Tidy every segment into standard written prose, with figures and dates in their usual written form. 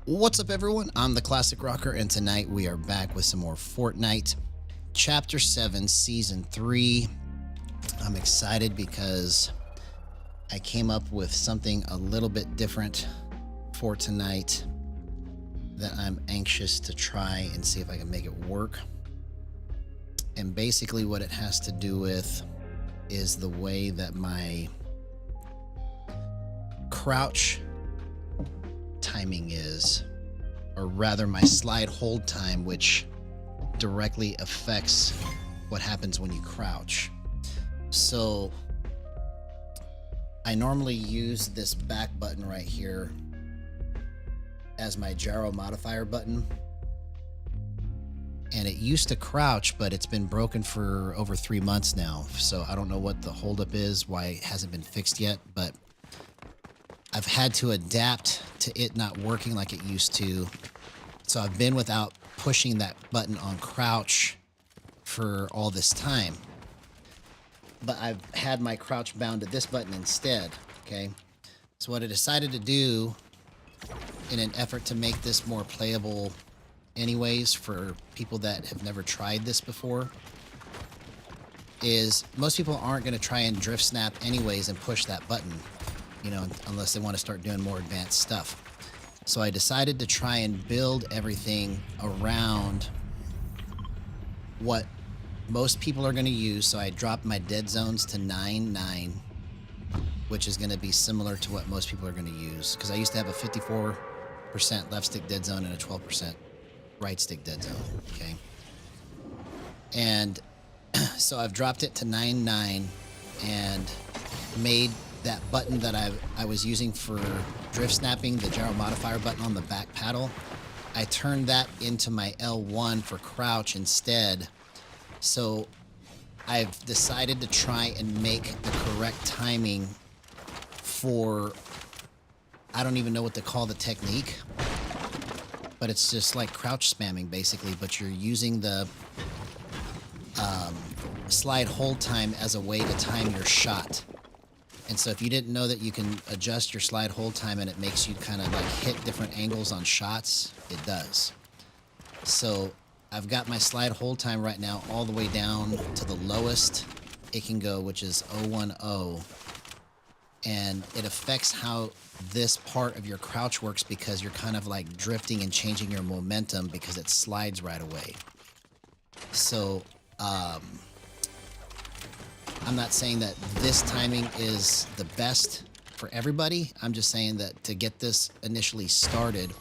What's up, everyone? I'm the Classic Rocker, and tonight we are back with some more Fortnite. Chapter 7, Season 3. I'm excited because I came up with something a little bit different for tonight that I'm anxious to try and see if I can make it work. And basically what it has to do with is the way that my crouch timing is, or rather my slide hold time, which directly affects what happens when you crouch. So I normally use this back button right here as my Gyro Modifier button, and it used to crouch, but it's been broken for over 3 months now. So I don't know what the holdup is, why it hasn't been fixed yet, but I've had to adapt to it not working like it used to. So I've been without pushing that button on crouch for all this time. But I've had my crouch bound to this button instead, okay? So what I decided to do in an effort to make this more playable anyways for people that have never tried this before is most people aren't going to try and drift snap anyways and push that button, you know, unless they want to start doing more advanced stuff. So I decided to try and build everything around what most people are going to use. So I dropped my dead zones to 9-9, which is going to be similar to what most people are going to use, because I used to have a 54% left stick dead zone and a 12% right stick dead zone, okay? And so I've dropped it to 9-9 and made that button that I was using for drift snapping, the Gyro Modifier button on the back paddle, I turned that into my L1 for crouch instead. So I've decided to try and make the correct timing for, I don't even know what to call the technique, but it's just like crouch spamming basically, but you're using the slide hold time as a way to time your shot. And so if you didn't know that you can adjust your slide hold time and it makes you kind of like hit different angles on shots, it does. So I've got my slide hold time right now all the way down to the lowest it can go, which is 010. And it affects how this part of your crouch works because you're kind of like drifting and changing your momentum because it slides right away. So, I'm not saying that this timing is the best for everybody. I'm just saying that to get this initially started,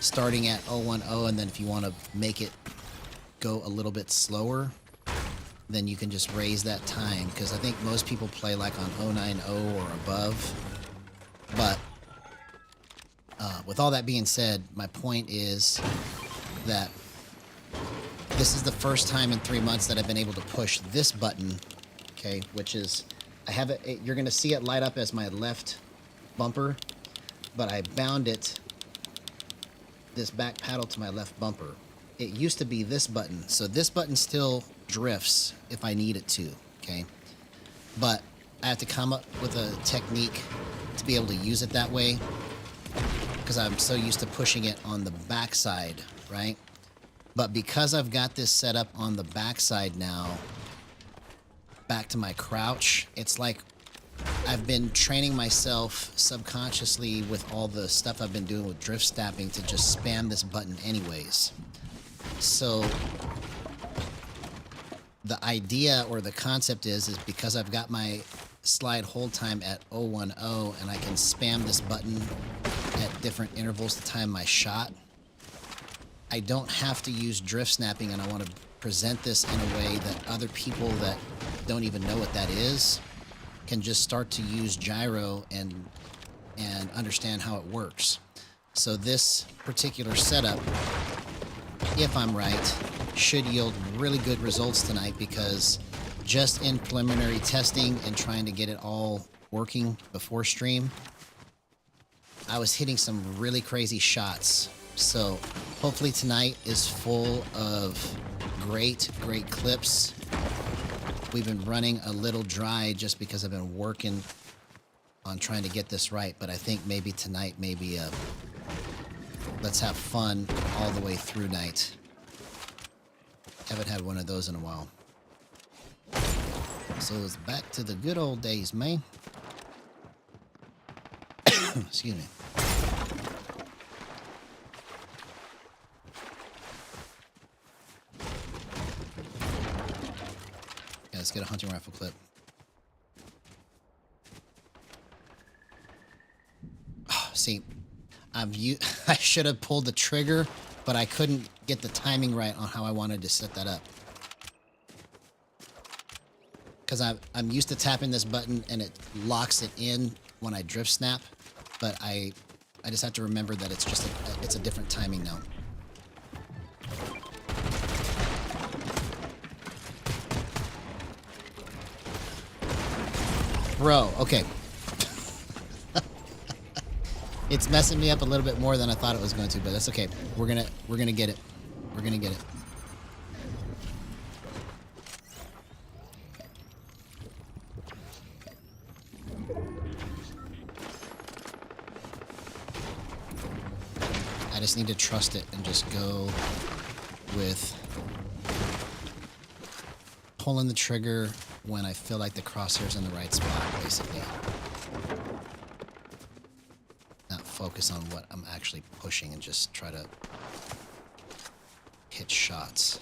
starting at 010, and then if you want to make it go a little bit slower, then you can just raise that time, because I think most people play like on 090 or above. But with all that being said, my point is that this is the first time in 3 months that I've been able to push this button, okay, which is, I have it, you're going to see it light up as my left bumper, but I bound it, this back paddle, to my left bumper. It used to be this button, so this button still drifts if I need it to, okay? But I have to come up with a technique to be able to use it that way, because I'm so used to pushing it on the backside, right? But because I've got this set up on the backside now, back to my crouch, it's like I've been training myself subconsciously with all the stuff I've been doing with drift snapping to just spam this button anyways. So the idea or the concept is because I've got my slide hold time at 010 and I can spam this button at different intervals to time my shot, I don't have to use drift snapping, and I want to present this in a way that other people that don't even know what that is can just start to use gyro and understand how it works. So this particular setup, if I'm right, should yield really good results tonight, because just in preliminary testing and trying to get it all working before stream, I was hitting some really crazy shots. So hopefully tonight is full of great clips. We've been running a little dry just because I've been working on trying to get this right, but I think maybe tonight may be a let's have fun all the way through night. Haven't had one of those in a while. So it's back to the good old days, man. Excuse me. Yeah, let's get a hunting rifle clip. Oh, see, I should have pulled the trigger, but I couldn't get the timing right on how I wanted to set that up. Because I'm used to tapping this button and it locks it in when I drift snap, but I just have to remember that it's just it's a different timing now. Bro, okay. It's messing me up a little bit more than I thought it was going to, but that's okay. We're gonna get it. We're gonna get it. I just need to trust it and just go with pulling the trigger when I feel like the crosshair's in the right spot, basically. Not focus on what I'm actually pushing and just try to hit shots.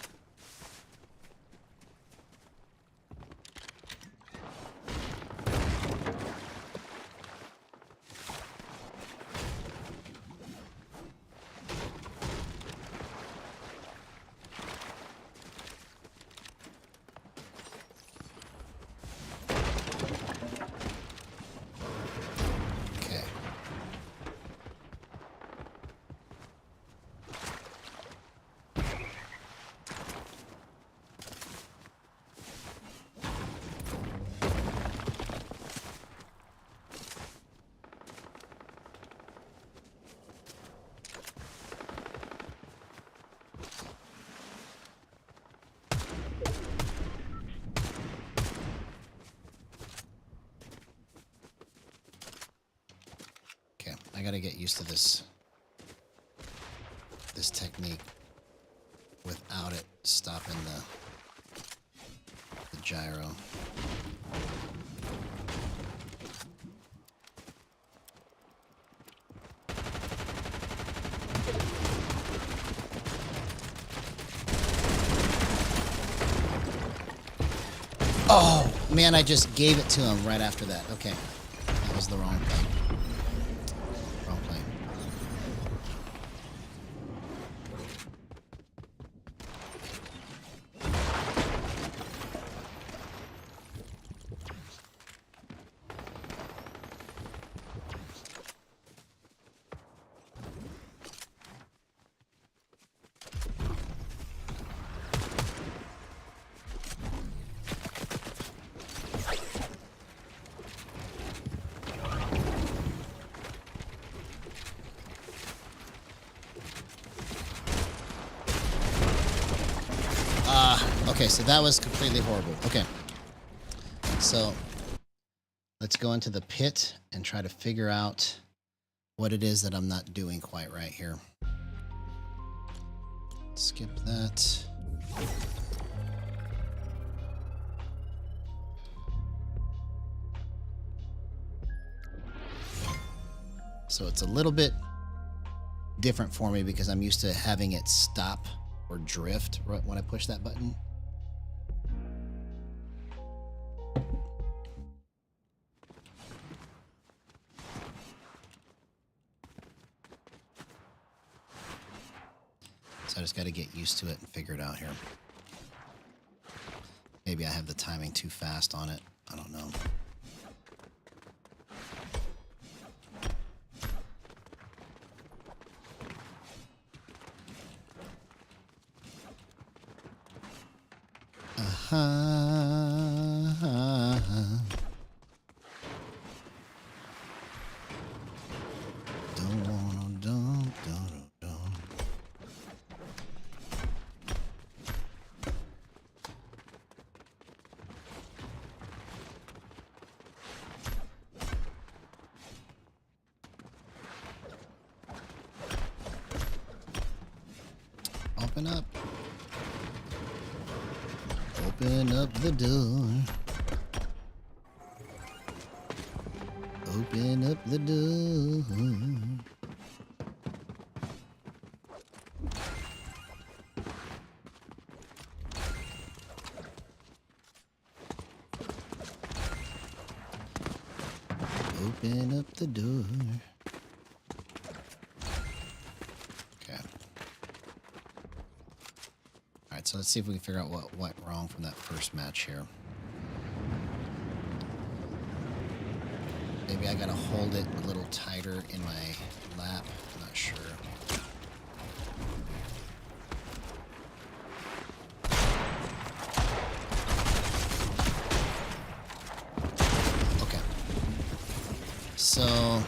I gotta get used to this technique without it stopping the gyro. Oh man, I just gave it to him right after that. Okay, that was the wrong thing. Okay, so that was completely horrible. Okay. So let's go into the pit and try to figure out what it is that I'm not doing quite right here. Skip that. So it's a little bit different for me because I'm used to having it stop or drift right when I push that button. So I just got to get used to it and figure it out here. Maybe I have the timing too fast on it. I don't know. Open up. Open up the door. Open up the door. Open up the door. Okay. Alright, so let's see if we can figure out what went wrong from that first match here. Maybe I gotta hold it a little tighter in my lap. I'm not sure. So,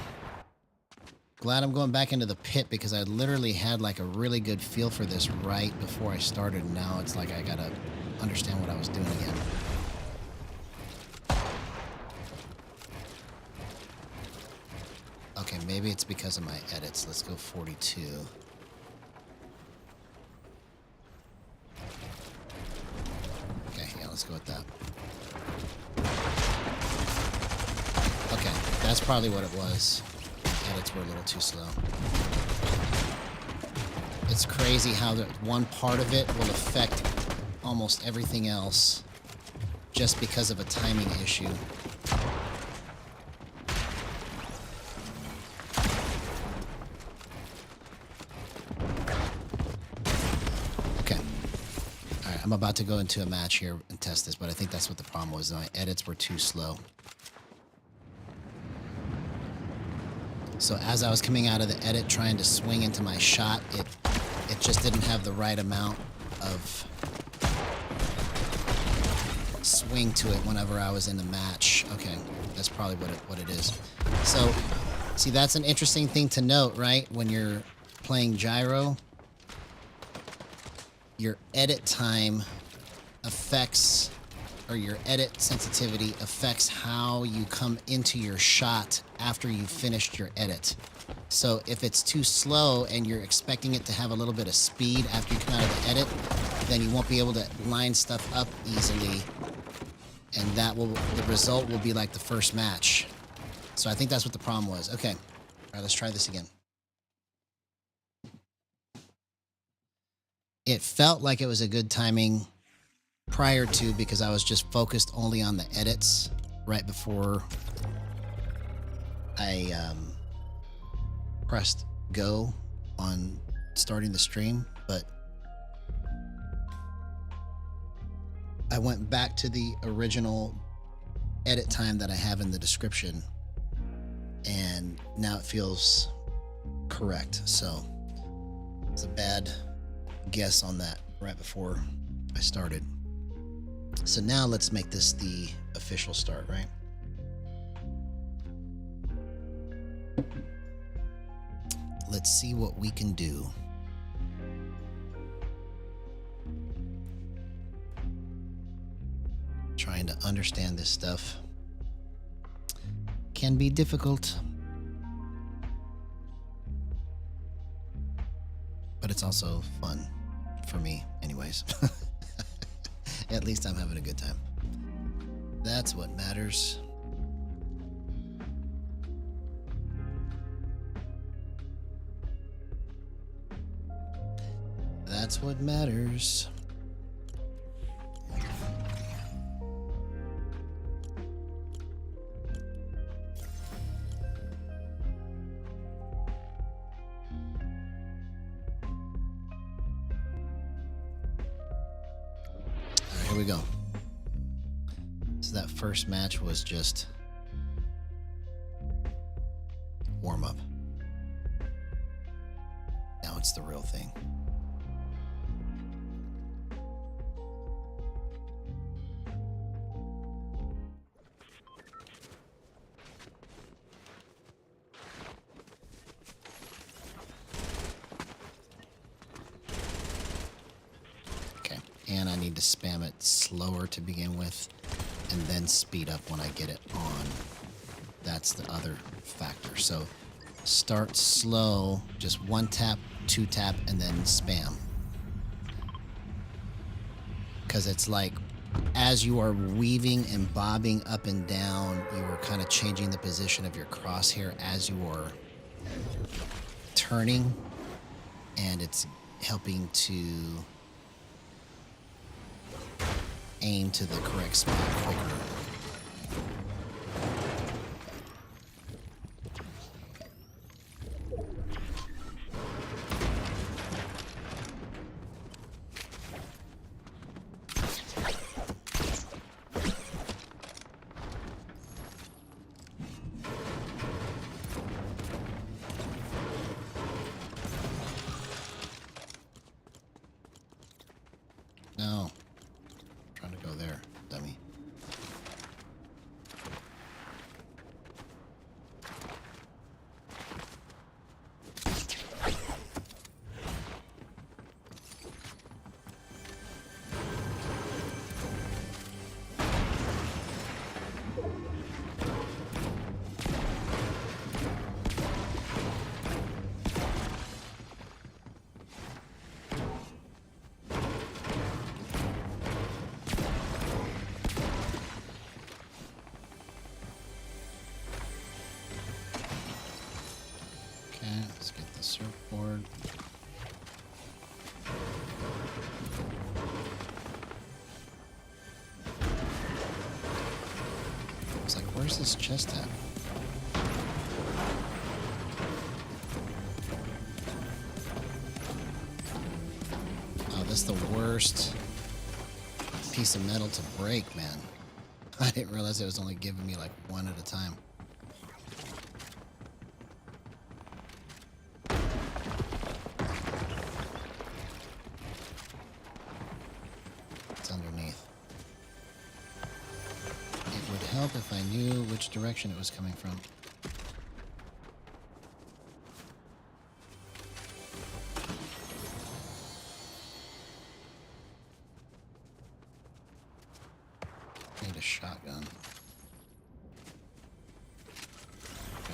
glad I'm going back into the pit because I literally had like a really good feel for this right before I started. Now it's like I gotta understand what I was doing again. Okay, maybe it's because of my edits. Let's go 42. Okay, yeah, let's go with that. Okay, that's probably what it was. Edits were a little too slow. It's crazy how the one part of it will affect almost everything else just because of a timing issue. Okay. All right, I'm about to go into a match here and test this, but I think that's what the problem was. My edits were too slow. So as I was coming out of the edit trying to swing into my shot, it just didn't have the right amount of swing to it whenever I was in the match. Okay, that's probably what it is. So, see, that's an interesting thing to note, right? When you're playing gyro, your edit time affects, or your edit sensitivity affects how you come into your shot after you've finished your edit. So if it's too slow and you're expecting it to have a little bit of speed after you come out of the edit, then you won't be able to line stuff up easily, and the result will be like the first match. So I think that's what the problem was. Okay, all right, let's try this again. It felt like it was a good timing prior to, because I was just focused only on the edits right before I pressed go on starting the stream, but I went back to the original edit time that I have in the description, and now it feels correct. So it's a bad guess on that right before I started. So now let's make this the official start, right? Let's see what we can do. Trying to understand this stuff can be difficult, but it's also fun for me anyways. At least I'm having a good time. That's what matters. That's what matters. Here we go. So that first match was just warm up. Now it's the real thing. And I need to spam it slower to begin with, and then speed up when I get it on. That's the other factor. So start slow, just one tap, two tap, and then spam. because it's like as you are weaving and bobbing up and down, you are kind of changing the position of your crosshair as you are turning, and it's helping to aim to the correct spot quicker. No. I'm trying to go there, dummy. Let's get the surfboard. It's like, where's this chest at? Oh, that's the worst piece of metal to break, man. I didn't realize it was only giving me like one at a time. Underneath. It would help if I knew which direction it was coming from. Need a shotgun. Go.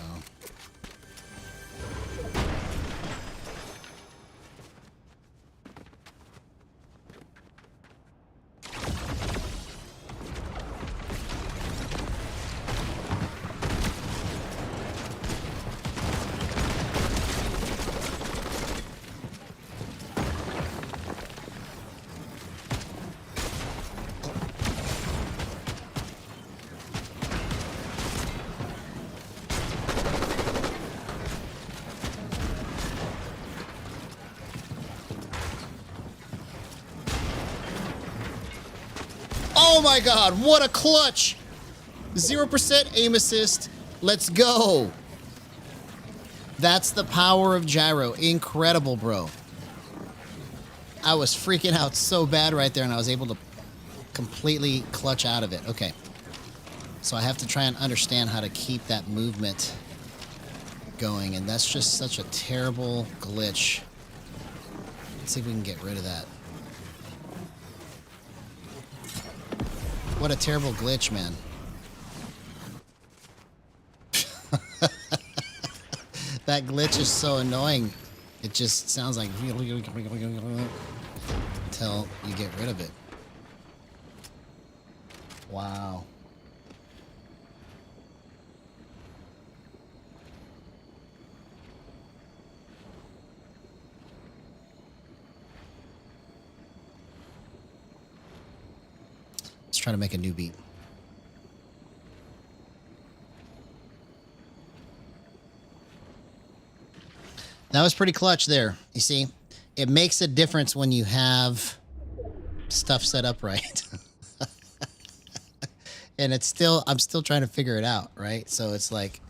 Oh my god, what a clutch! 0% aim assist. Let's go. That's the power of gyro. Incredible, bro. I was freaking out so bad right there, and I was able to completely clutch out of it. Okay. So I have to try and understand how to keep that movement going, and that's just such a terrible glitch. Let's see if we can get rid of that. What a terrible glitch, man. That glitch is so annoying. It just sounds like until you get rid of it. Wow. Let's try to make a new beat. That was pretty clutch there. You see, it makes a difference when you have stuff set up right. And it's still, I'm still trying to figure it out, right? So it's like,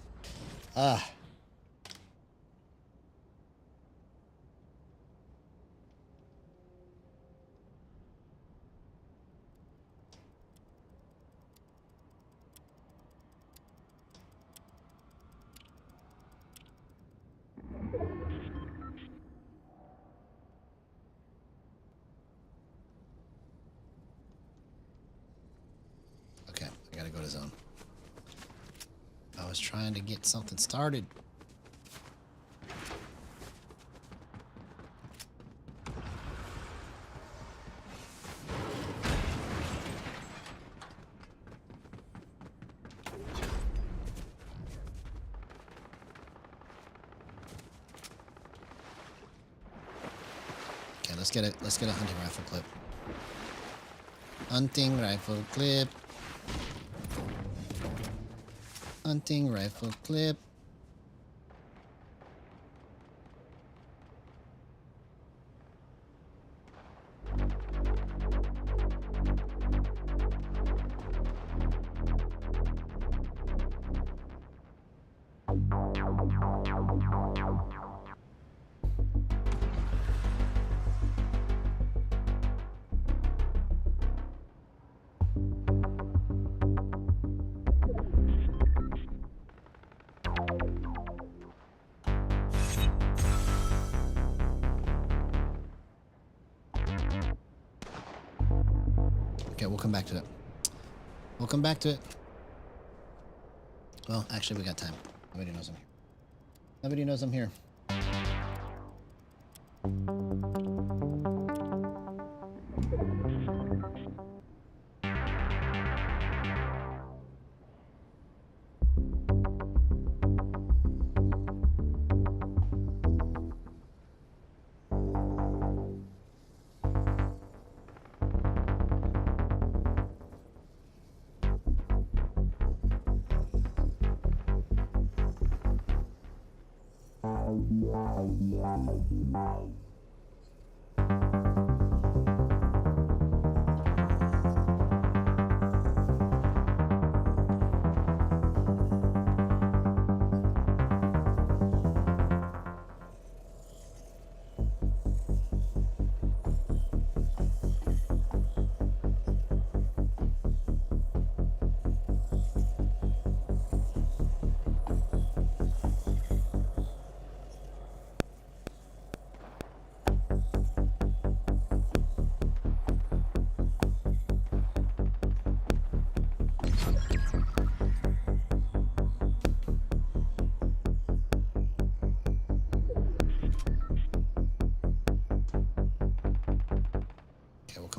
Okay, I gotta go to zone. I was trying to get something started. let's get a hunting rifle clip. Hunting rifle clip. Hunting rifle clip. Okay, we'll come back to it. We'll come back to it. Well, actually, we got time. Nobody knows I'm here. Nobody knows I'm here.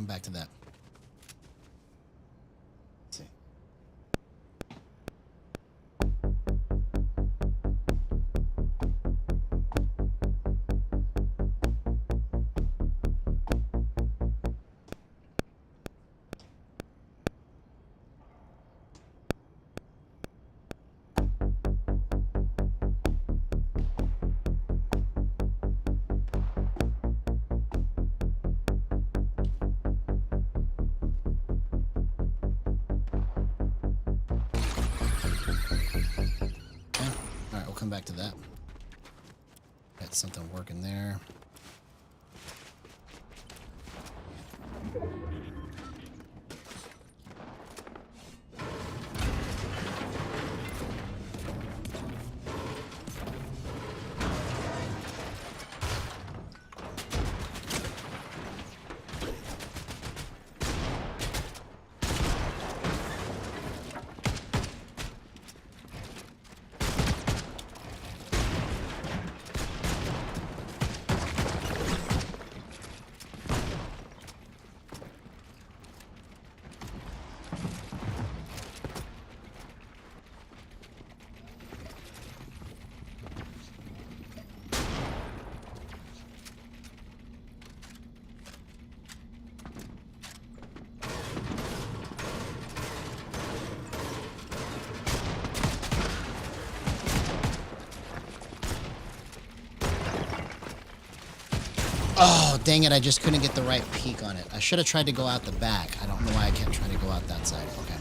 Back to that. Let's see. Come back to that. Got something working there. Oh, dang it, I just couldn't get the right peek on it. I should have tried to go out the back. I don't know why I kept trying to go out that side. Okay.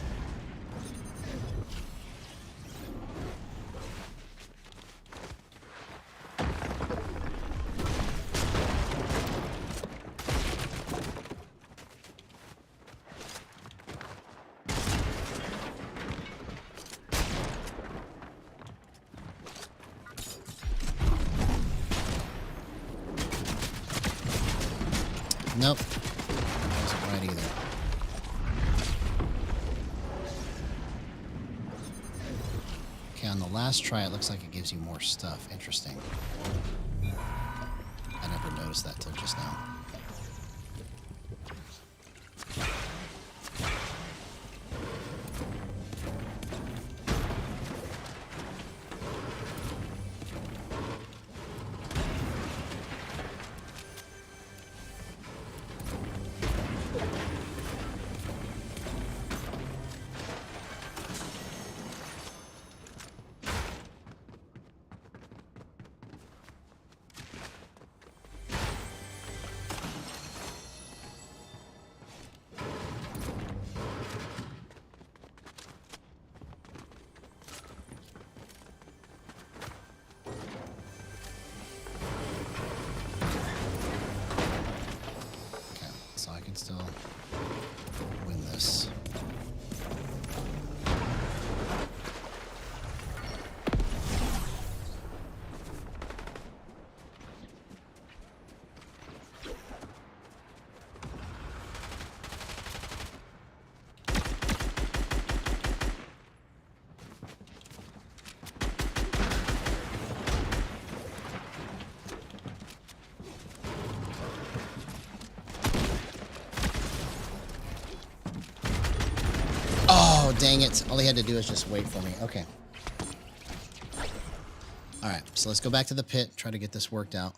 Nope. That wasn't right either. Okay, on the last try, it looks like it gives you more stuff. Interesting. I never noticed that till just now. still win this. Oh, dang it. All he had to do is just wait for me. Okay. All right, so let's go back to the pit, try to get this worked out.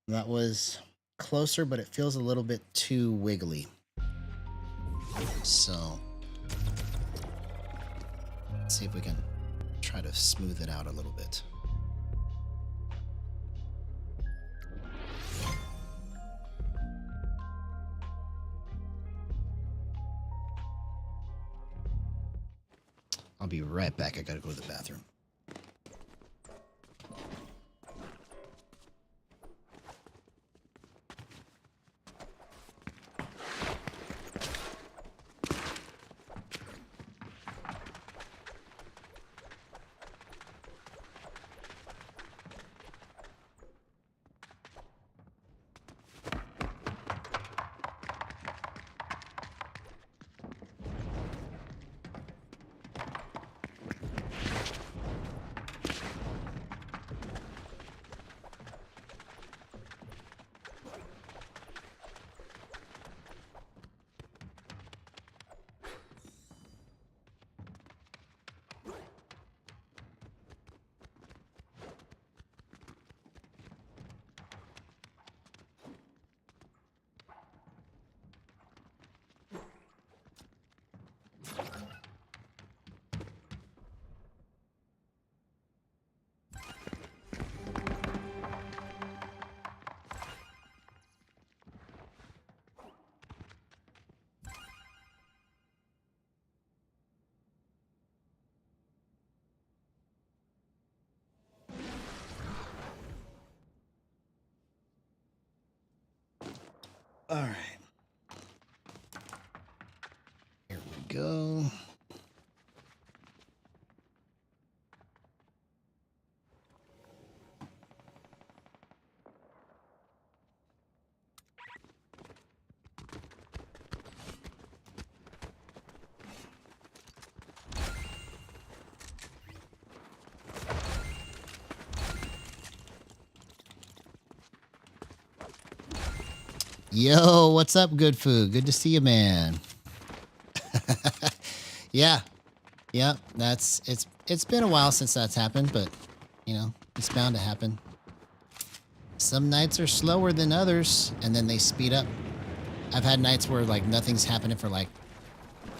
That was closer, but it feels a little bit too wiggly. So let's see if we can try to smooth it out a little bit. I'll be right back. I gotta go to the bathroom. All right. Here we go. Yo, what's up, Good Food? Good to see you, man. Yeah. It's been a while since that's happened, but you know, it's bound to happen. Some nights are slower than others, and then they speed up. I've had nights where like nothing's happening for like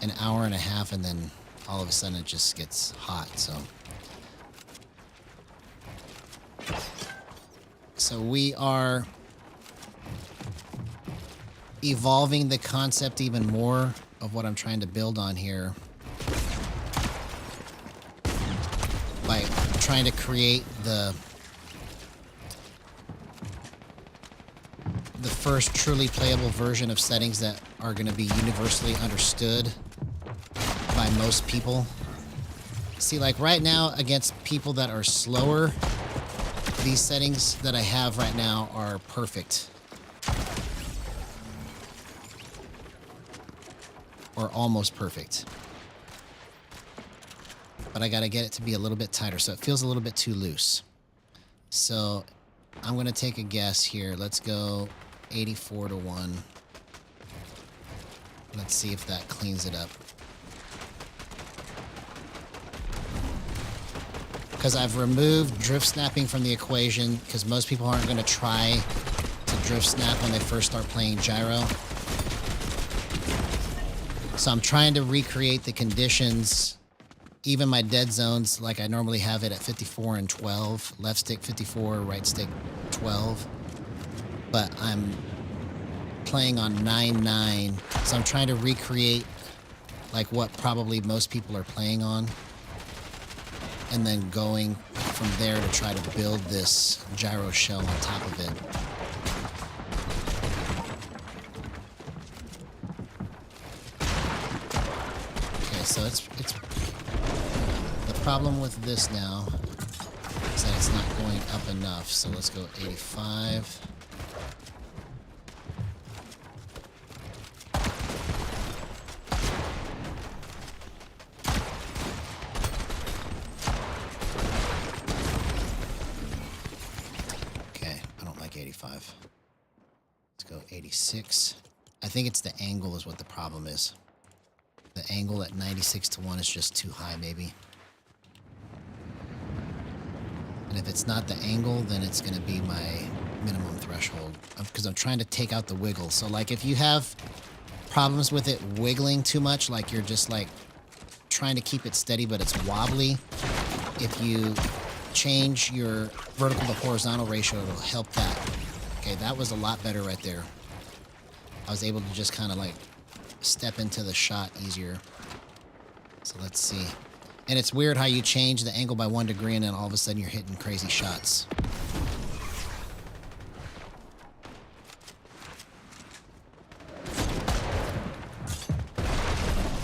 an hour and a half, and then all of a sudden it just gets hot. So we are evolving the concept even more of what I'm trying to build on here by trying to create the first truly playable version of settings that are going to be universally understood by most people. See, like right now, against people that are slower, these settings that I have right now are perfect. Or almost perfect. But I gotta get it to be a little bit tighter, so it feels a little bit too loose. So I'm gonna take a guess here. Let's go 84 to 1. Let's see if that cleans it up. Because I've removed drift snapping from the equation, because most people aren't gonna try to drift snap when they first start playing gyro. So I'm trying to recreate the conditions, even my dead zones, like I normally have it at 54 and 12. Left stick 54, right stick 12. But I'm playing on 9-9. So I'm trying to recreate like what probably most people are playing on. And then going from there to try to build this gyro shell on top of it. so it's the problem with this now is that it's not going up enough. So let's go 85. Okay, I don't like 85. Let's go 86. I think it's the angle is what the problem is. The angle at 96 to 1 is just too high, maybe. And if it's not the angle, then it's going to be my minimum threshold. Because I'm trying to take out the wiggle. So, like, if you have problems with it wiggling too much, like you're just, like, trying to keep it steady, but it's wobbly, if you change your vertical to horizontal ratio, it'll help that. Okay, that was a lot better right there. I was able to just kind of, like, step into the shot easier. So let's see. And it's weird how you change the angle by 1 degree and then all of a sudden you're hitting crazy shots.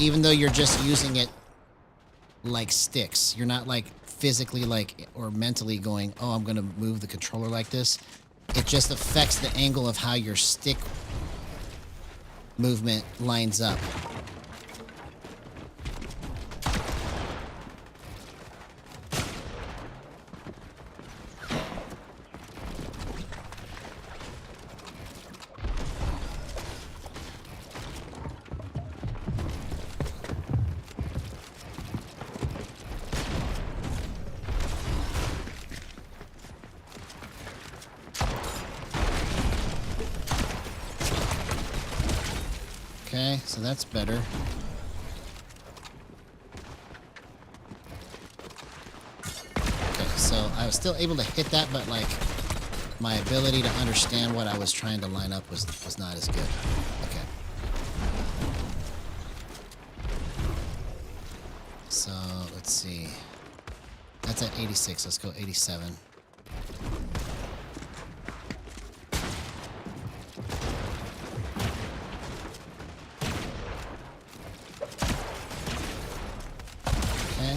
Even though you're just using it like sticks. You're not like physically like or mentally going, oh, I'm going to move the controller like this. It just affects the angle of how your stick movement lines up. Okay, so that's better. Okay, so I was still able to hit that, but like my ability to understand what I was trying to line up was not as good. Okay. So let's see. That's at 86. Let's go 87.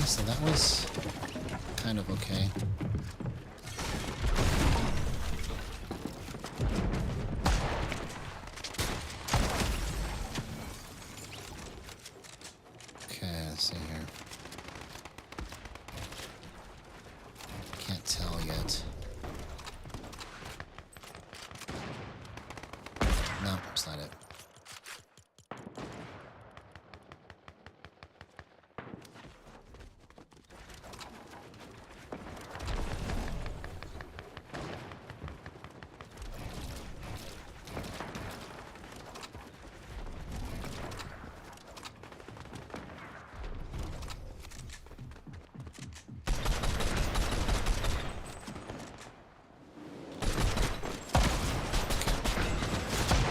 So that was kind of okay. Okay, let's see here. Can't tell yet. No, that's not it.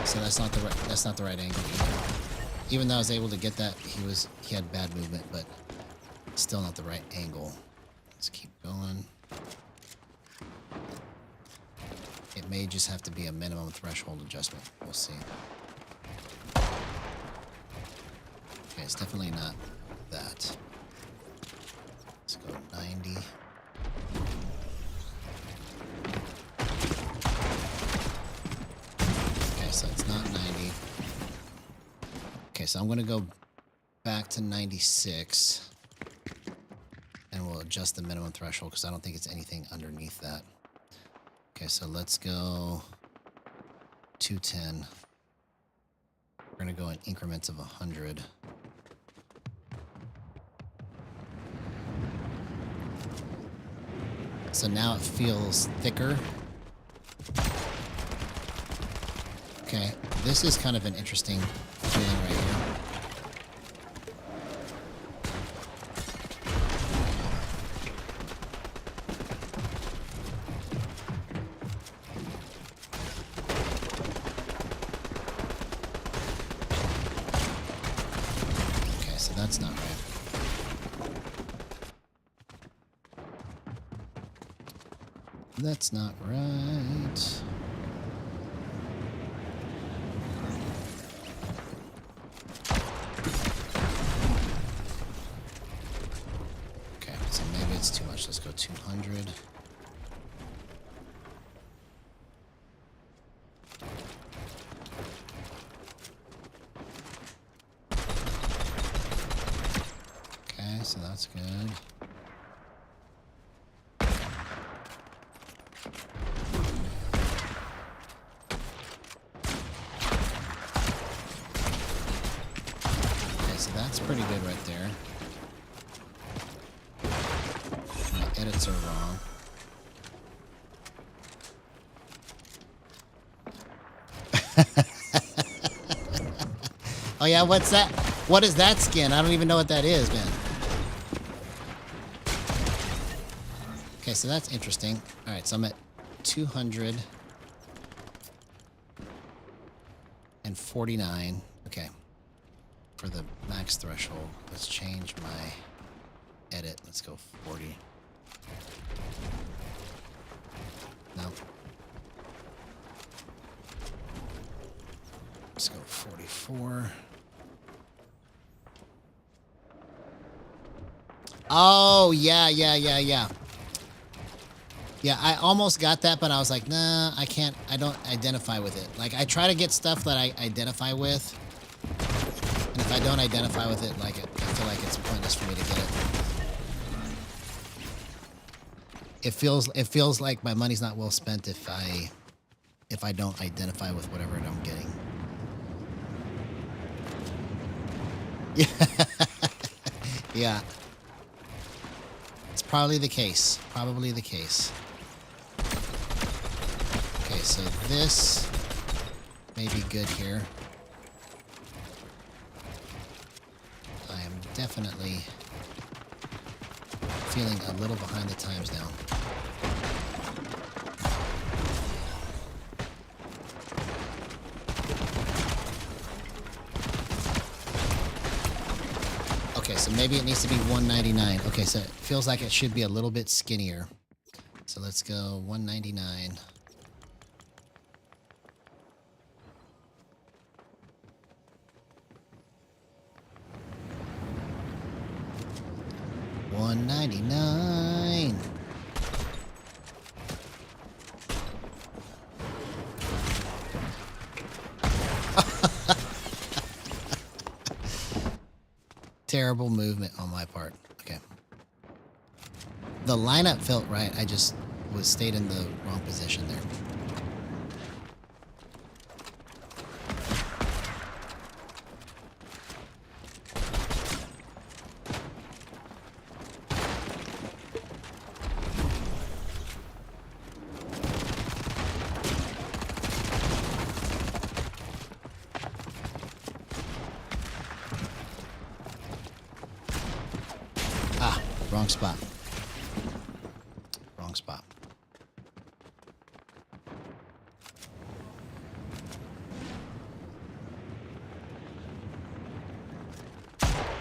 So that's not the right angle either. Even though I was able to get that, he had bad movement, but still not the right angle. Let's keep going. It may just have to be a minimum threshold adjustment. We'll see. Okay, it's definitely not that. Let's go 90. So it's not 90. Okay, so I'm going to go back to 96. And we'll adjust the minimum threshold because I don't think it's anything underneath that. Okay, so let's go 210. We're going to go in increments of 100. So now it feels thicker. Okay, this is kind of an interesting feeling right here. Okay, so that's not right. That's not right. 200. Okay, so that's good. Okay, so that's pretty good right there. My edits are wrong. Oh yeah, what's that? What is that skin? I don't even know what that is, man. Okay, so that's interesting. All right, so I'm at 249. Okay, for the max threshold, let's change my edit. Let's go 40. No. Let's go 44. Oh, yeah. Yeah, I almost got that, but I was like, nah, I can't, I don't identify with it. Like, I try to get stuff that I identify with, and if I don't identify with it, like, I feel like it's pointless for me to get it. It feels like my money's not well spent if I don't identify with whatever I'm getting. Yeah. Yeah. It's probably the case. Probably the case. Okay, so this may be good here. I am definitely feeling a little behind the times now. Okay, so maybe it needs to be 199. Okay, so it feels like it should be a little bit skinnier. So let's go 199. $199. Terrible movement on my part. Okay. The lineup felt right. I just stayed in the wrong position there. Wrong spot. Wrong spot.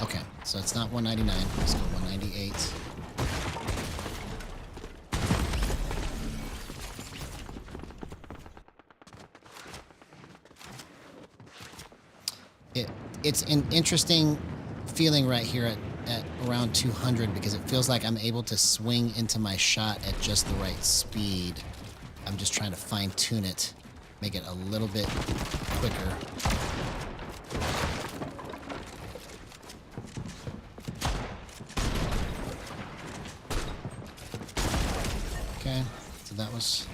Okay, so it's not 199. Let's go 198. It's an interesting feeling right here at around 200 because it feels like I'm able to swing into my shot at just the right speed. I'm just trying to fine tune it, make it a little bit quicker. Okay, so that was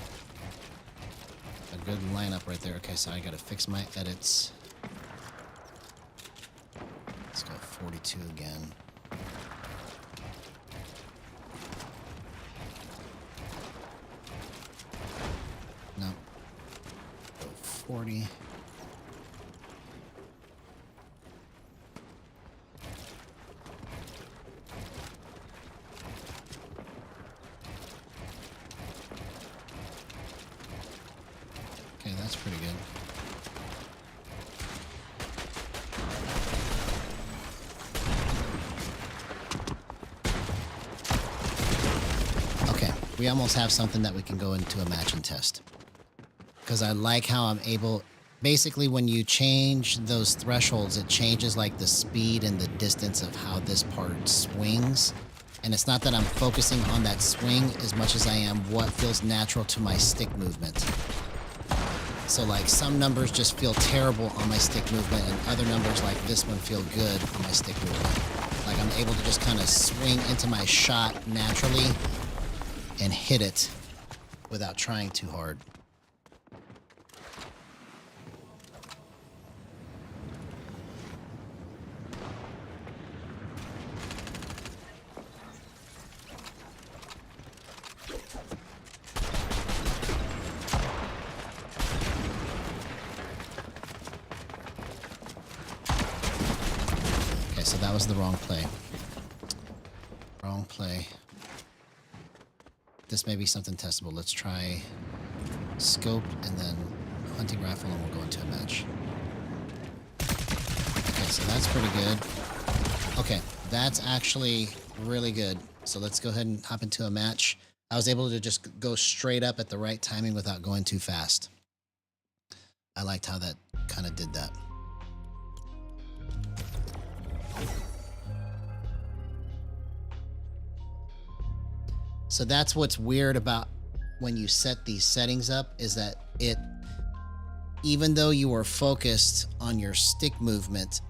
a good lineup right there. Okay, so I gotta fix my edits. Let's go 42 again. No. Go 40. Okay, that's pretty good. Okay, we almost have something that we can go into a match and test. Because I like how I'm able... Basically, when you change those thresholds, it changes like the speed and the distance of how this part swings. And it's not that I'm focusing on that swing as much as I am what feels natural to my stick movement. So like some numbers just feel terrible on my stick movement and other numbers like this one feel good on my stick movement. Like I'm able to just kind of swing into my shot naturally and hit it without trying too hard. Okay, so that was the wrong play. Wrong play. This may be something testable. Let's try scope and then hunting rifle and we'll go into a match. Okay, so that's pretty good. Okay, that's actually really good. So let's go ahead and hop into a match. I was able to just go straight up at the right timing without going too fast. I liked how that kind of did that. So that's what's weird about when you set these settings up is that even though you are focused on your stick movement,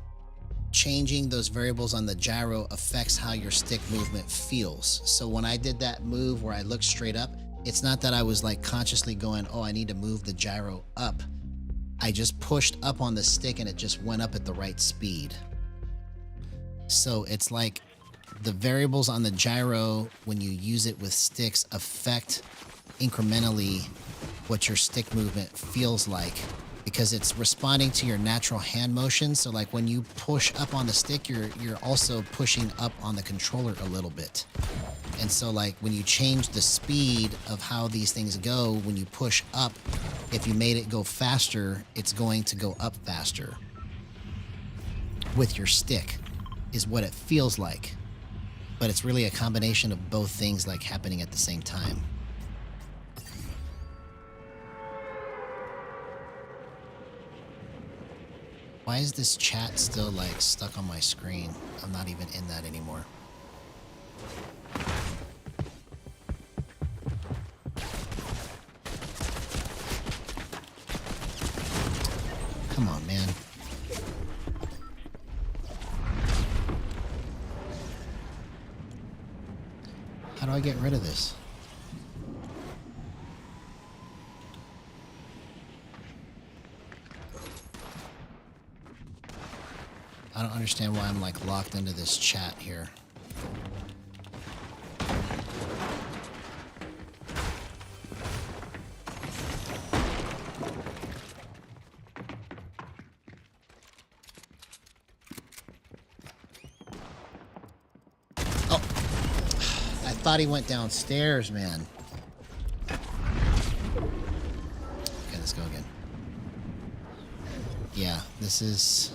changing those variables on the gyro affects how your stick movement feels. So when I did that move where I looked straight up, it's not that I was like consciously going, oh, I need to move the gyro up. I just pushed up on the stick and it just went up at the right speed. So it's like the variables on the gyro, when you use it with sticks, affect incrementally what your stick movement feels like because it's responding to your natural hand motion. So like when you push up on the stick, you're also pushing up on the controller a little bit. And so like when you change the speed of how these things go, when you push up, if you made it go faster, it's going to go up faster with your stick is what it feels like. But it's really a combination of both things like happening at the same time. Why is this chat still like stuck on my screen? I'm not even in that anymore. Come on, man. How do I get rid of this? I don't understand why I'm like locked into this chat here. I thought he went downstairs, man. Okay, let's go again. Yeah, this is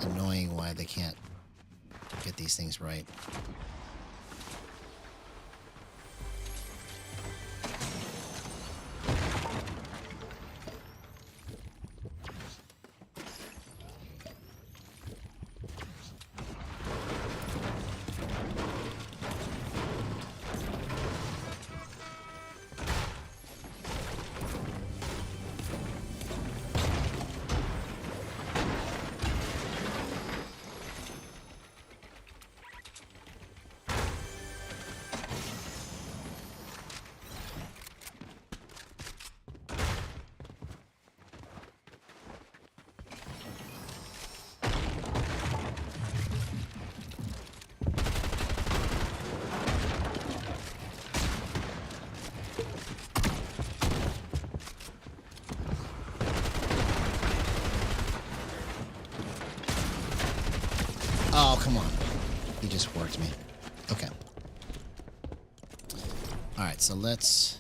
annoying why they can't get these things right. Oh, come on. He just worked me. Okay. All right, so let's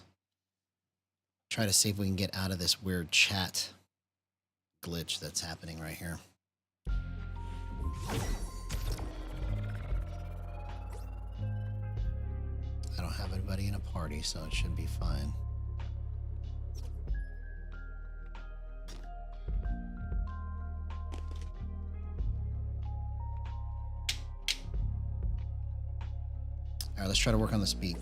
try to see if we can get out of this weird chat glitch that's happening right here. I don't have anybody in a party, so it should be fine. right, let's try to work on the speed.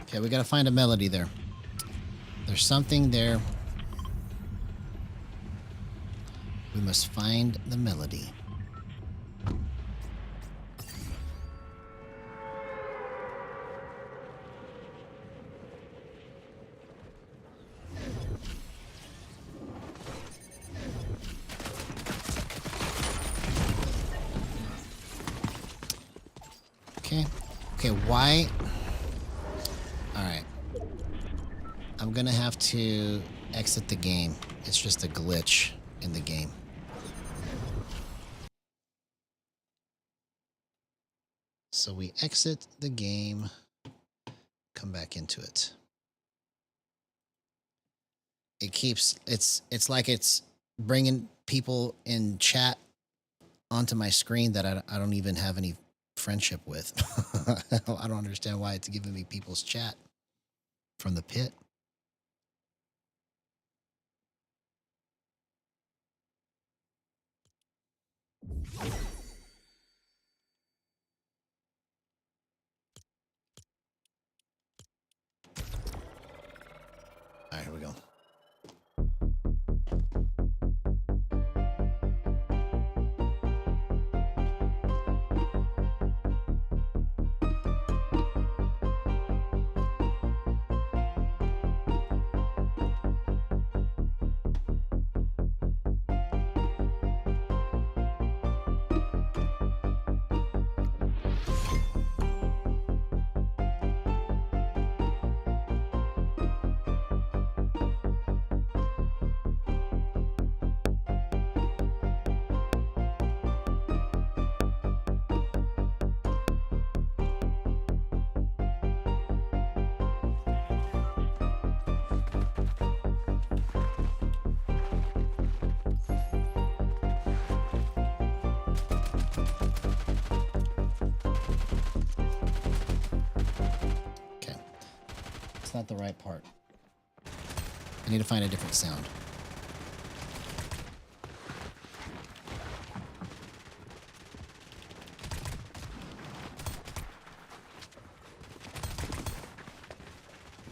Okay, we gotta find a melody there. There's something there. We must find the melody. Okay. Okay, why? All right. I'm gonna have to exit the game. It's just a glitch in the game. So we exit the game, come back into it. It keeps, it's like it's bringing people in chat onto my screen that I don't even have any friendship with. I don't understand why it's giving me people's chat from the pit. All right, here we go. Not the right part. I need to find a different sound.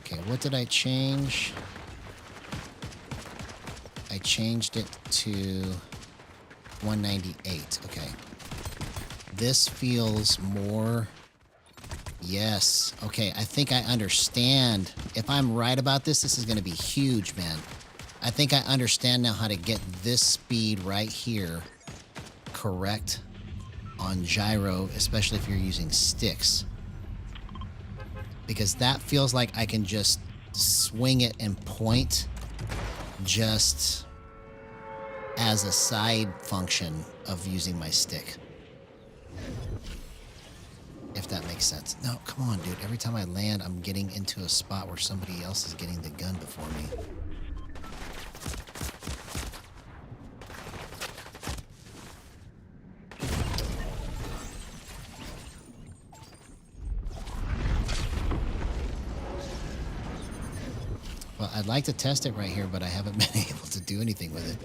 Okay, what did I change? I changed it to 198. Okay. This feels more... Yes. Okay, I think I understand. If I'm right about this, this is going to be huge, man. I think I understand now how to get this speed right here correct on gyro, especially if you're using sticks. Because that feels like I can just swing it and point just as a side function of using my stick. If that makes sense. No, come on, dude. Every time I land, I'm getting into a spot where somebody else is getting the gun before me. Well, I'd like to test it right here, but I haven't been able to do anything with it.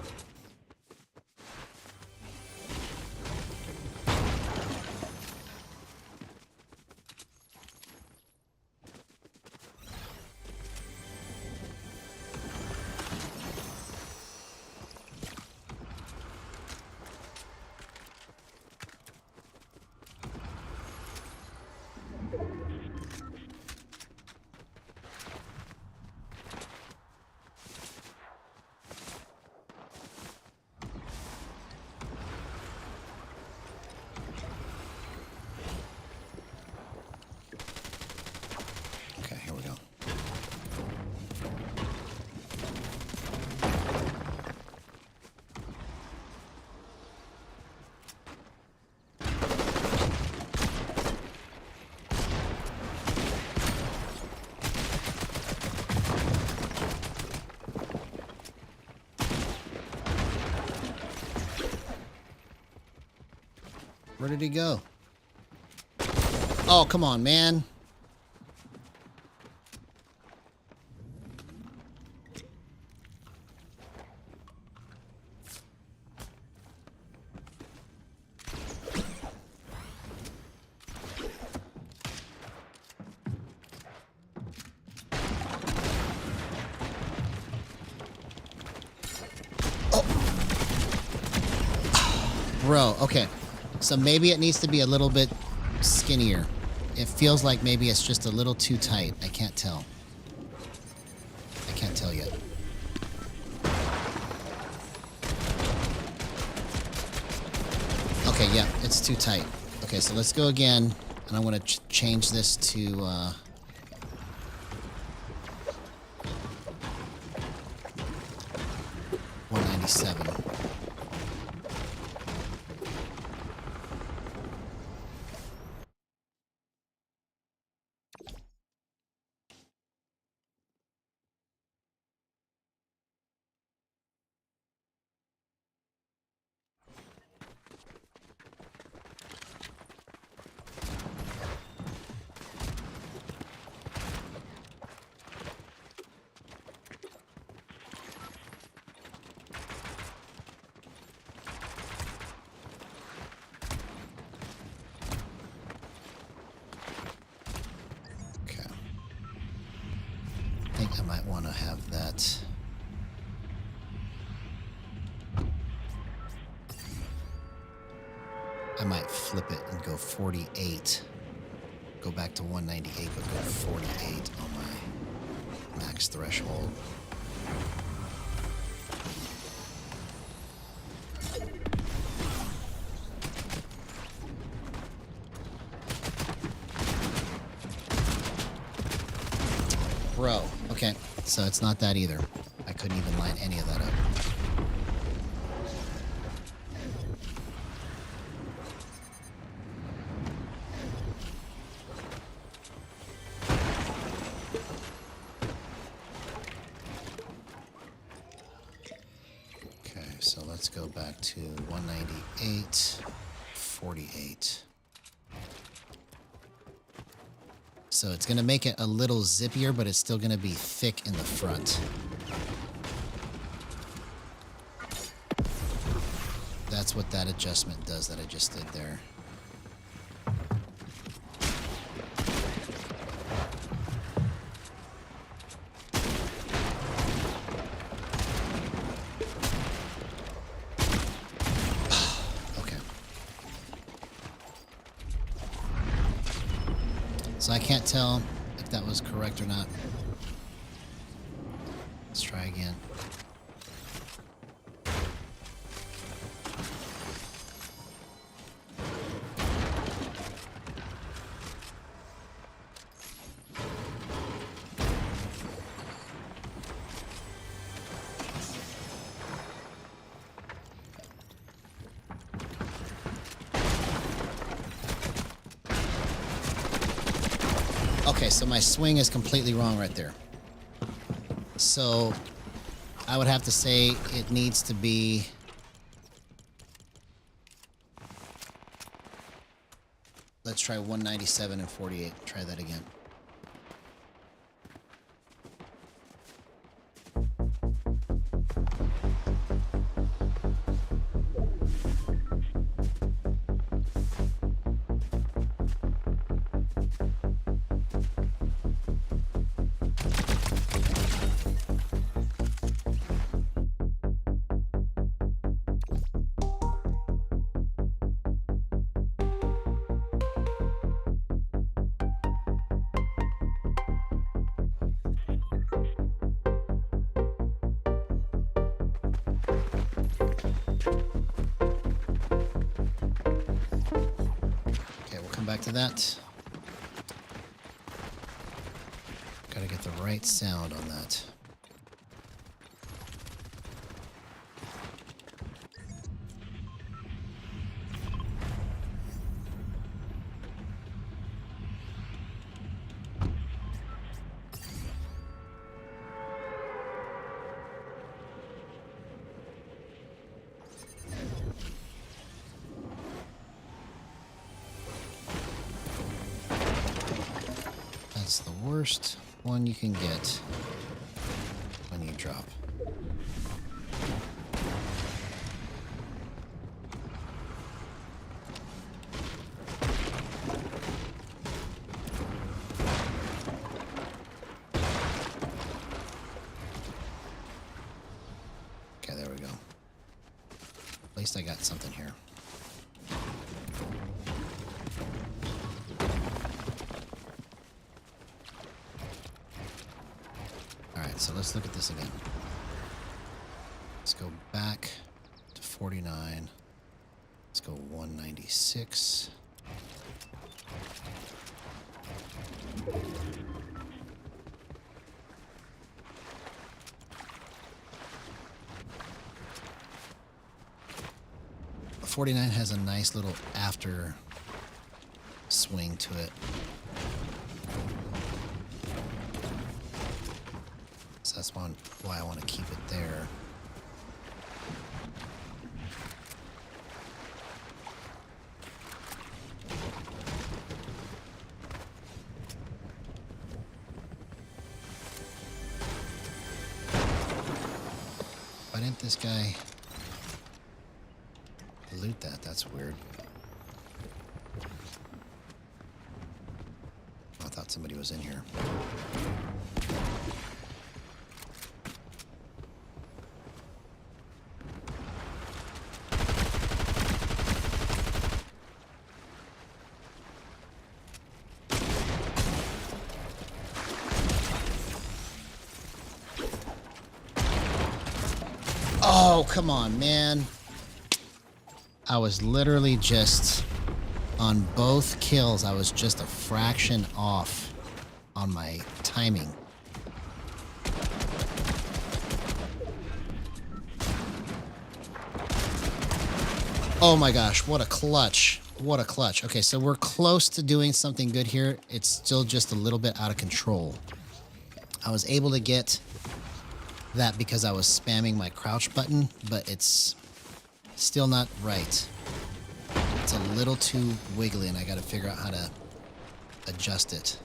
Where did he go? Oh, come on, man. Bro, okay. So maybe it needs to be a little bit skinnier. It feels like maybe it's just a little too tight. I can't tell. I can't tell yet. Okay, yeah, it's too tight. Okay, so let's go again. And I want to change this to... 197. I think I might want to have that. I might flip it and go 48. Go back to 198, but go 48 on my max threshold. Bro, okay, so it's not that either. I couldn't even line any of that up. Okay, so let's go back to 198, 48. So it's going to make it a little zippier, but it's still going to be thick in the front. That's what that adjustment does that I just did there. So I can't tell if that was correct or not. Let's try again. Okay, so my swing is completely wrong right there. So I would have to say it needs to be... Let's try 197 and 48. Try that again. Back to that. Gotta get the right sound on that. What's the worst one you can get when you drop? Okay, there we go. At least I got something here. Alright, so let's look at this again. Let's go back to 49. Let's go 196. The 49 has a nice little after swing to it. So that's why I want to keep it there. Why didn't this guy loot that? That's weird. I thought somebody was in here. Oh, come on, man. I was literally just, on both kills, I was just a fraction off on my timing. Oh my gosh, what a clutch. What a clutch. Okay, so we're close to doing something good here. It's still just a little bit out of control. I was able to get that because I was spamming my crouch button, but it's still not right. It's a little too wiggly and I gotta figure out how to adjust it.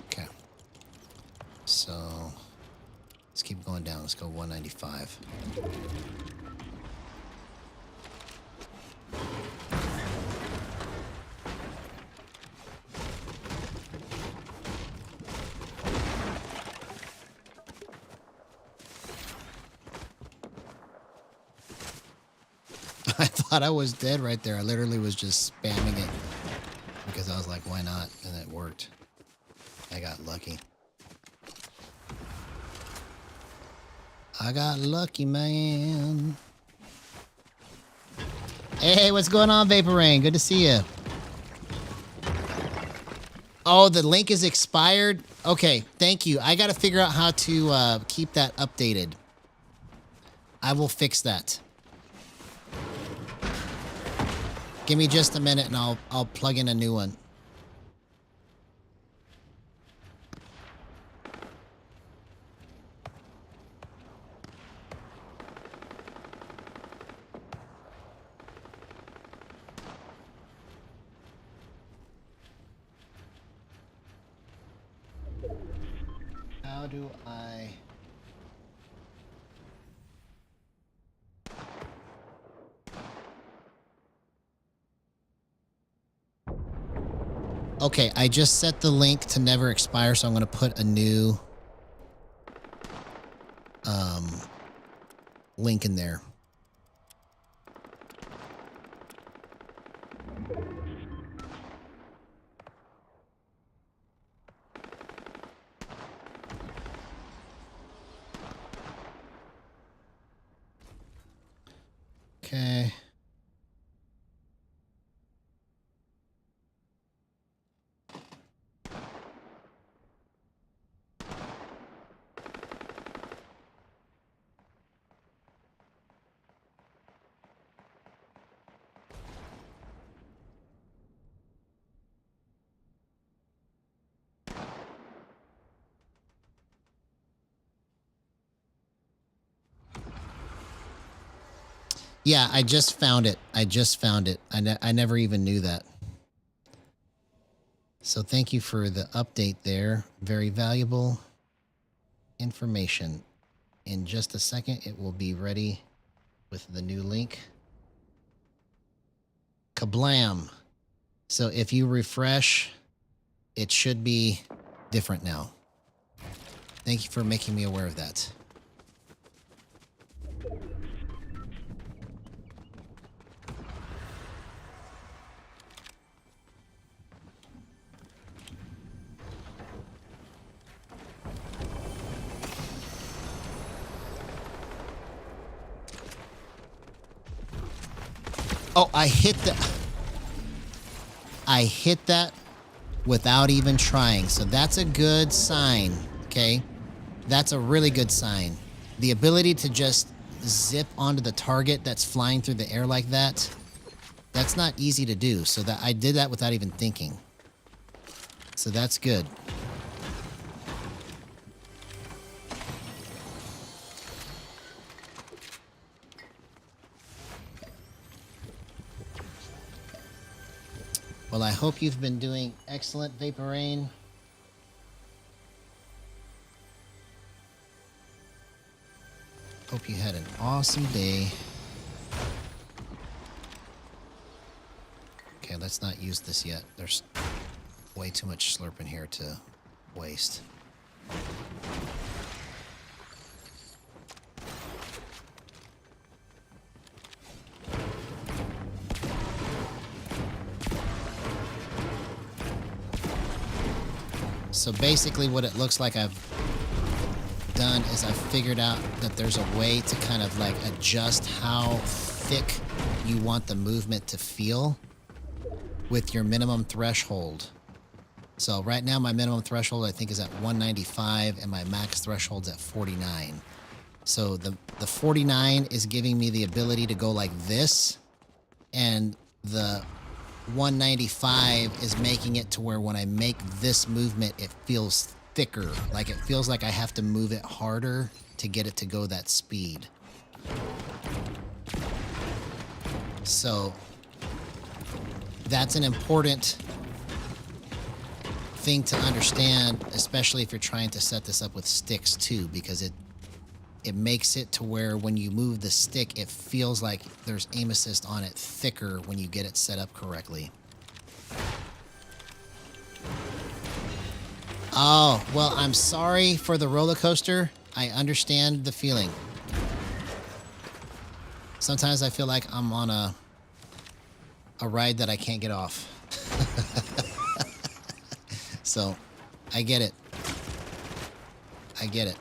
Okay. So let's keep going down. Let's go 195. I thought I was dead right there. I literally was just spamming it because I was like, why not? And it worked. I got lucky. I got lucky, man. Hey, what's going on, Vapor Rain? Good to see you. Oh, the link is expired? Okay, thank you. I got to figure out how to keep that updated. I will fix that. Give me just a minute and I'll plug in a new one. How do I... Okay, I just set the link to never expire, so I'm going to put a new link in there. Okay. Yeah, I just found it. I just found it. I never even knew that. So thank you for the update there. Very valuable information. In just a second, it will be ready with the new link. Kablam. So if you refresh, it should be different now. Thank you for making me aware of that. Oh, I hit that without even trying. So that's a good sign, okay? That's a really good sign. The ability to just zip onto the target that's flying through the air like that, that's not easy to do. So that I did that without even thinking. So that's good. Well, I hope you've been doing excellent, Vapor Rain. Hope you had an awesome day. Okay, let's not use this yet. There's way too much slurp in here to waste. So basically what it looks like I've done is I've figured out that there's a way to kind of like adjust how thick you want the movement to feel with your minimum threshold. So right now my minimum threshold I think is at 195 and my max threshold's at 49. So the 49 is giving me the ability to go like this, and the 195 is making it to where when I make this movement, it feels thicker. Like it feels like I have to move it harder to get it to go that speed. So that's an important thing to understand, especially if you're trying to set this up with sticks too, because it makes it to where when you move the stick, it feels like there's aim assist on it thicker when you get it set up correctly. Oh, well, I'm sorry for the roller coaster. I understand the feeling. Sometimes I feel like I'm on a ride that I can't get off. So, I get it. I get it.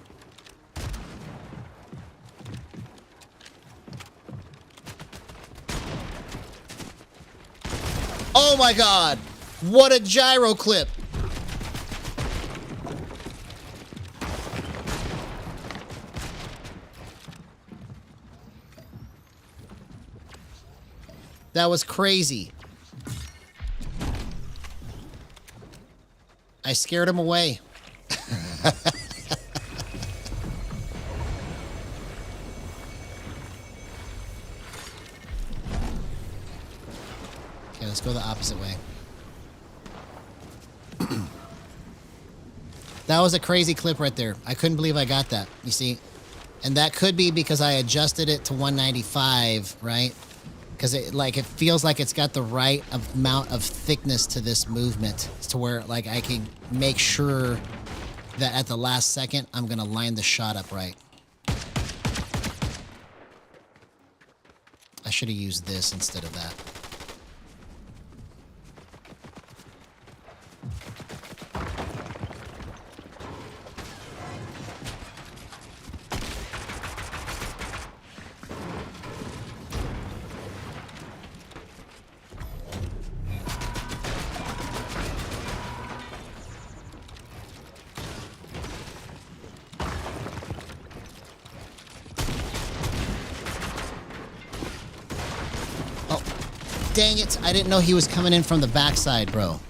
Oh my God! What a gyro clip! That was crazy. I scared him away. Okay, let's go the opposite way. That was a crazy clip right there. I couldn't believe I got that. You see? And that could be because I adjusted it to 195, right? Because it feels like it's got the right amount of thickness to this movement to where like I can make sure that at the last second I'm gonna line the shot up right. I should have used this instead of that. Dang it, I didn't know he was coming in from the backside, bro.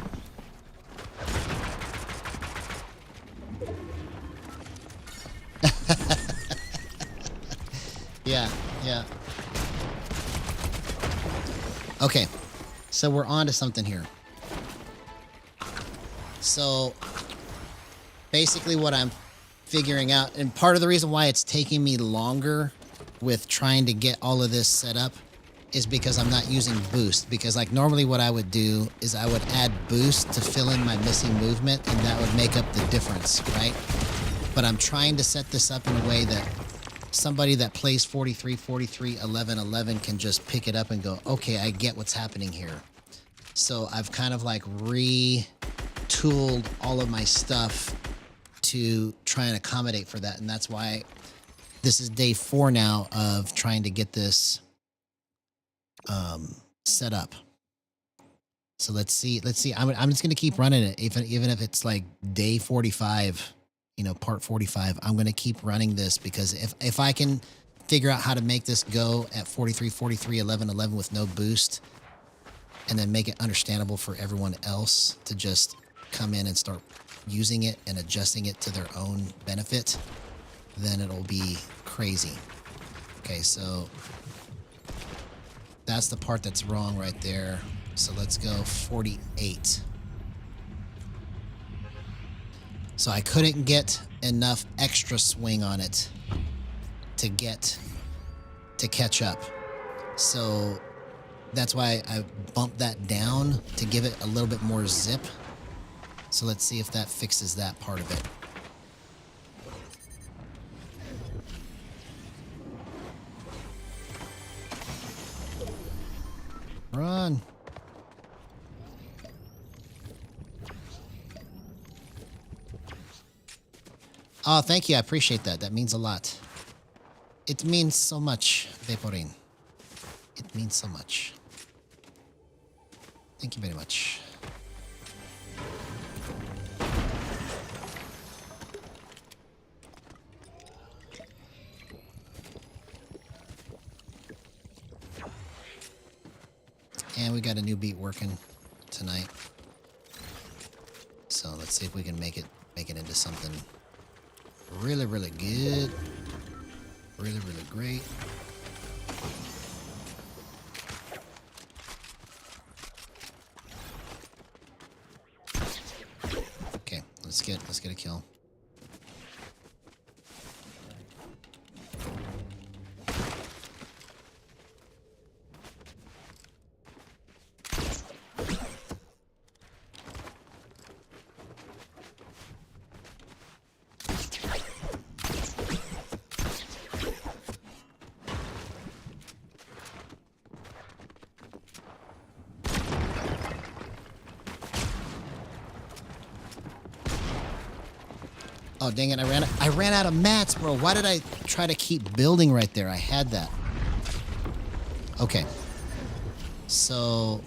Yeah, yeah. Okay, so we're on to something here. So basically what I'm figuring out, and part of the reason why it's taking me longer with trying to get all of this set up is because I'm not using boost. Because like normally what I would do is I would add boost to fill in my missing movement, and that would make up the difference, right? But I'm trying to set this up in a way that somebody that plays 43, 43, 11, 11 can just pick it up and go, okay, I get what's happening here. So I've kind of like retooled all of my stuff to try and accommodate for that. And that's why this is day 4 now of trying to get this set up. So let's see. I'm just going to keep running it. Even if it's like day 45, you know, part 45, I'm going to keep running this because if I can figure out how to make this go at 43, 43, 11, 11 with no boost, and then make it understandable for everyone else to just come in and start using it and adjusting it to their own benefit, then it'll be crazy. Okay, so that's the part that's wrong right there. So let's go 48. So I couldn't get enough extra swing on it to catch up. So that's why I bumped that down to give it a little bit more zip. So let's see if that fixes that part of it. Run. Oh, thank you. I appreciate that. That means a lot. It means so much, Vaporin. It means so much. Thank you very much. And we got a new beat working tonight. So let's see if we can make it into something really, really good. Really, really great. Okay, let's get a kill. Oh, dang it, I ran out of mats, bro. Why did I try to keep building right there? I had that. Okay. So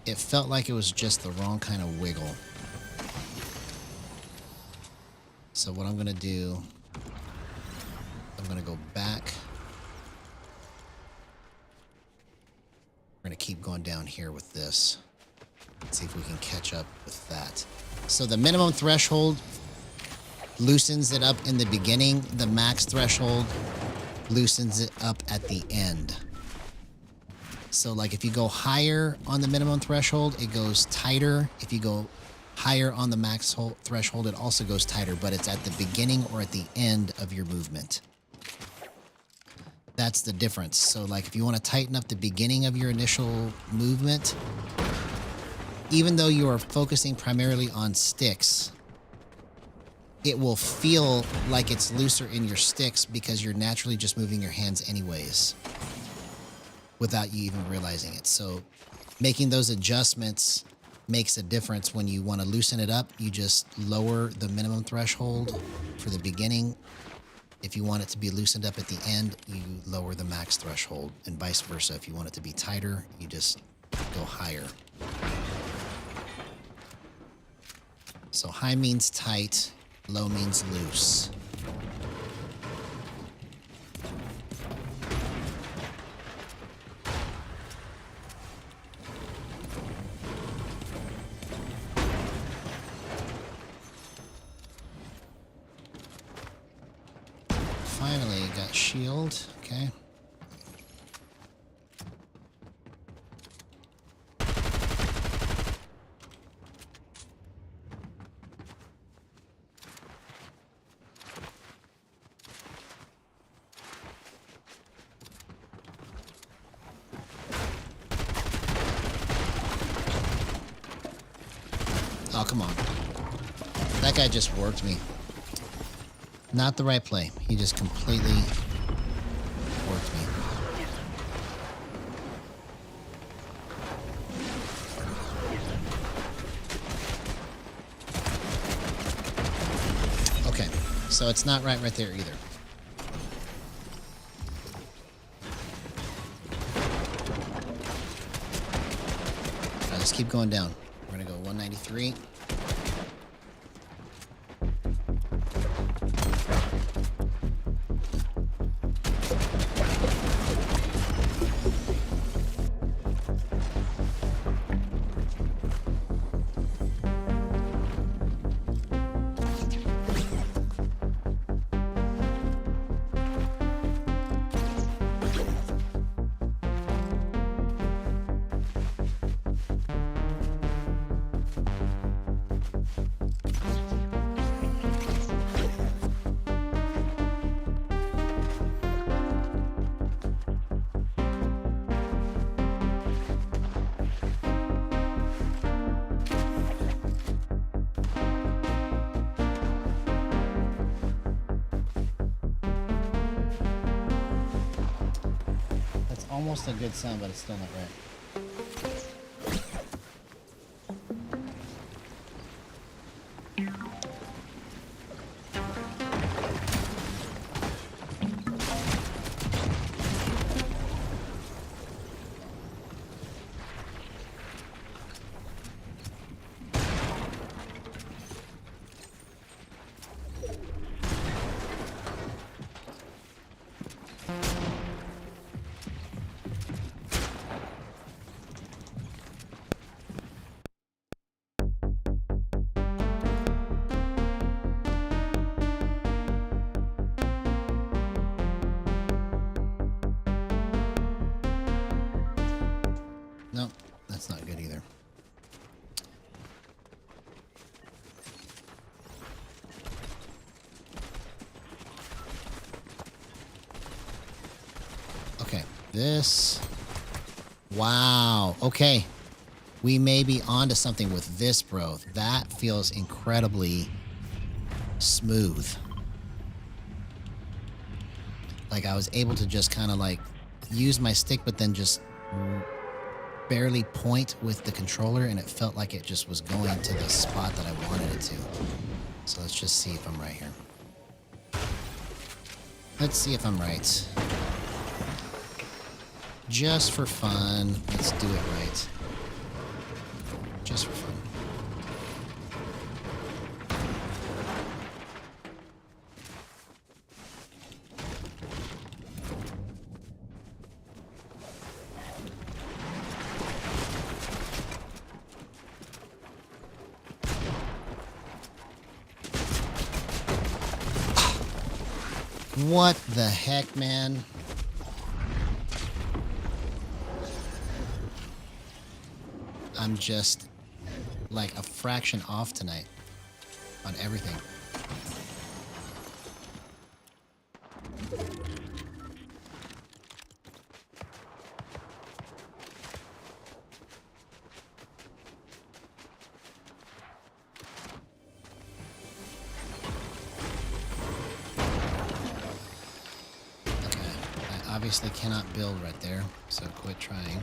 it felt like it was just the wrong kind of wiggle. So what I'm going to do, I'm going to go back. We're going to keep going down here with this. Let's see if we can catch up with that. So the minimum threshold loosens it up in the beginning. The max threshold loosens it up at the end. So like if you go higher on the minimum threshold, it goes tighter. If you go higher on the max threshold, it also goes tighter, but it's at the beginning or at the end of your movement. That's the difference. So like if you want to tighten up the beginning of your initial movement, even though you are focusing primarily on sticks, it will feel like it's looser in your sticks because you're naturally just moving your hands anyways without you even realizing it. So making those adjustments makes a difference. When you want to loosen it up, you just lower the minimum threshold for the beginning. If you want it to be loosened up at the end, you lower the max threshold, and vice versa. If you want it to be tighter, you just go higher. So high means tight, low means loose. Finally got shield, okay. Oh, come on. That guy just worked me. Not the right play. He just completely worked me. Okay, so it's not right there either. All right, let's keep going down. We're gonna go 193. Almost a good sound, but it's still not right. No, that's not good either. Okay, this. Wow. Okay. We may be onto something with this, bro. That feels incredibly smooth. Like I was able to just kind of like use my stick, but then just barely point with the controller, and it felt like it just was going to the spot that I wanted it to. So let's just see if I'm right here. Let's see if I'm right. Just for fun, let's do it right. Just for fun. What the heck, man? I'm just like a fraction off tonight on everything. Obviously cannot build right there, so quit trying.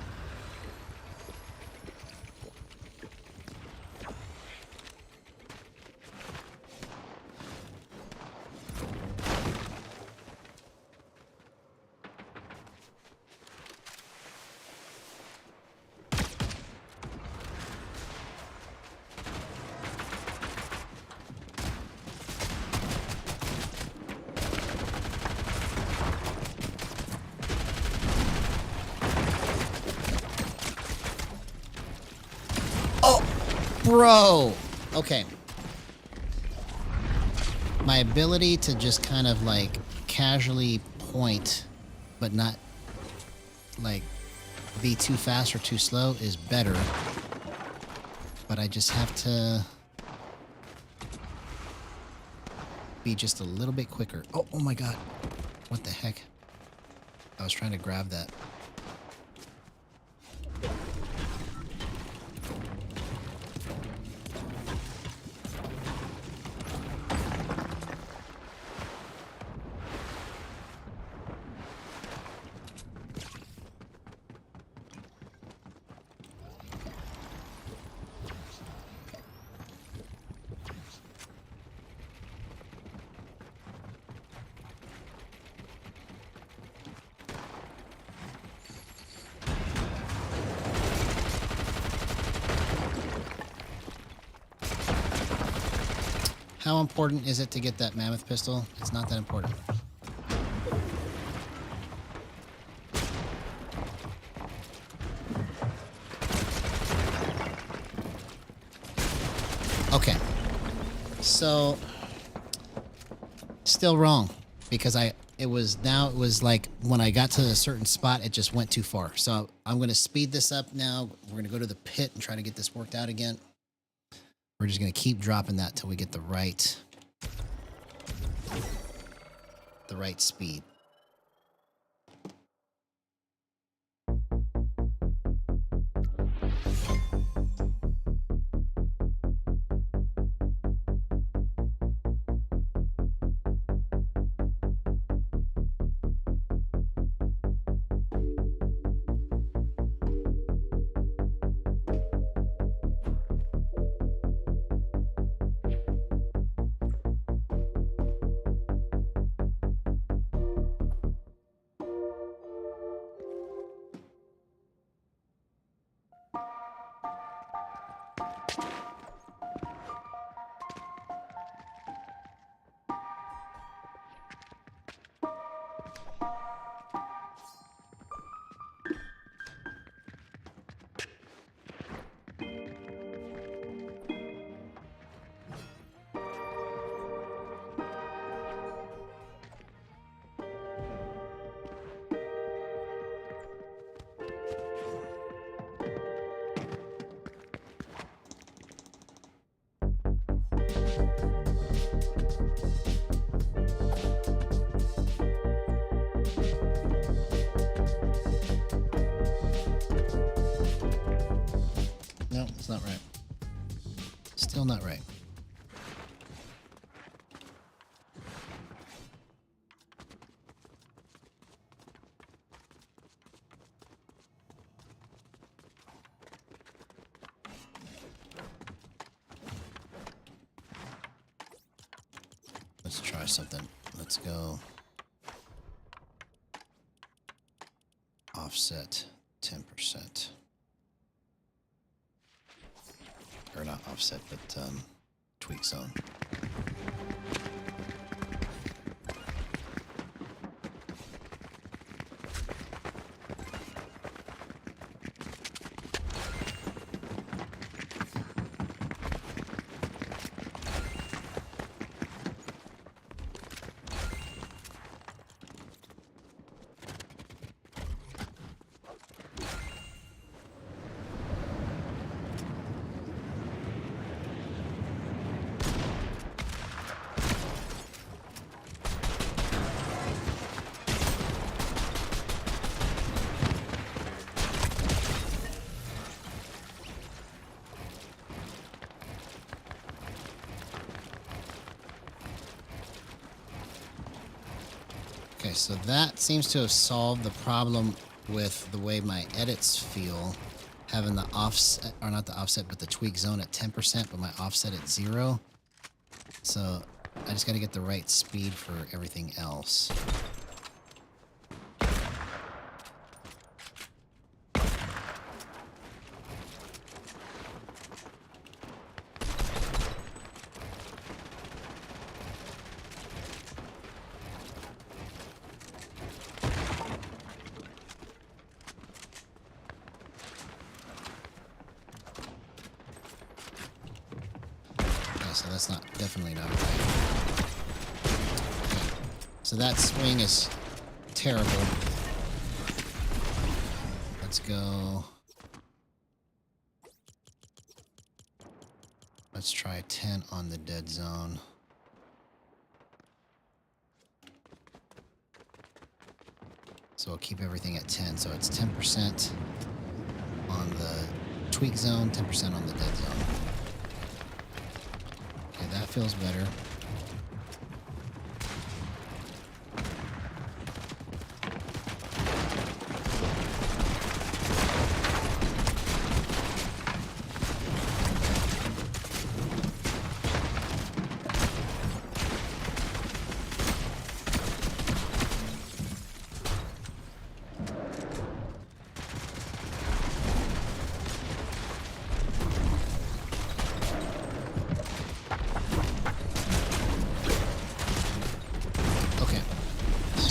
Bro! Okay. My ability to just kind of like casually point, but not like be too fast or too slow is better. But I just have to be just a little bit quicker. Oh my god. What the heck? I was trying to grab that. how important is it to get that mammoth pistol? It's not that important. Okay. So, still wrong, because it was like when I got to a certain spot, it just went too far. So I'm going to speed this up now. We're going to go to the pit and try to get this worked out again. We're just going to keep dropping that till we get the right speed. No, it's not right. Still not right. Let's try something. Let's go offset 10%. Or not offset, but tweak zone. Okay, so that seems to have solved the problem with the way my edits feel. Having the offset, or not the offset, but the tweak zone at 10%, but my offset at 0. So I just got to get the right speed for everything else. So that's definitely not right. Okay. So that swing is terrible. Let's go. Let's try 10 on the dead zone. So we'll keep everything at 10. So it's 10% on the tweak zone, 10% on the dead zone. Okay, that feels better.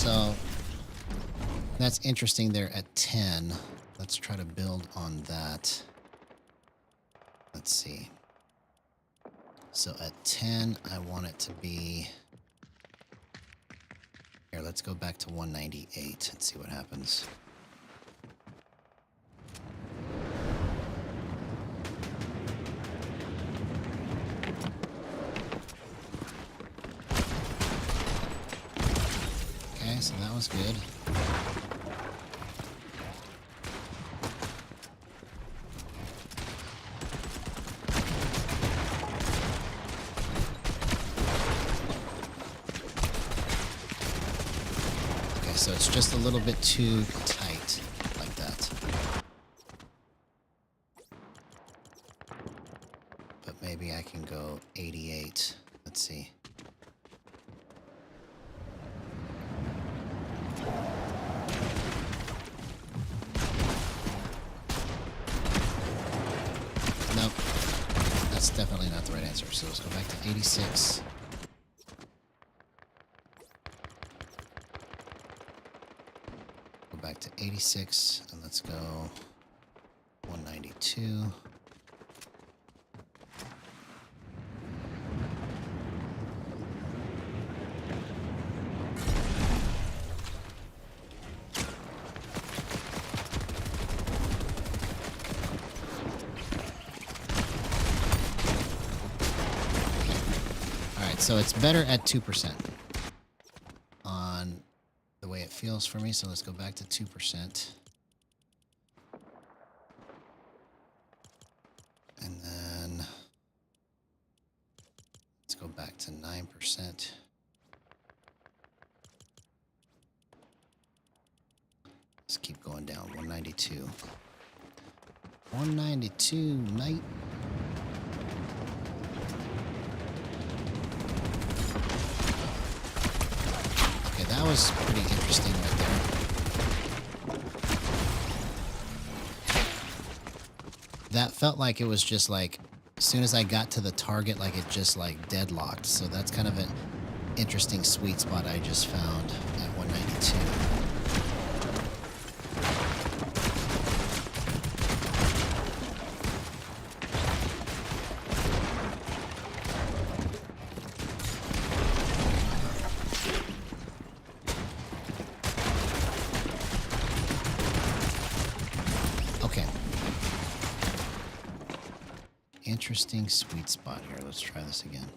So that's interesting there at 10. Let's try to build on that. Let's see. So at 10, I want it to be... Here, let's go back to 198 and see what happens. Okay, so that was good. So it's just a little bit too tight, like that. But maybe I can go 88. Let's see. Nope. That's definitely not the right answer. So let's go back to 86. Back to 86, and let's go 192. All right, so it's better at 2% on the way it feels for me, so let's go back to 2%. And then let's go back to 9%. Let's keep going down. 192. 192, mate. That was pretty interesting right there. That felt like it was just like, as soon as I got to the target, like it just like deadlocked. So that's kind of an interesting sweet spot I just found at 192. Interesting sweet spot here. Let's try this again.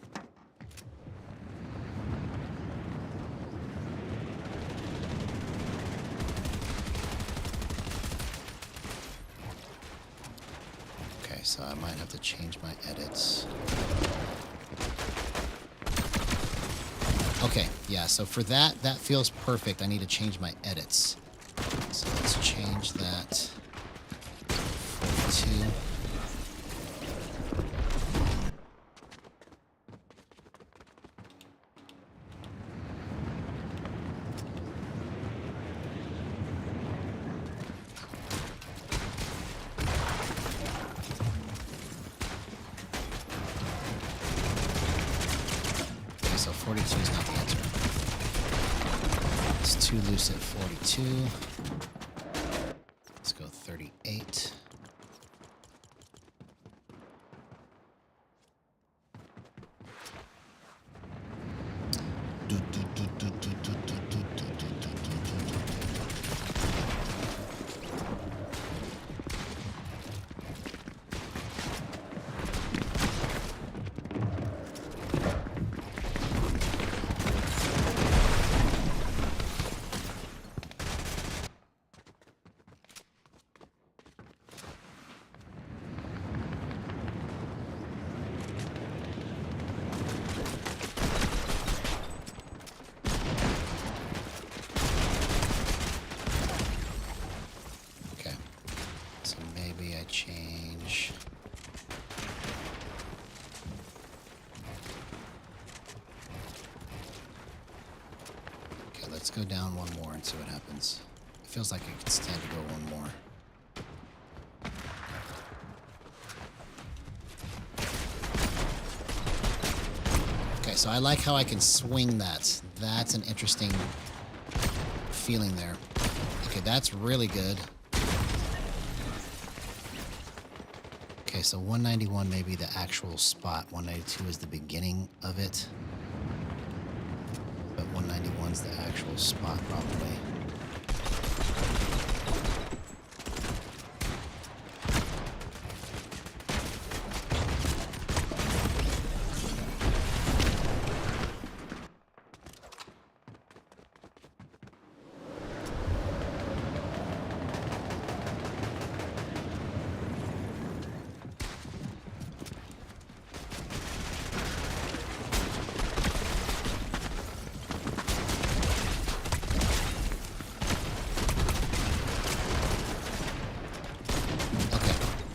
Okay, so I might have to change my edits. Okay, yeah, so for that feels perfect. I need to change my edits. So let's change that to 42. So 42 is not the answer. It's too loose at 42. Let's go 38. Change. Okay, let's go down one more and see what happens. It feels like it could stand to go one more. Okay, so I like how I can swing that. That's an interesting feeling there. Okay, that's really good. Okay, so 191 may be the actual spot. 192 is the beginning of it. But 191 is the actual spot, probably.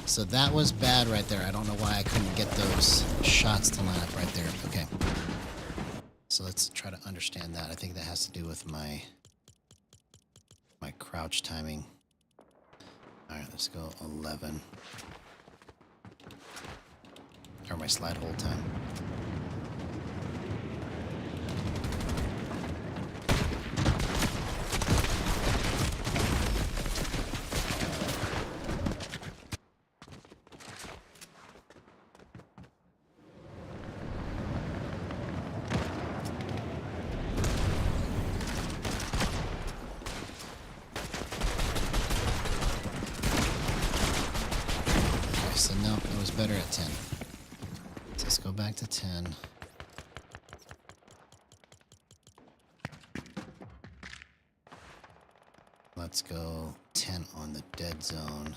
So that was bad right there. I don't know why I couldn't get those shots to line up right there. Okay. So let's try to understand that. I think that has to do with my crouch timing. All right, let's go 11. Or my slide hold time. So no, it was better at 10. So let's go back to 10. Let's go 10 on the dead zone.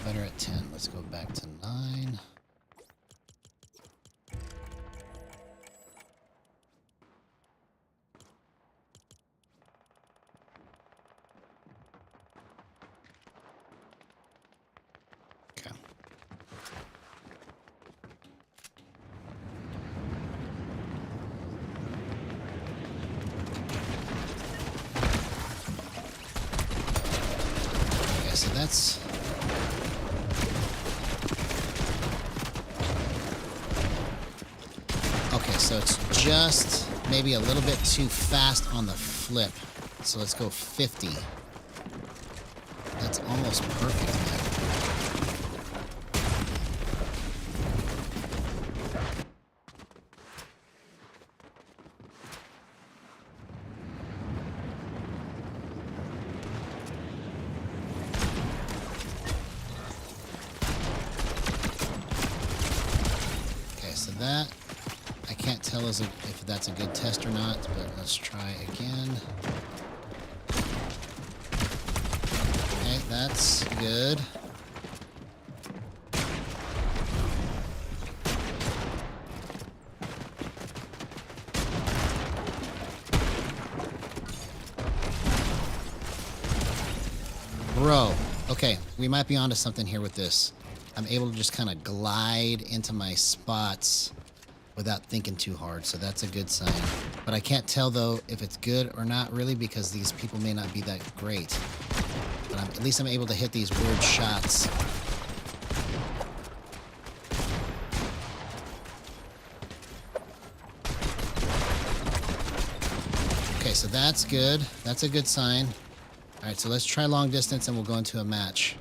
Better at 10. Let's go back to 9. Okay. Okay, so that's... Okay, so it's just maybe a little bit too fast on the flip. So let's go 50. That's almost perfect, man. Okay, so that... I can't tell if that's a good test or not, but let's try again. Okay, that's good. Bro, okay, we might be onto something here with this. I'm able to just kind of glide into my spots without thinking too hard, so that's a good sign. But I can't tell, though, if it's good or not, really, because these people may not be that great. But at least I'm able to hit these weird shots. Okay, so that's good. That's a good sign. All right, so let's try long distance, and we'll go into a match.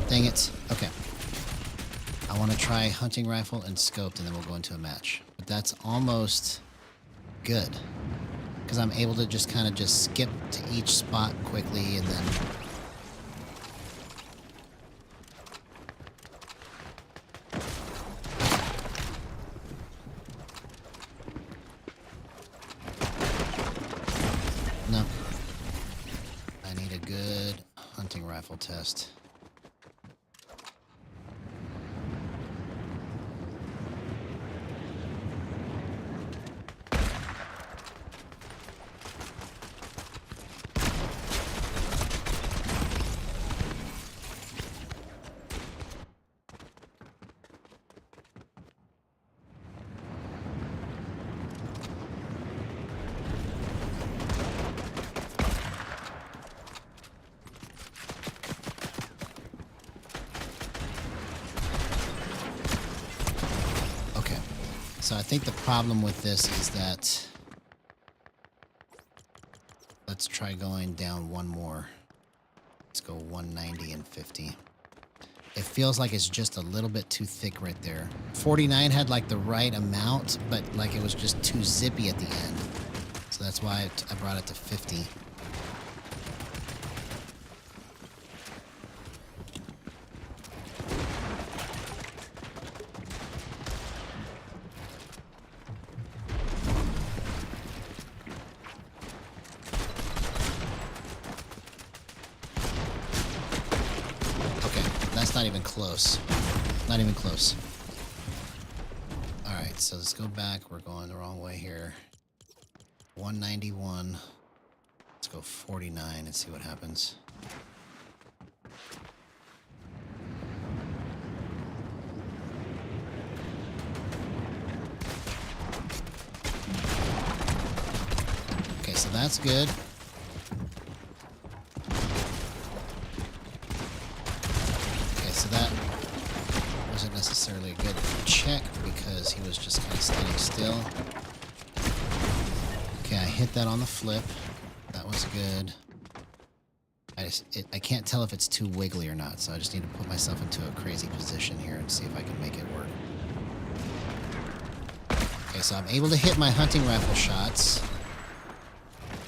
Dang it. Okay. I want to try hunting rifle and scoped, and then we'll go into a match. But that's almost good. Because I'm able to just kind of just skip to each spot quickly, and then... No. rifle test. So I think the problem with this is that, let's try going down one more. Let's go 190 and 50. It feels like it's just a little bit too thick right there. 49 had like the right amount, but like it was just too zippy at the end. So that's why I brought it to 50. That's not even close. Not even close. Alright, so let's go back. We're going the wrong way here. 191. Let's go 49 and see what happens. Okay, so that's good. That wasn't necessarily a good check because he was just kind of standing still. Okay, I hit that on the flip. That was good. I can't tell if it's too wiggly or not, so I just need to put myself into a crazy position here and see if I can make it work. Okay, so I'm able to hit my hunting rifle shots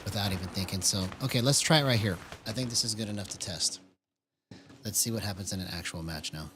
without even thinking. So, okay, let's try it right here. I think this is good enough to test. Let's see what happens in an actual match now.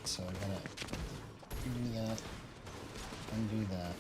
So I gotta do that, undo that.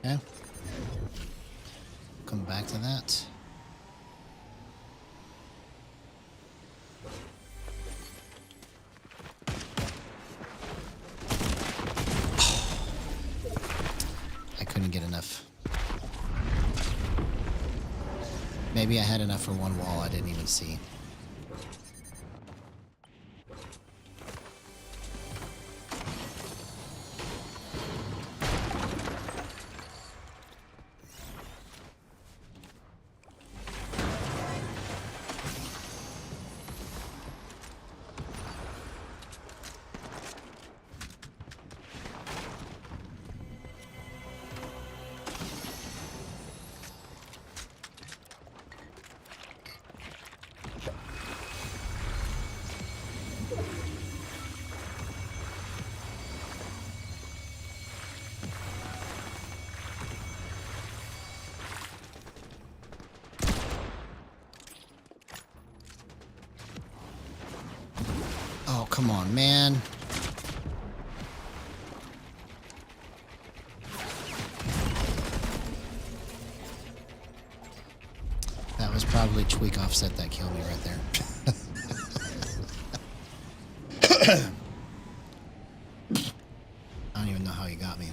Okay. Come back to that. I couldn't get enough. Maybe I had enough for one wall I didn't even see. come on, man. That was probably tweak offset that killed me right there. I don't even know how he got me.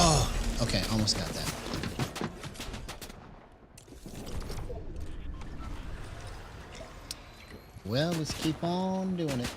Oh, okay, almost got that. Well, let's keep on doing it.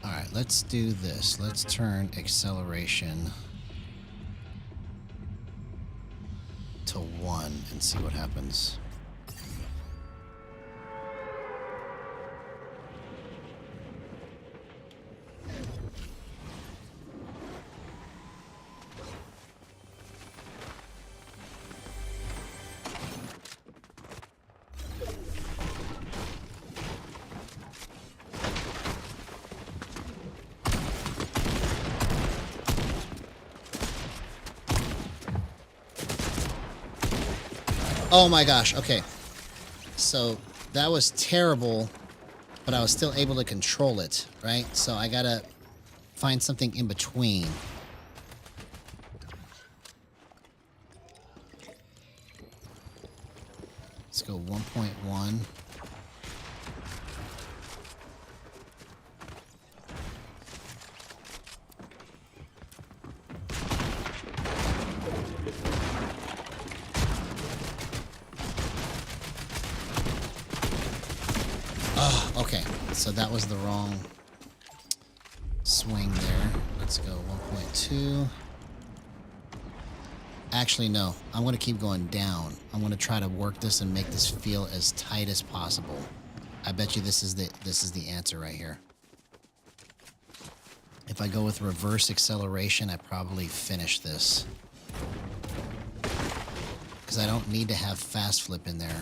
Alright, let's do this. Let's turn acceleration to 1 and see what happens. Oh my gosh, okay. So that was terrible, but I was still able to control it, right? So I gotta find something in between. Let's go 1.1. Okay, so that was the wrong swing there. Let's go 1.2. Actually, no. I'm going to keep going down. I'm going to try to work this and make this feel as tight as possible. I bet you this is the answer right here. If I go with reverse acceleration, I probably finish this. Because I don't need to have fast flip in there.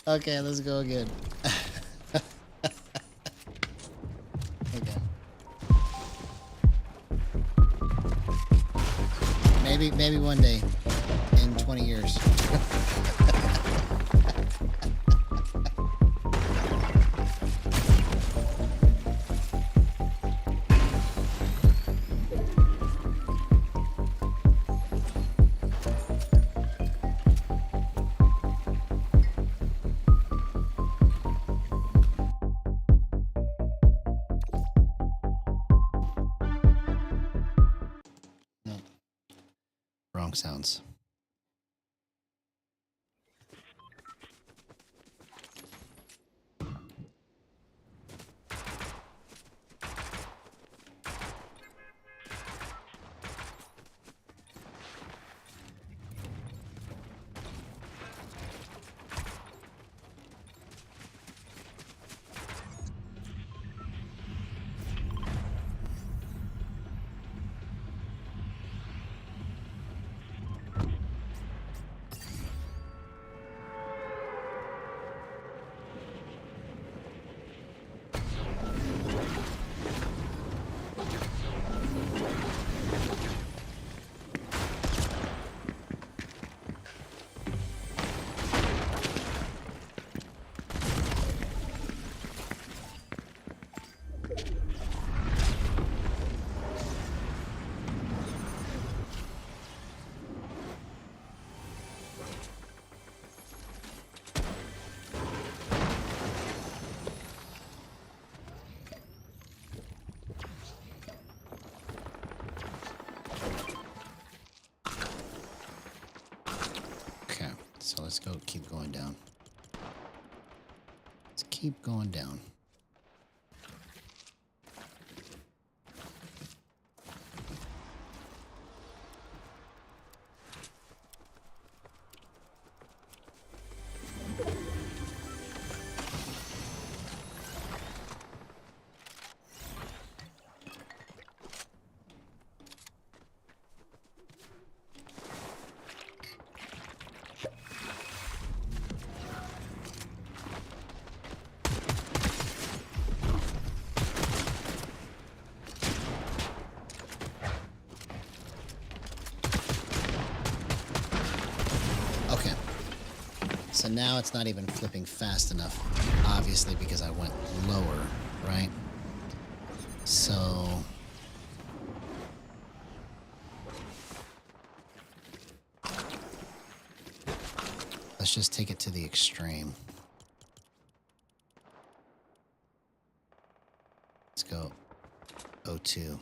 Okay, let's go again. maybe one day in 20 years. No. Wrong sounds. So let's go, keep going down. Let's keep going down. So now it's not even flipping fast enough, obviously, because I went lower, right? So let's just take it to the extreme. Let's go 02.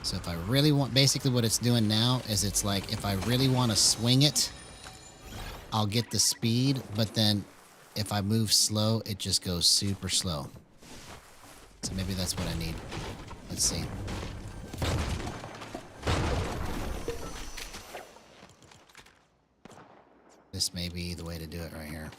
So if I really want, basically what it's doing now is it's like, if I really want to swing it, I'll get the speed, but then if I move slow, it just goes super slow. So maybe that's what I need. Let's see. This may be the way to do it right here.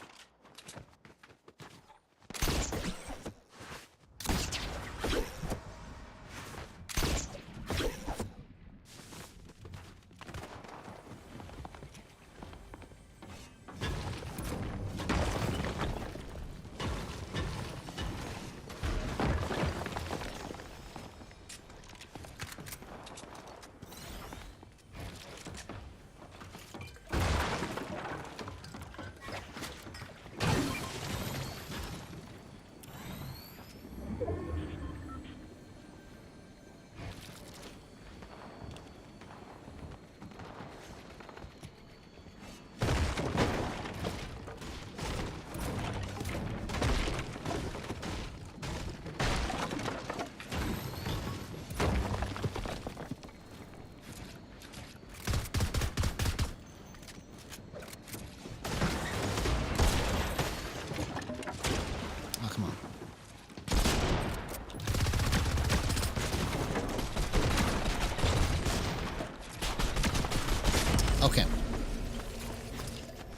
Okay.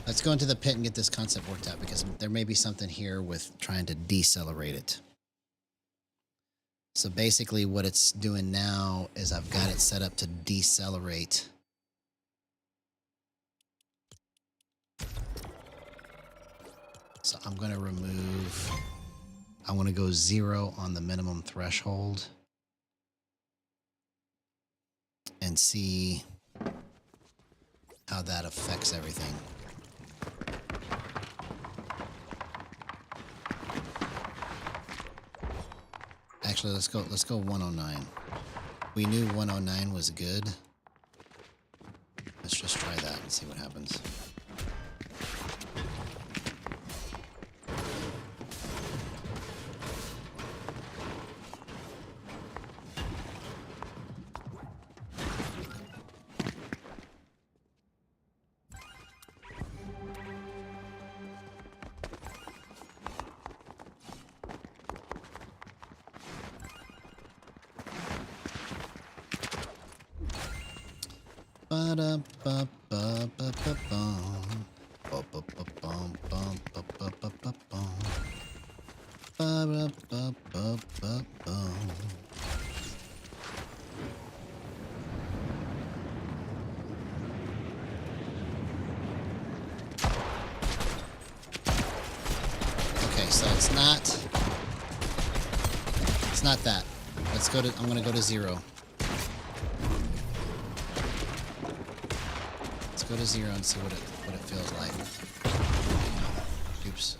Let's go into the pit and get this concept worked out, because there may be something here with trying to decelerate it. So basically what it's doing now is I've got it set up to decelerate. So I'm going to remove, I want to go 0 on the minimum threshold and see how that affects everything. Actually, let's go 109. We knew 109 was good. Let's just try that and see what happens. Okay, so it's not that. Let's go to, I'm gonna go to 0. Let's go to 0 and see what it feels like. Oops.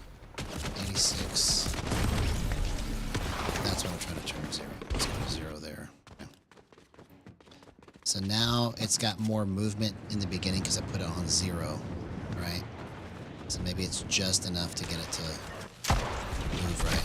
86. That's what I'm trying to turn 0. Let's go to 0 there. Okay. So now it's got more movement in the beginning because I put it on 0, right? So maybe it's just enough to get it to move right.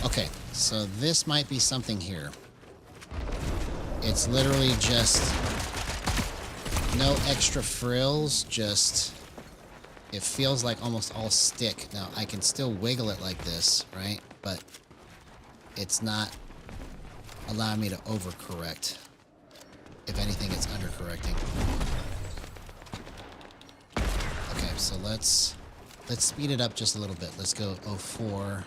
Okay, so this might be something here. It's literally just no extra frills, just it feels like almost all stick. Now, I can still wiggle it like this, right? But it's not allowing me to overcorrect. If anything, it's undercorrecting. Okay, so let's speed it up just a little bit. Let's go 04.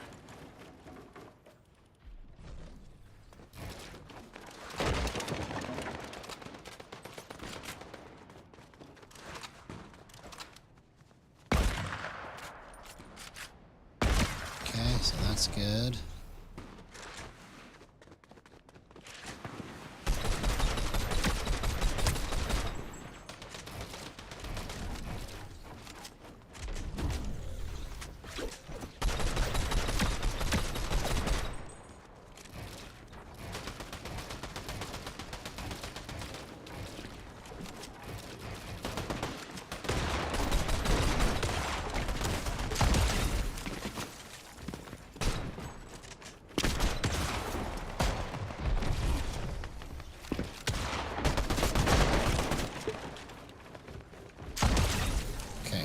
So that's good.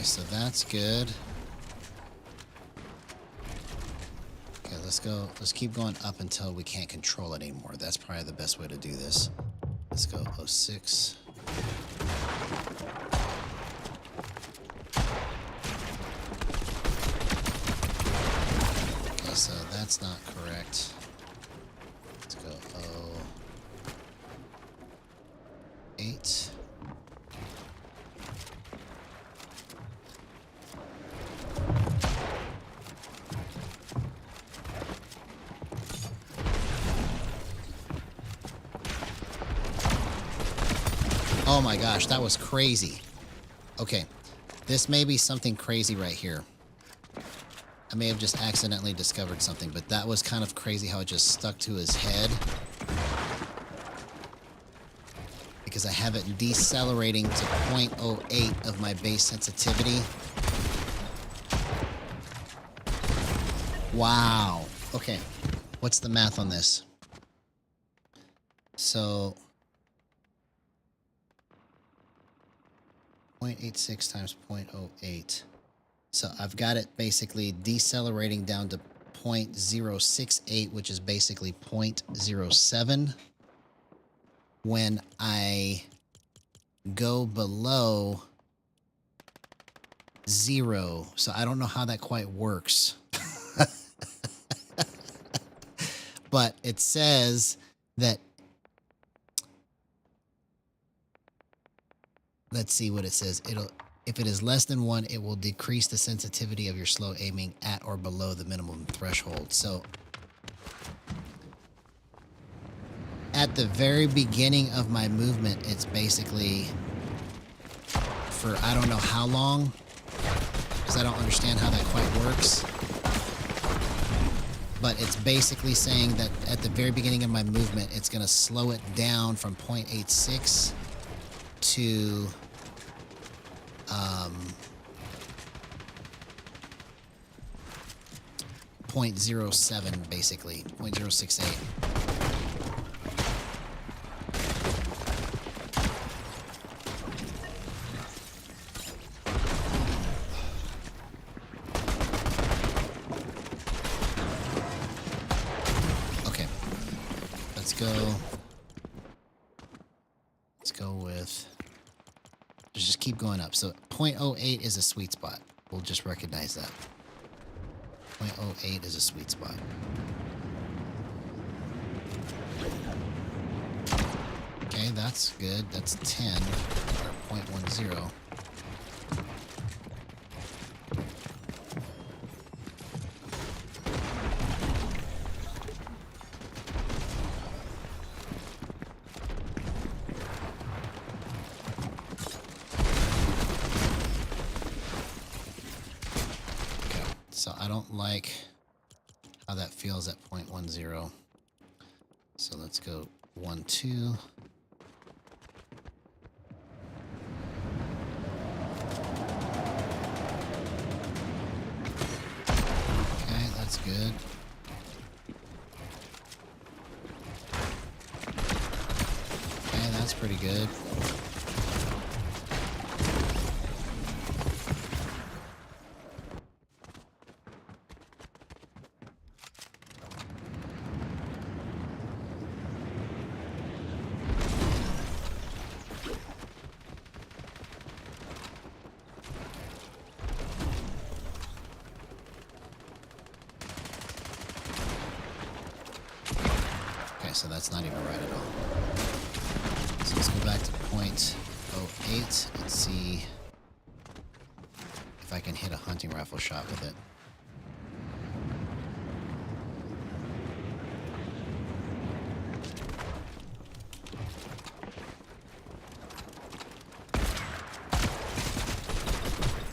So that's good. Okay, let's keep going up until we can't control it anymore. That's probably the best way to do this. Let's go 06. Okay, so that's not correct. Let's go 08. Oh my gosh, that was crazy. Okay, this may be something crazy right here. I may have just accidentally discovered something, but that was kind of crazy how it just stuck to his head. Because I have it decelerating to 0.08 of my base sensitivity. Wow. Okay. What's the math on this? So 0.86 times 0.08. So I've got it basically decelerating down to 0.068, which is basically 0.07. When I go below 0. So I don't know how that quite works. But it says that, let's see what it says. If it is less than 1, it will decrease the sensitivity of your slow aiming at or below the minimum threshold. So at the very beginning of my movement, it's basically for I don't know how long, because I don't understand how that quite works. But it's basically saying that at the very beginning of my movement, it's going to slow it down from 0.86 to 0.07, basically 0.068. Let's go with, just keep going up. So 0.08 is a sweet spot. We'll just recognize that. 0.08 is a sweet spot. Okay, that's good. That's 10, or 0.10. So I don't like how that feels at 0.10. So let's go 1, 2. Okay, that's good. Okay, that's pretty good. So that's not even right at all. So let's go back to 0.08 and see if I can hit a hunting rifle shot with it.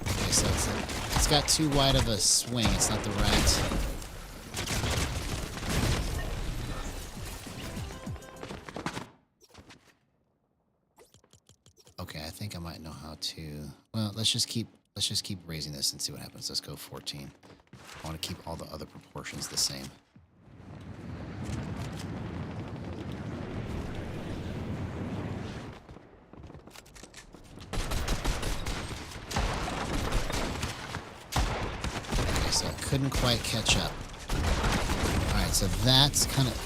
Okay, so it's got too wide of a swing. It's not the right. Okay, I think I might know how to. Well, let's just keep raising this and see what happens. Let's go 14. I want to keep all the other proportions the same. Okay, so I couldn't quite catch up. All right, so that's kind of.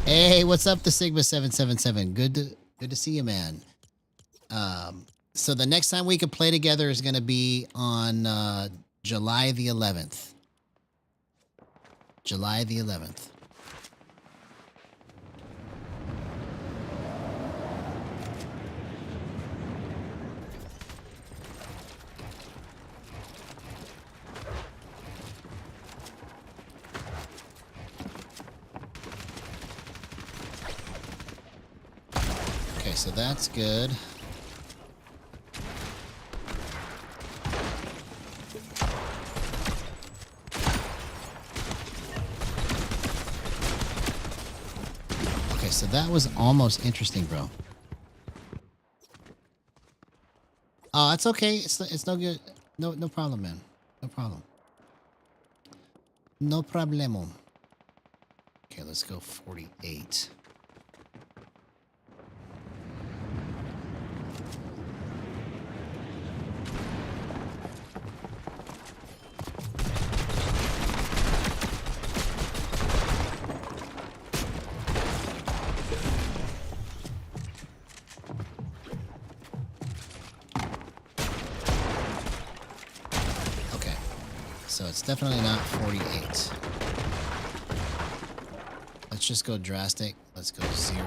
Hey, what's up, the Sigma 777? Good to see you, man. So the next time we can play together is going to be on July the 11th. July the 11th. Okay, so that's good. Okay, so that was almost interesting, bro. Oh, it's okay. It's no good. No problem, man. No problem. No problemo. Okay, let's go 48. So it's definitely not 48. Let's just go drastic. Let's go 0.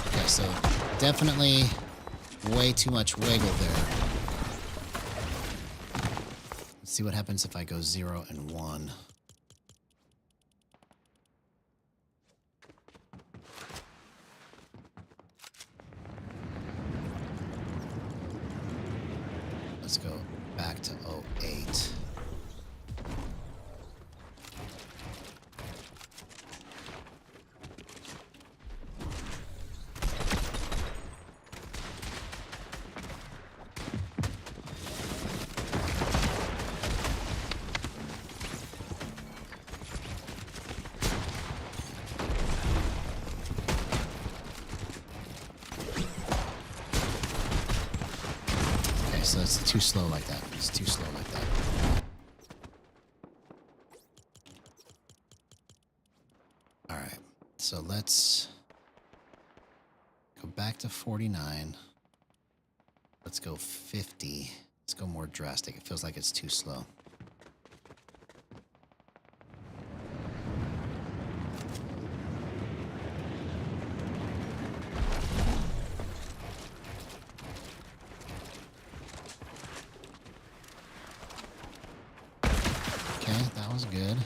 Okay, so definitely way too much wiggle there. Let's see what happens if I go 0 and 1. Let's go back to 08. So it's too slow like that. It's too slow like that. All right. So let's go back to 49. Let's go 50. Let's go more drastic. It feels like it's too slow. That was good.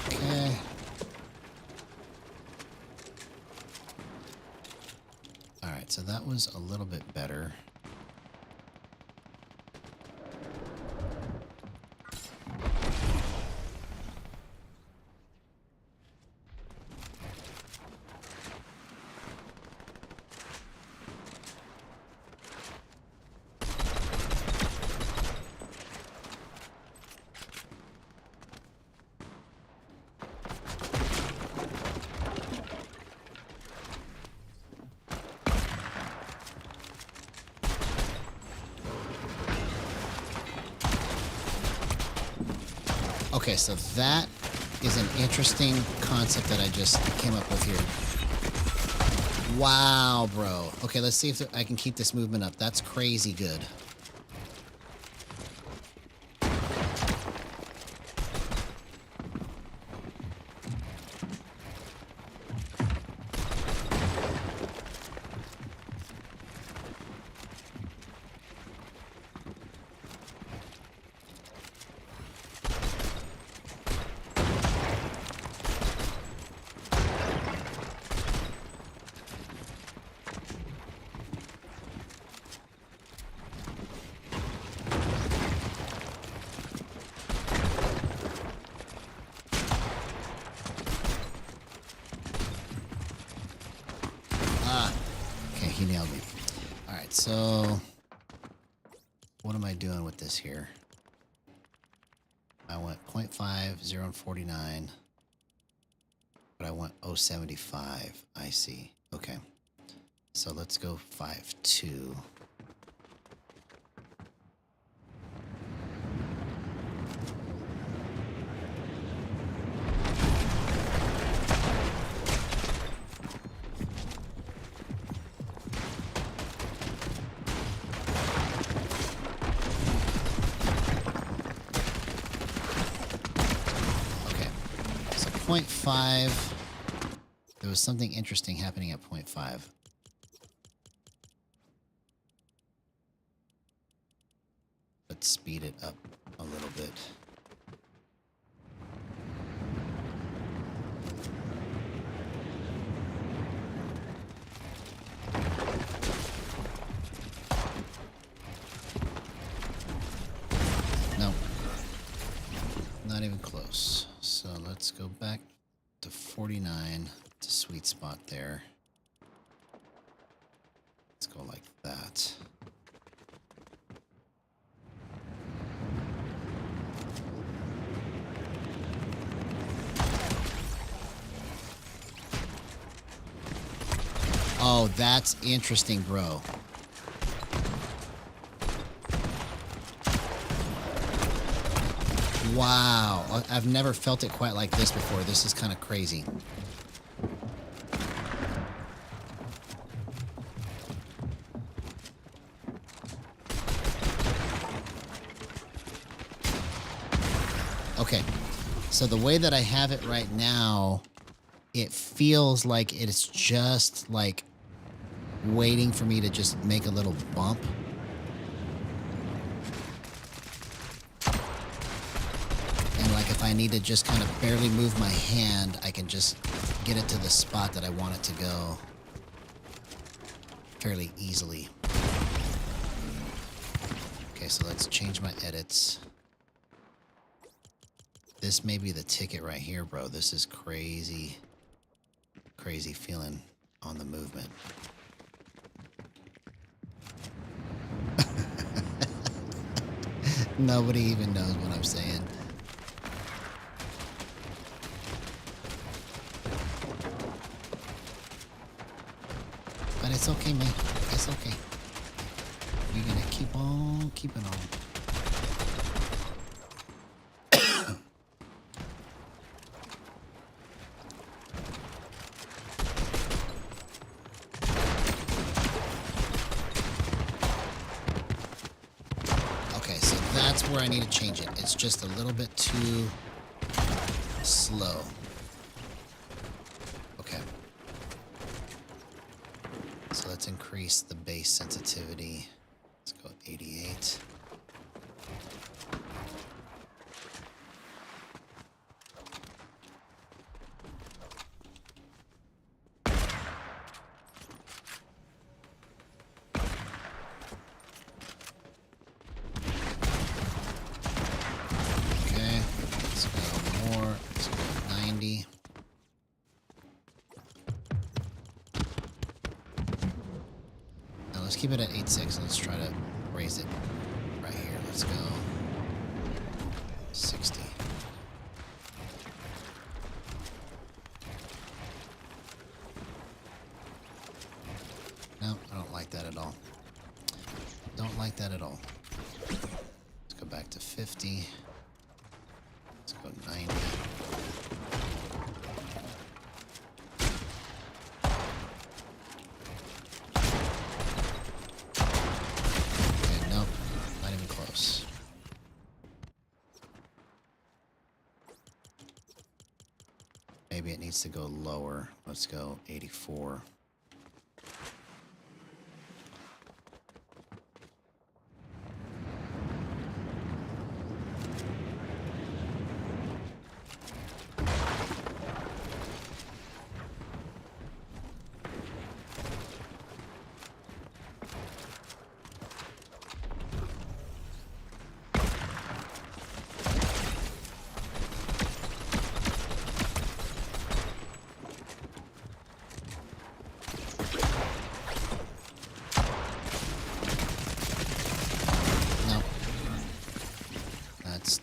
Okay. All right, so that was a little bit better. Okay, so that is an interesting concept that I just came up with here. Wow, bro. Okay, let's see if I can keep this movement up. That's crazy good. He nailed me. All right, so what am I doing with this here? I went 0.5, 0 and 49, but I want 0.75. I see. Okay, so let's go 5.2. Okay, so 0.5. There was something interesting happening at 0.5. might speed it up a little bit. No, not even close. So let's go back to 49. It's a sweet spot there. Let's go like that. Oh, that's interesting, bro. Wow. I've never felt it quite like this before. This is kind of crazy. Okay. So the way that I have it right now, it feels like it's just like waiting for me to just make a little bump. And like if I need to just kind of barely move my hand, I can just get it to the spot that I want it to go fairly easily. Okay, so let's change my edits. This may be the ticket right here, bro. This is crazy, crazy feeling on the movement. Nobody even knows what I'm saying. But it's okay, man. It's okay. We're gonna keep on keeping on. That's where I need to change it. It's just a little bit too slow. Okay. So let's increase the base sensitivity. Let's go 88. Keep it at 8.6. Let's try to raise it right here. Let's go 60. No, I don't like that at all. Don't like that at all. Let's go back to 50. Let's go 90. Maybe it needs to go lower. Let's go 84.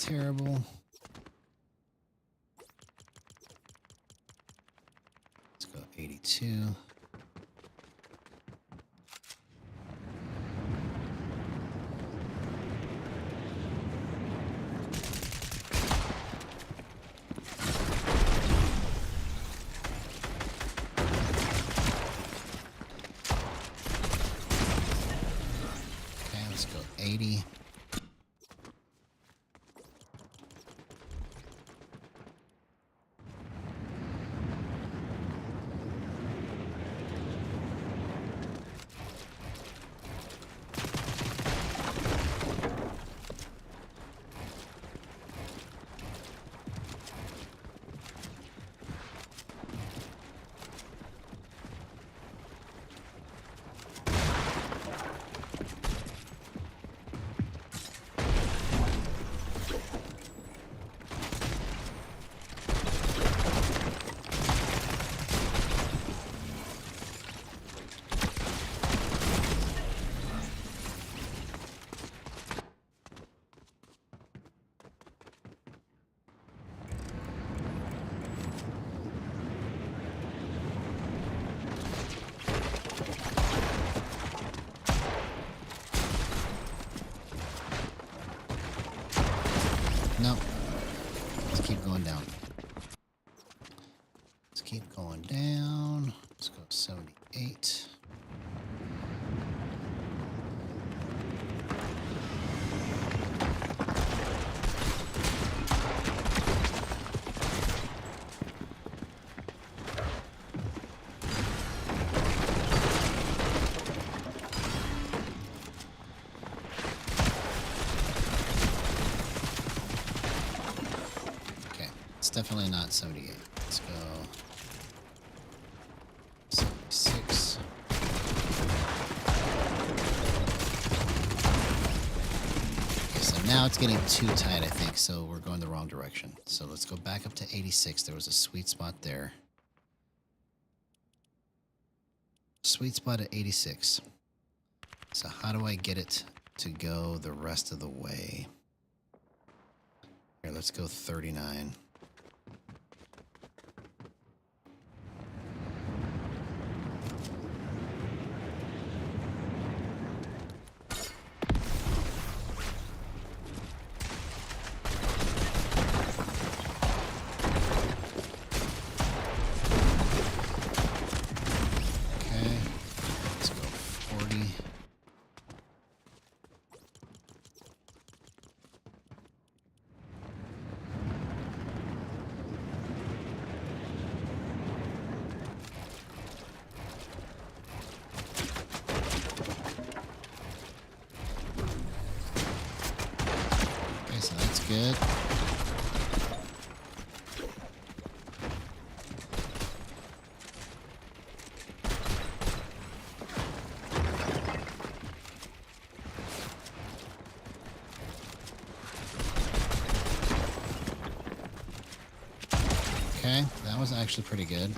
Terrible. Let's go 82. Okay, let's go 80. 38. It's definitely not 78. Let's go 76. Okay, so now it's getting too tight, I think, so we're going the wrong direction. So let's go back up to 86. There was a sweet spot there. Sweet spot at 86. So how do I get it to go the rest of the way? Here, let's go 39. So that's good. Okay, that was actually pretty good.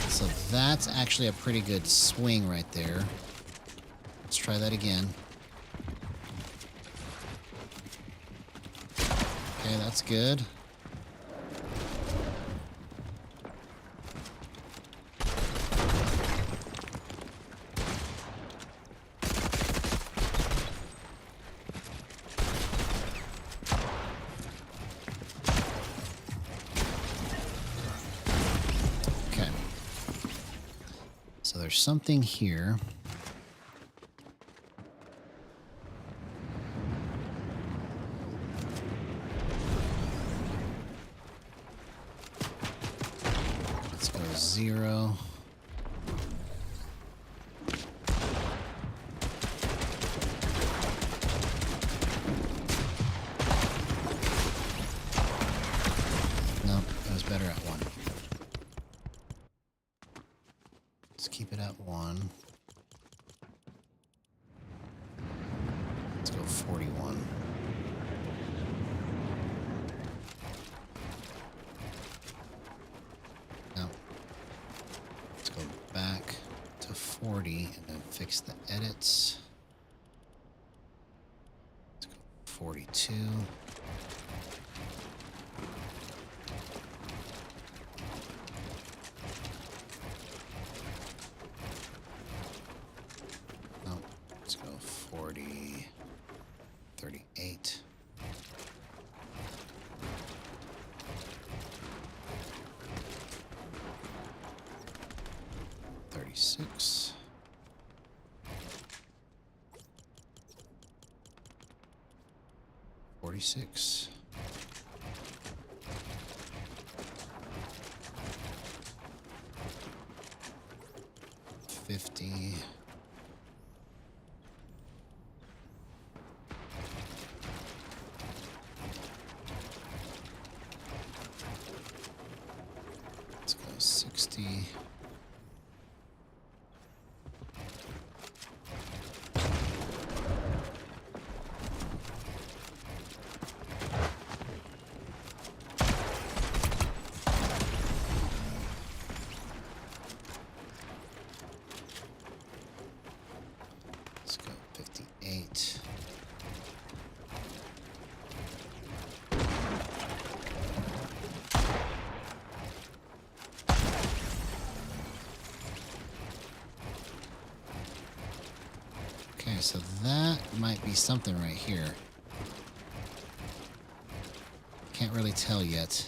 So that's actually a pretty good swing right there. Let's try that again. Okay, that's good. So there's something here. Let's go 0. Nope, it was better at 1. Let's keep it at 1. Let's go 41. Now, let's go back to 40 and then fix the edits. Let's go 42. Let's go 40, 38. $36. $46. $50. Let's go 60. Let's go 58. Okay, so that might be something right here. Can't really tell yet.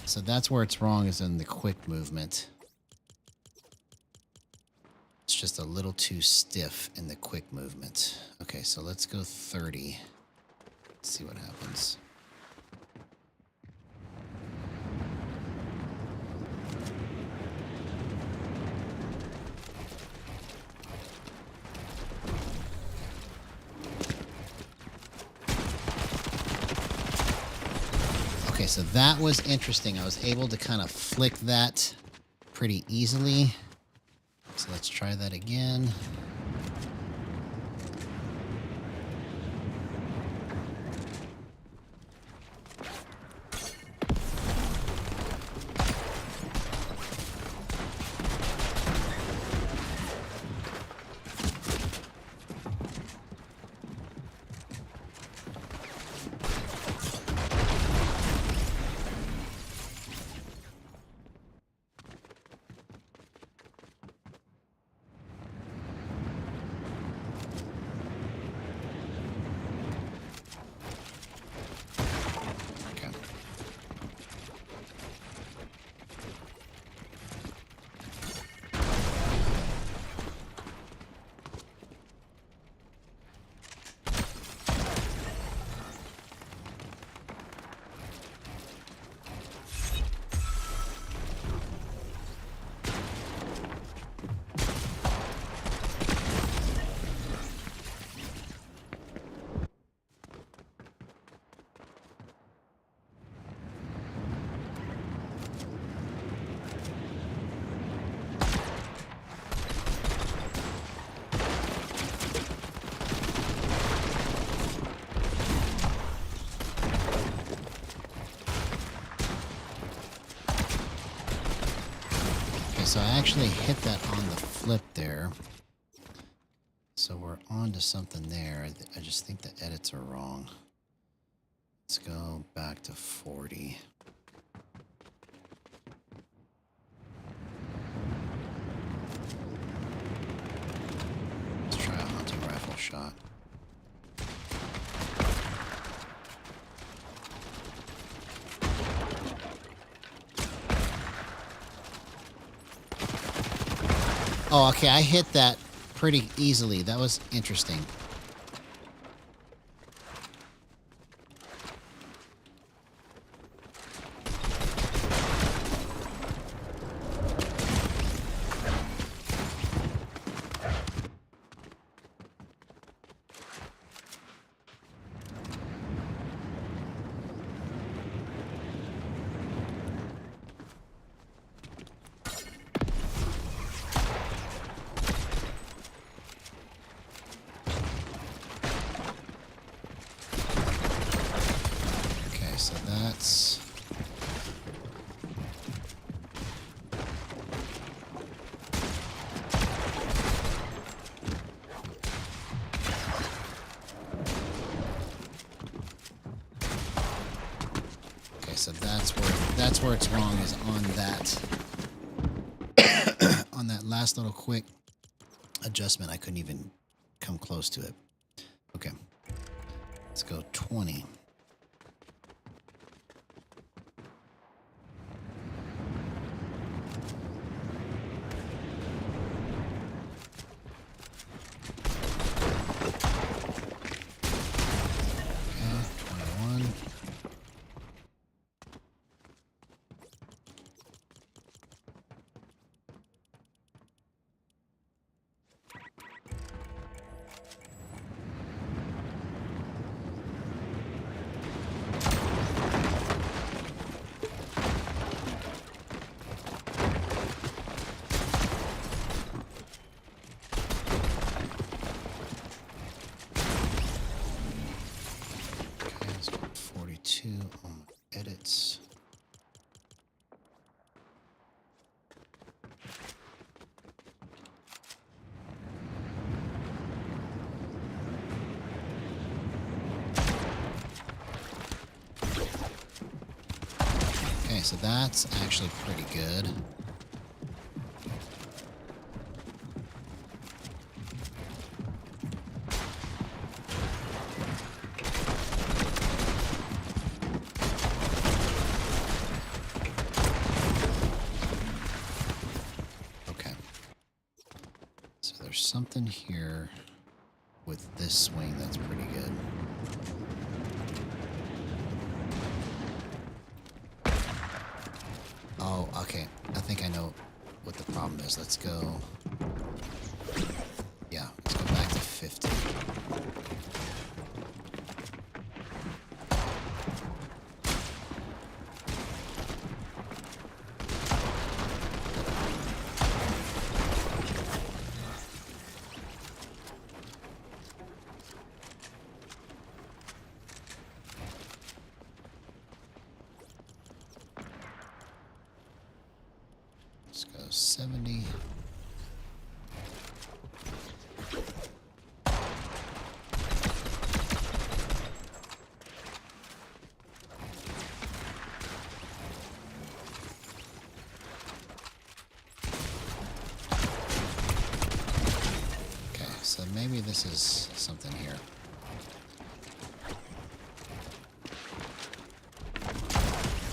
So that's where it's wrong, is in the quick movement. It's just a little too stiff in the quick movement. Okay, so let's go 30. Let's see what happens. Okay, so that was interesting. I was able to kind of flick that pretty easily. So let's try that again. So I actually hit that on the flip there. So we're on to something there. I just think the edits are wrong. Let's go back to 40. Let's try a hunting rifle shot. Oh, okay, I hit that pretty easily. That was interesting. So that's... Okay, so that's where it's wrong, is on that on that last little quick adjustment. I couldn't even come close to it. Okay. Let's go 20. Okay, so that's actually pretty good. Okay. So there's something here with this swing that's pretty good. Oh, okay. I think I know what the problem is. Let's go. Yeah, let's go back to 50. Let's go 70. Okay, so maybe this is something here.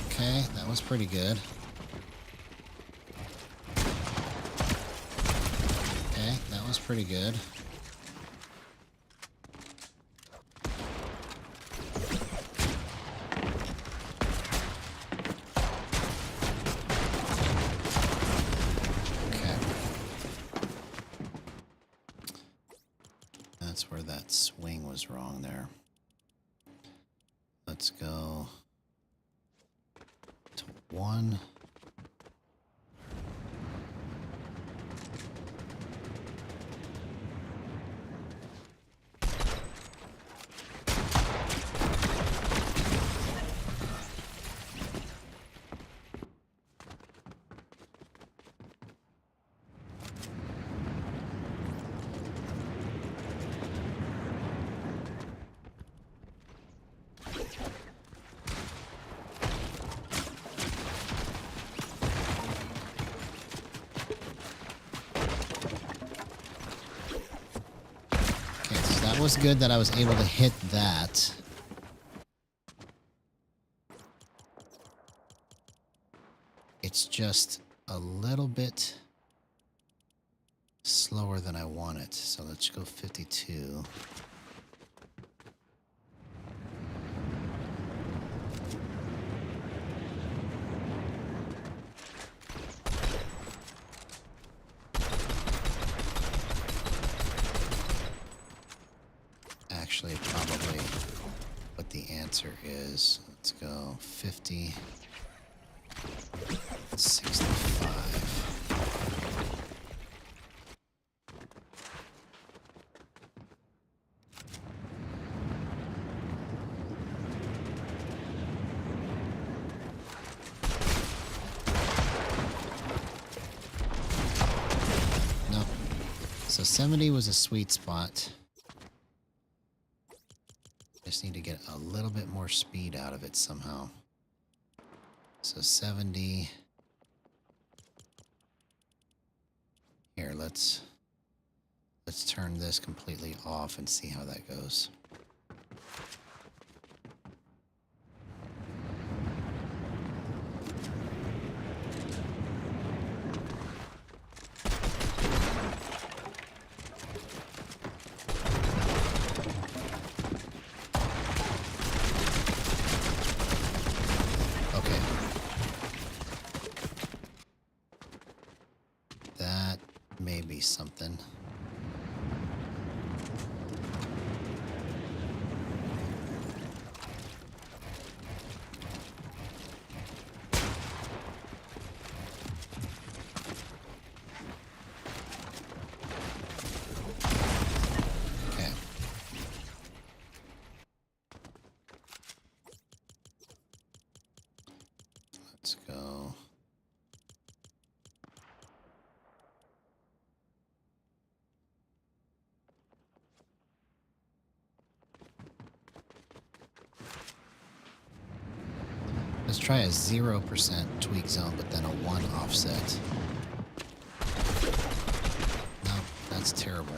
Okay, that was pretty good. Okay, that was pretty good. Okay. That's where that swing was wrong there. Let's go to 1. Okay, so that was good that I was able to hit that. It's just a little bit slower than I want it. So let's go 52. Actually, probably what the answer is. Let's go 50, 65. No. So 70 was a sweet spot. Just need to get a little bit more speed out of it somehow. So 70. Here, let's turn this completely off and see how that goes. Okay. That may be something. Okay. Let's go. Let's try a 0% tweak zone, but then a 1 offset. No, that's terrible.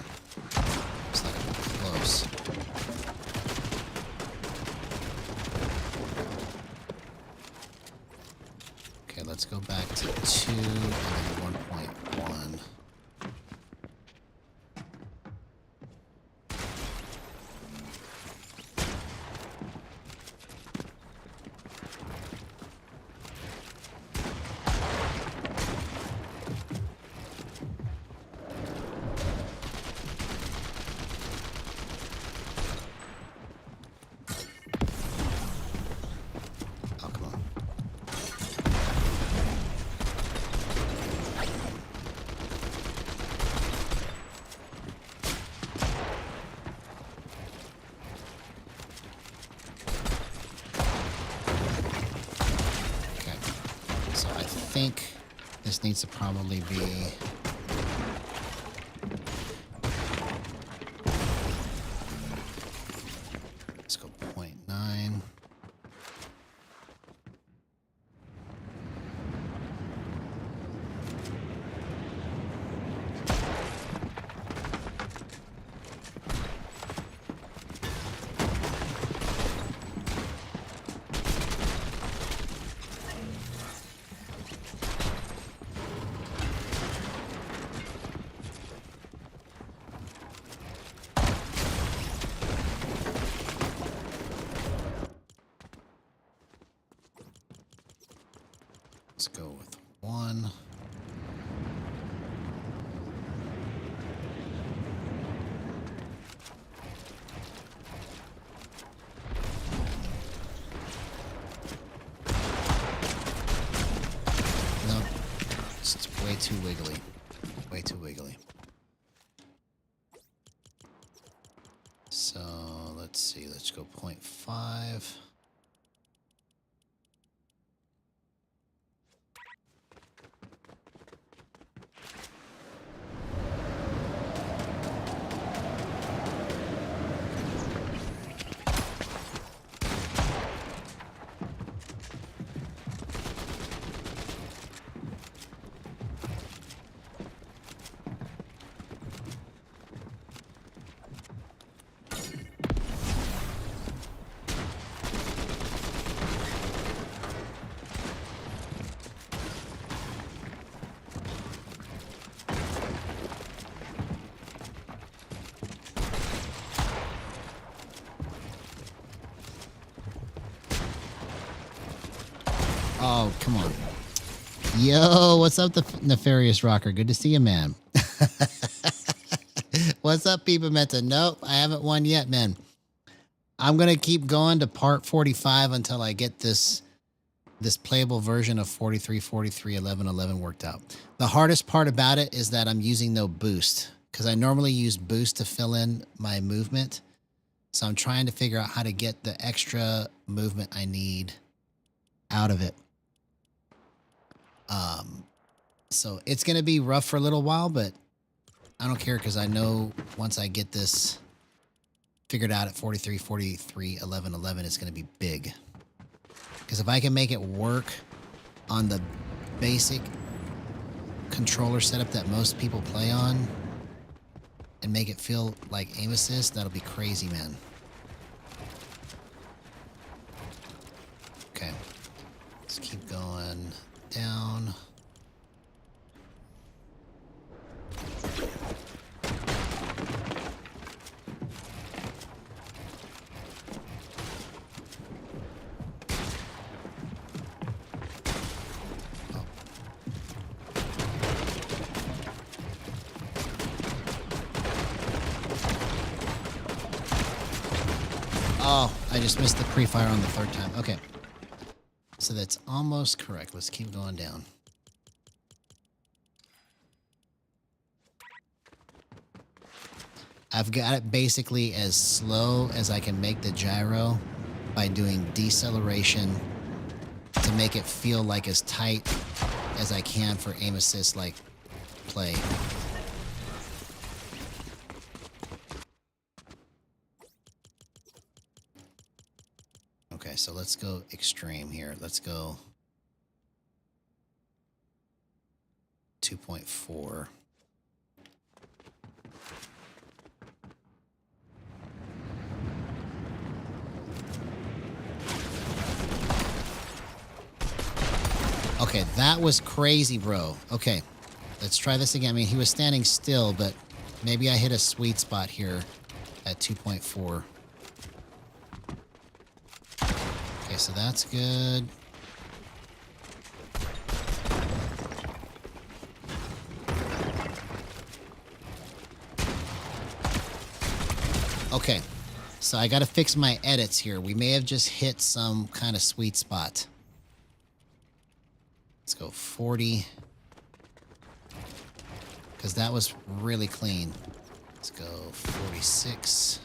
It's like close. Okay, let's go back to 2 and then 1.1. I think this needs to probably be let's go 0.9. Let's go with 1. No, it's way too wiggly. Way too wiggly. So let's see, let's go 0.5. Oh, come on. Yo, what's up, the Nefarious Rocker? Good to see you, man. What's up, Peepa Meta? Nope, I haven't won yet, man. I'm going to keep going to part 45 until I get this playable version of 43, 43, 11, 11 worked out. The hardest part about it is that I'm using no boost, because I normally use boost to fill in my movement. So I'm trying to figure out how to get the extra movement I need out of it. So it's going to be rough for a little while, but I don't care, because I know once I get this figured out at 43, 43, 11, 11, it's going to be big. Because if I can make it work on the basic controller setup that most people play on and make it feel like aim assist, that'll be crazy, man. Okay. Let's keep going down. Oh, I just missed the pre-fire on the 3rd time. Okay. So that's almost correct. Let's keep going down. I've got it basically as slow as I can make the gyro by doing deceleration to make it feel like as tight as I can for aim assist like play. Okay, so let's go extreme here. Let's go 2.4. Okay, that was crazy, bro. Okay, let's try this again. I mean, he was standing still, but maybe I hit a sweet spot here at 2.4. Okay, so that's good. Okay, so I got to fix my edits here. We may have just hit some kind of sweet spot. Let's go 40. Because that was really clean. Let's go 46.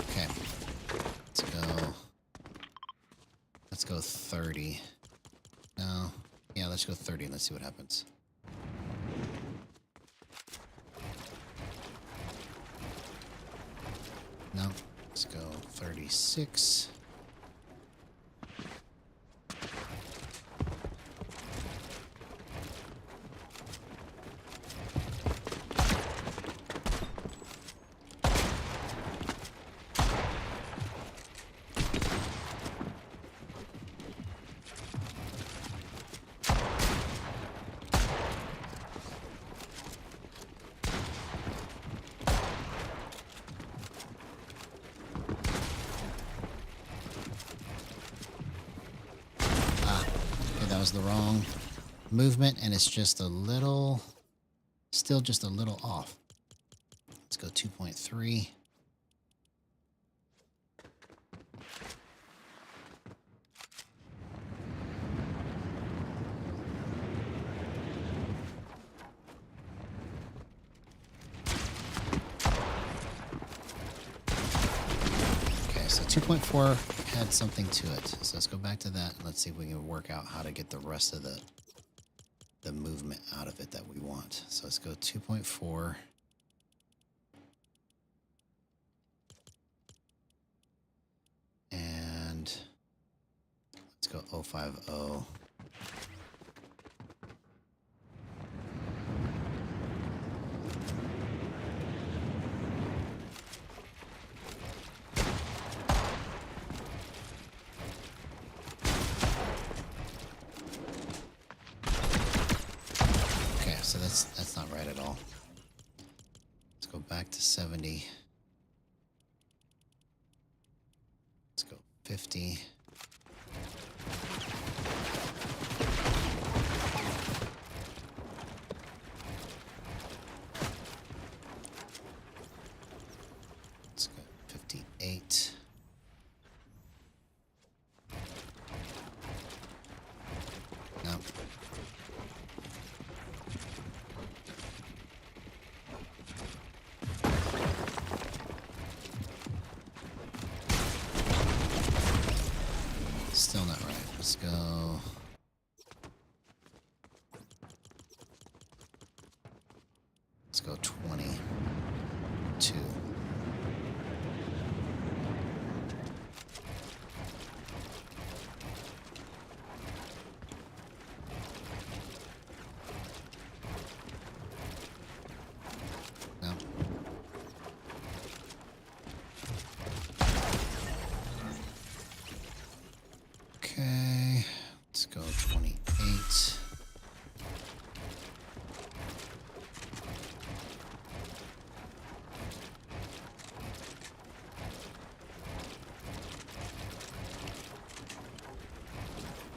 Okay. Let's go 30. No. Yeah, let's go 30 and let's see what happens. No. Let's go 36. That was the wrong movement, and it's just a little, still just a little off. Let's go 2.3. Okay, so 2.4 had something to it. So let's go back to that and let's see if we can work out how to get the rest of the movement out of it that we want. So let's go 2.4. And let's go 050. So that's not right at all. Let's go back to 70. Let's go 50. Let's go 58. No. Still not right. Let's go. Let's go 22. No. Okay, let's go 28.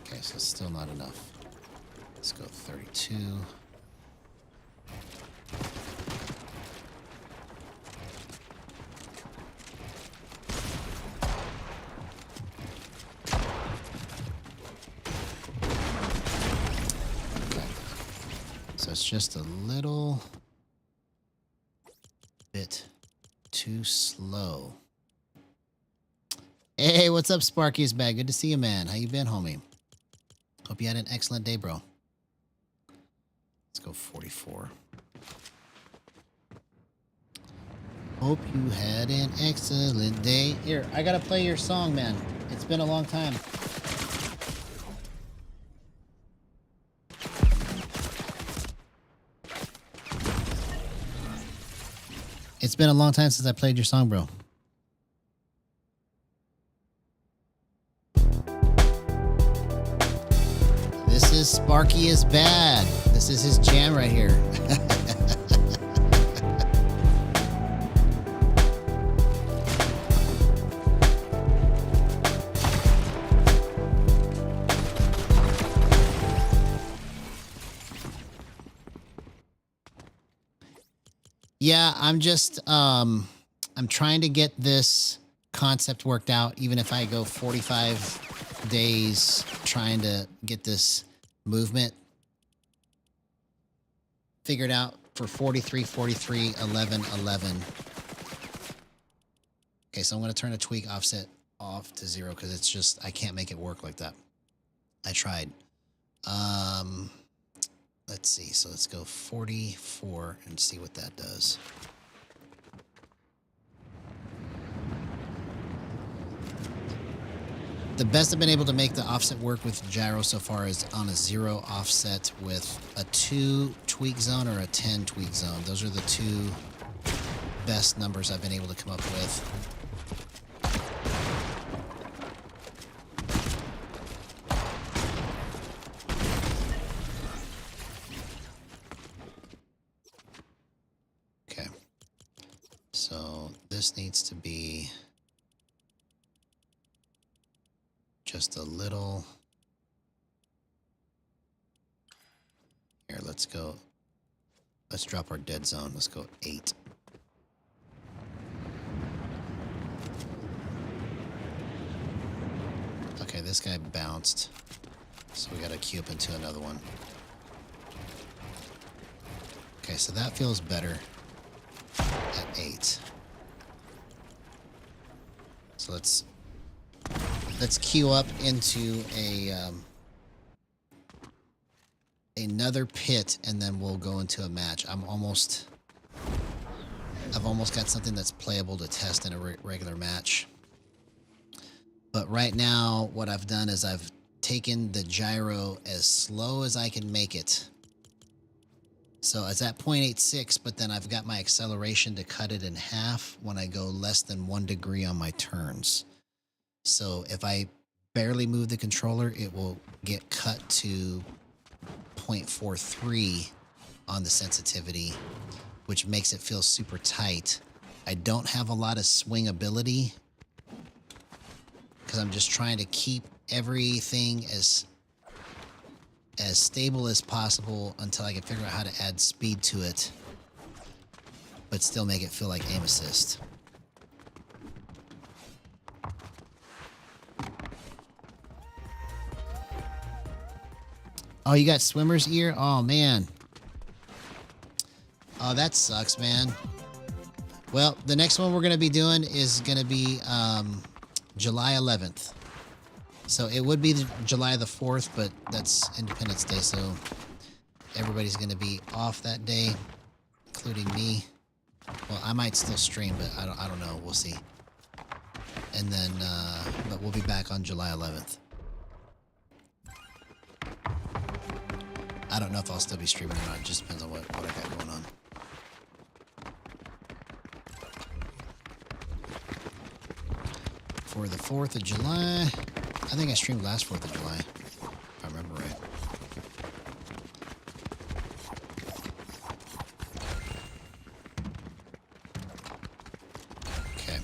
Okay, so it's still not enough. Let's go 32. So it's just a little bit too slow. Hey, what's up, Sparky? Is back. Good to see you, man. How you been, homie? Hope you had an excellent day, bro. Let's go 44. Hope you had an excellent day. Here, I gotta play your song, man. It's been a long time. It's been a long time since I played your song, bro. This is Sparky is Bad. This is his jam right here. Yeah, I'm just I'm trying to get this concept worked out, even if I go 45 days trying to get this movement figured out for 43, 43, 11, 11. Okay, so I'm going to turn a tweak offset off to 0 because it's just, I can't make it work like that. I tried. Let's see. So let's go 44 and see what that does. The best I've been able to make the offset work with gyro so far is on a 0 offset with a 2 tweak zone or a 10 tweak zone. Those are the two best numbers I've been able to come up with. Okay. So this needs to be just a little. Here, let's go. Let's drop our dead zone. Let's go 8. Okay, this guy bounced. So we got to queue up into another one. Okay, so that feels better at 8. So let's queue up into a another pit, and then we'll go into a match. I've almost got something that's playable to test in a regular match. But right now, what I've done is I've taken the gyro as slow as I can make it. So it's at 0.86, but then I've got my acceleration to cut it in half when I go less than 1 degree on my turns. So if I barely move the controller, it will get cut to 0.43 on the sensitivity, which makes it feel super tight. I don't have a lot of swing ability because I'm just trying to keep everything as stable as possible until I can figure out how to add speed to it, but still make it feel like aim assist. Oh, you got swimmer's ear? Oh, man. Oh, that sucks, man. Well, the next one we're going to be doing is going to be July 11th. So it would be July the 4th, but that's Independence Day, so everybody's going to be off that day, including me. Well, I might still stream, but I don't know. We'll see. And then, but we'll be back on July 11th. I don't know if I'll still be streaming or not. It just depends on what I got going on. For the 4th of July, I think I streamed last 4th of July, if I remember right. Okay,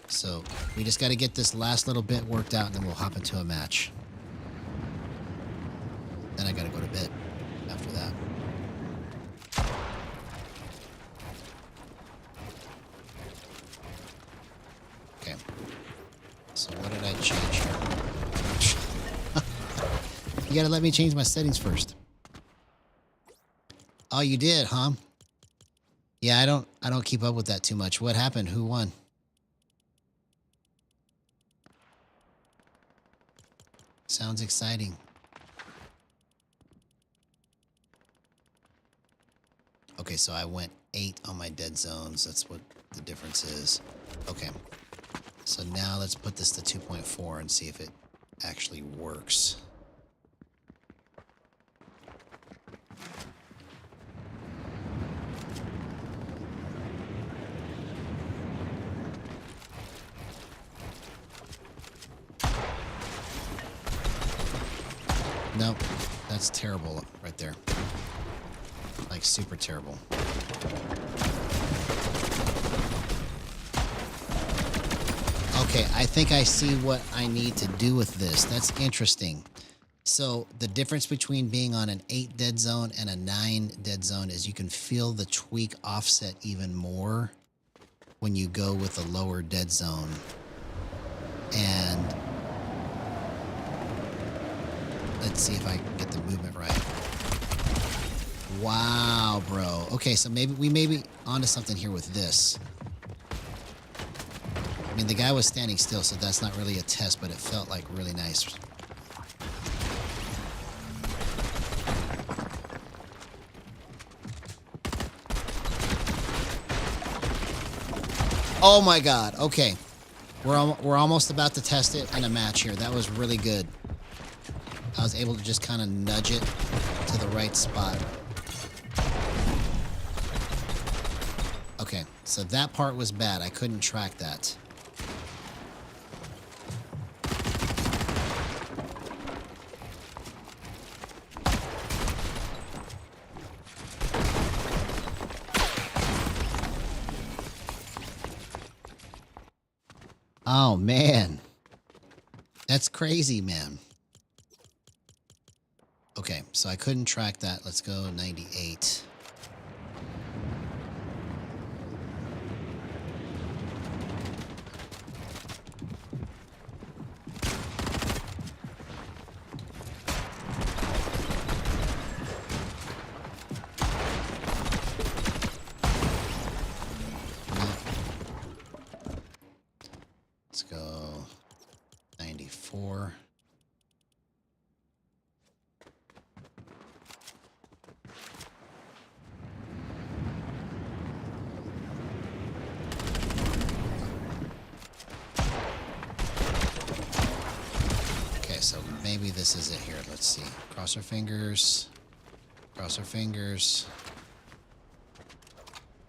so we just got to get this last little bit worked out, and then we'll hop into a match. Then I got to go to bed after that. Okay. So what did I change here? You gotta let me change my settings first. Oh, you did, huh? Yeah, I don't keep up with that too much. What happened? Who won? Sounds exciting. Okay, so I went 8 on my dead zones. That's what the difference is. Okay. So now let's put this to 2.4 and see if it actually works. Nope, that's terrible right there. Like super terrible. Okay, I think I see what I need to do with this. That's interesting. So the difference between being on an 8 dead zone and a 9 dead zone is you can feel the tweak offset even more when you go with a lower dead zone. And let's see if I get the movement right. Wow, bro. Okay, so maybe we may be onto something here with this. I mean, the guy was standing still, so that's not really a test, but it felt like really nice. Oh my God. Okay. We're almost about to test it in a match here. That was really good. I was able to just kind of nudge it to the right spot. Okay, so that part was bad. I couldn't track that. Oh, man. That's crazy, man. Okay, so I couldn't track that. Let's go 98. Let's go 94. Okay, so maybe this is it here. Let's see. Cross our fingers. Cross our fingers.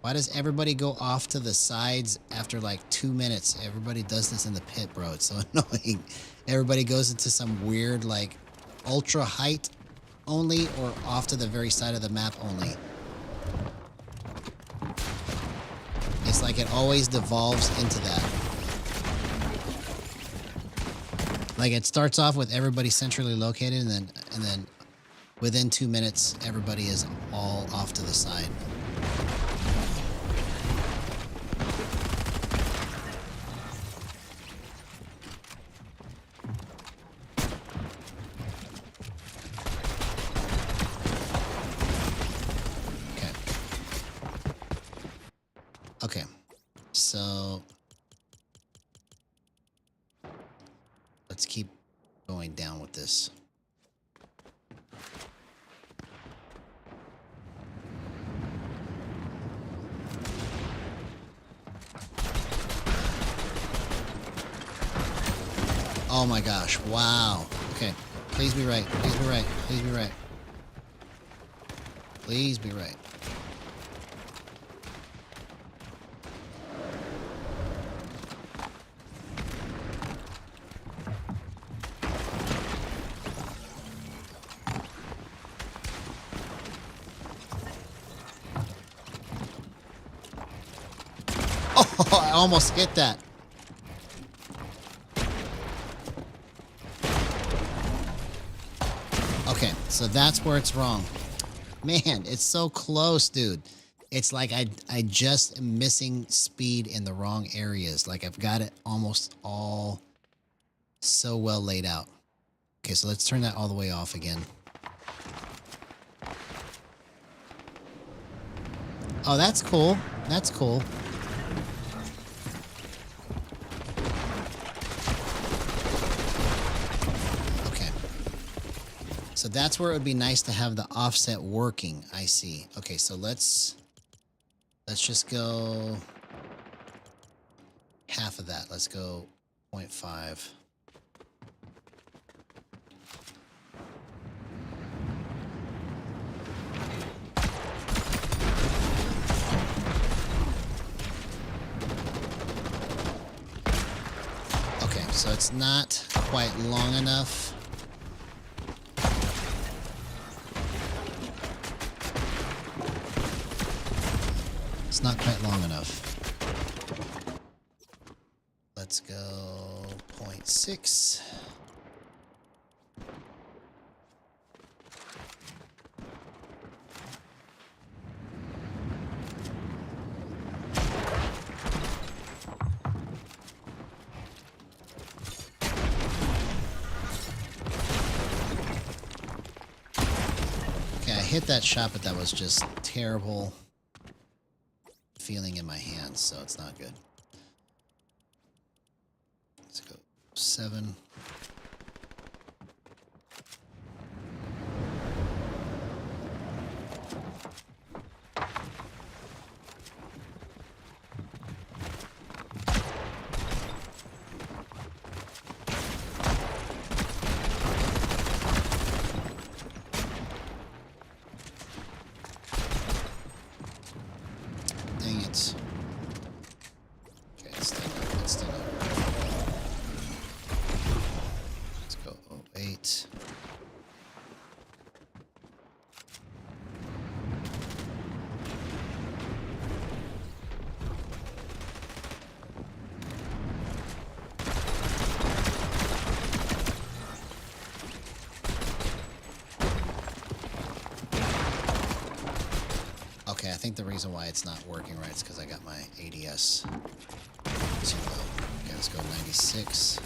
Why does everybody go off to the sides after like 2 minutes? Everybody does this in the pit, bro. It's so annoying. Everybody goes into some weird like ultra height only or off to the very side of the map only. It's like it always devolves into that. Like it starts off with everybody centrally located and then within 2 minutes everybody is all off to the side. Okay, so let's keep going down with this. Oh my gosh, wow. Okay, please be right, please be right, please be right. Please be right. Oh, I almost hit that. Okay, so that's where it's wrong. Man, it's so close, dude. It's like I just am missing speed in the wrong areas. Like I've got it almost all so well laid out. Okay, so let's turn that all the way off again. Oh, that's cool. That's cool. Okay. So that's where it would be nice to have the offset working. I see. Okay, so let's just go half of that. Let's go 0.5. Okay, so it's not quite long enough. It's not quite long enough. Let's go 0.6. Okay, I hit that shot, but that was just terrible feeling in my hands, so it's not good. Let's go 7. Dang it. Okay, it's still not. It's still not. Let's go 08. Okay, I think the reason why it's not working right is because I got my ADS too low. Okay, let's go 96.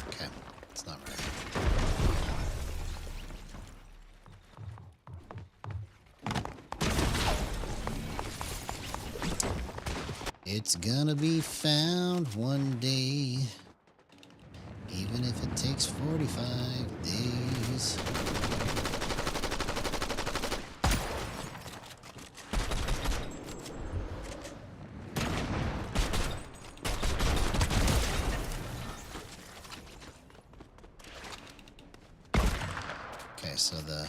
Okay, it's not right. It's gonna be found one day, even if it takes 45 days. Okay, so the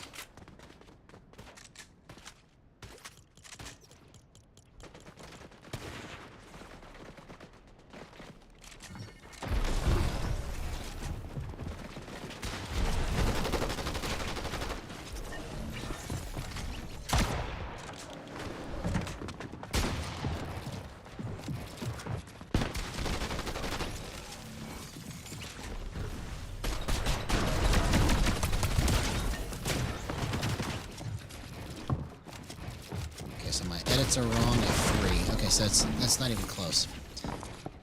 so my edits are wrong at 3. Okay, so that's not even close.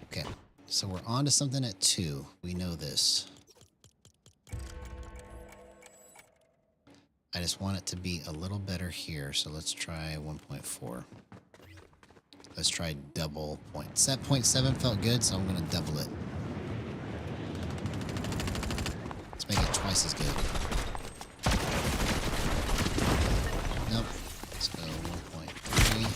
Okay, so we're on to something at 2. We know this. I just want it to be a little better here, so let's try 1.4. Let's try double point. Set 0.7 felt good, so I'm going to double it. Let's make it twice as good. Nope. Let's go 1.3.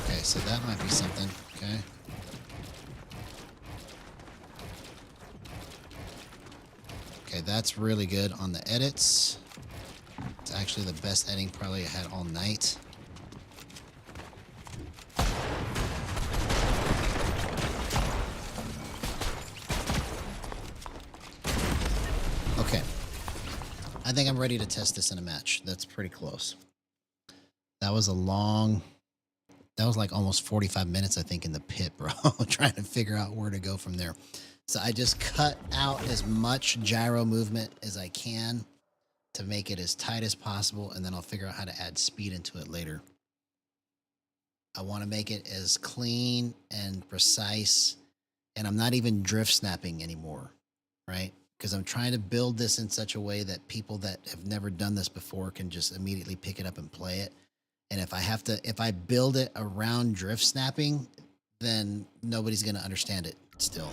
Okay, so that might be something. Okay. Okay, that's really good on the edits. It's actually the best editing probably I had all night. Okay. I think I'm ready to test this in a match. That's pretty close. That was a long... That was like almost 45 minutes, I think, in the pit, bro. Trying to figure out where to go from there. So I just cut out as much gyro movement as I can to make it as tight as possible, and then I'll figure out how to add speed into it later. I want to make it as clean and precise, and I'm not even drift snapping anymore, right? Because I'm trying to build this in such a way that people that have never done this before can just immediately pick it up and play it. And if I build it around drift snapping, then nobody's going to understand it still.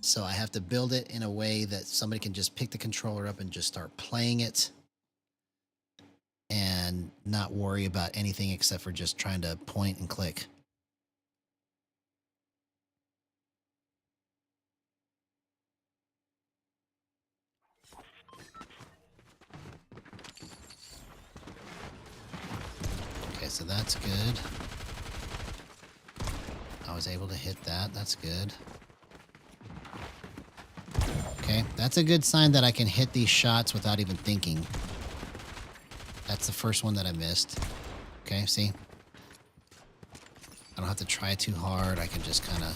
So I have to build it in a way that somebody can just pick the controller up and just start playing it and not worry about anything except for just trying to point and click. Okay, so that's good. I was able to hit that. That's good. Okay, that's a good sign that I can hit these shots without even thinking. That's the first one that I missed. Okay, see? I don't have to try too hard. I can just kind of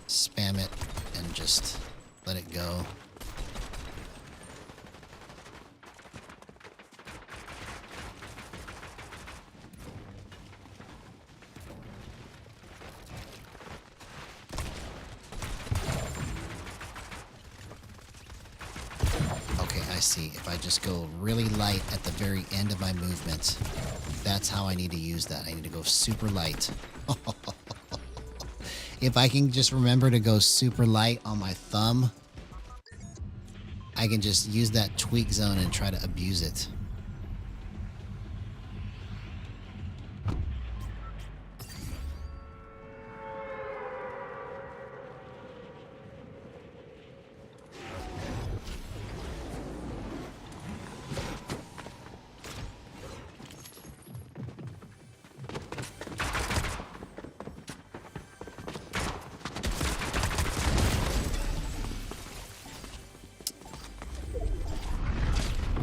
spam it and just let it go. See, if I just go really light at the very end of my movement, that's how I need to use that. I need to go super light. If I can just remember to go super light on my thumb, I can just use that tweak zone and try to abuse it.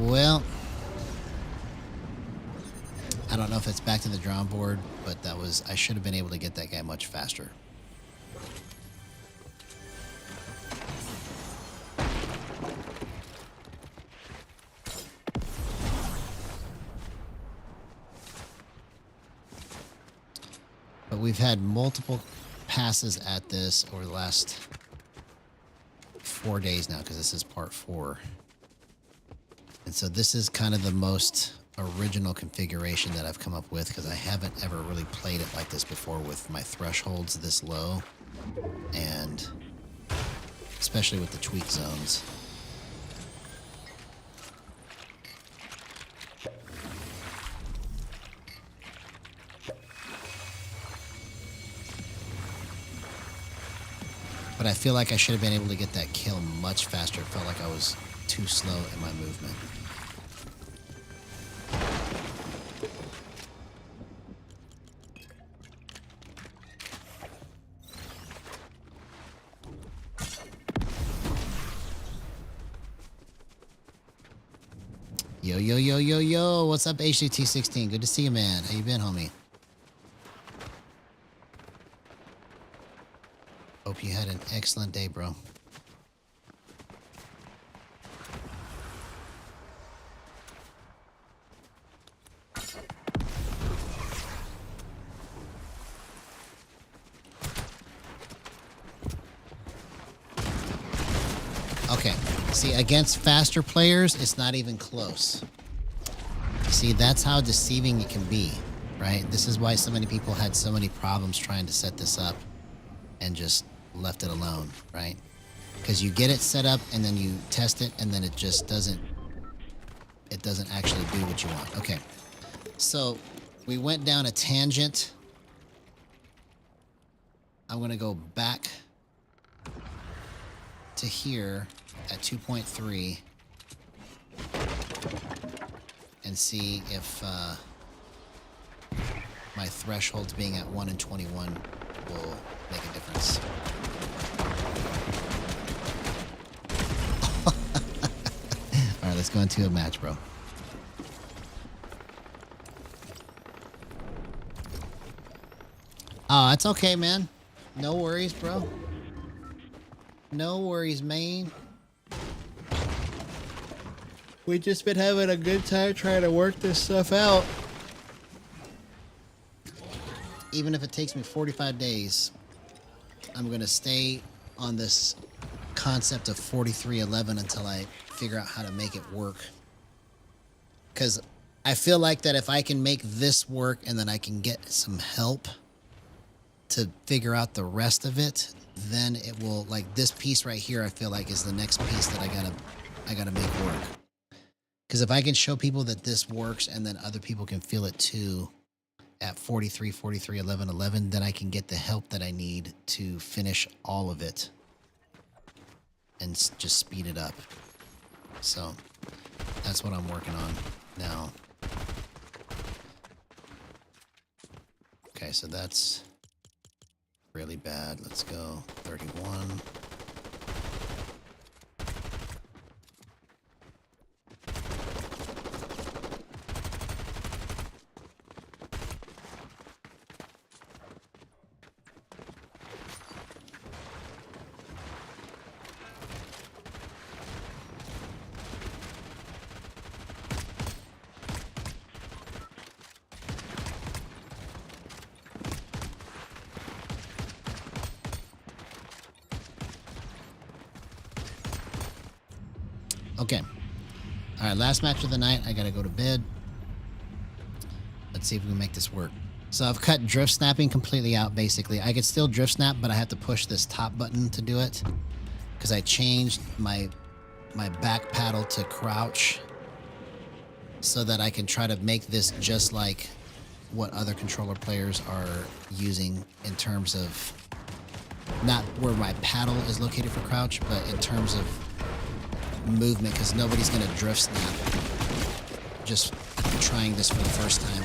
Well, I don't know if it's back to the drawing board, but I should have been able to get that guy much faster. But we've had multiple passes at this over the last 4 days now, because this is part 4. And so this is kind of the most original configuration that I've come up with, because I haven't ever really played it like this before with my thresholds this low, and especially with the tweak zones. But I feel like I should have been able to get that kill much faster. It felt like I was too slow in my movement. Yo, yo, yo, yo, yo. What's up, HCT16? Good to see you, man. How you been, homie? Hope you had an excellent day, bro. Okay, see, against faster players, it's not even close. See, that's how deceiving it can be, right? This is why so many people had so many problems trying to set this up and just left it alone, right? Because you get it set up and then you test it and then it just doesn't actually do what you want. Okay, so we went down a tangent. I'm going to go back to here at 2.3 and see if my thresholds being at 1 and 21 will make a difference. All right, let's go into a match, bro. Oh, it's okay, man. No worries, bro. No worries, man. We just been having a good time trying to work this stuff out. Even if it takes me 45 days, I'm going to stay on this concept of 4311 until I figure out how to make it work. Because I feel like that if I can make this work and then I can get some help to figure out the rest of it, then it will, like this piece right here, I feel like is the next piece that I gotta make work. Because if I can show people that this works and then other people can feel it too at 43, 43, 11, 11, then I can get the help that I need to finish all of it and just speed it up. So that's what I'm working on now. Okay, so that's really bad. Let's go 31. Okay. All right, last match of the night. I got to go to bed. Let's see if we can make this work. So I've cut drift snapping completely out, basically. I could still drift snap, but I have to push this top button to do it because I changed my back paddle to crouch so that I can try to make this just like what other controller players are using in terms of not where my paddle is located for crouch, but in terms of movement, because nobody's gonna drift snap just trying this for the first time.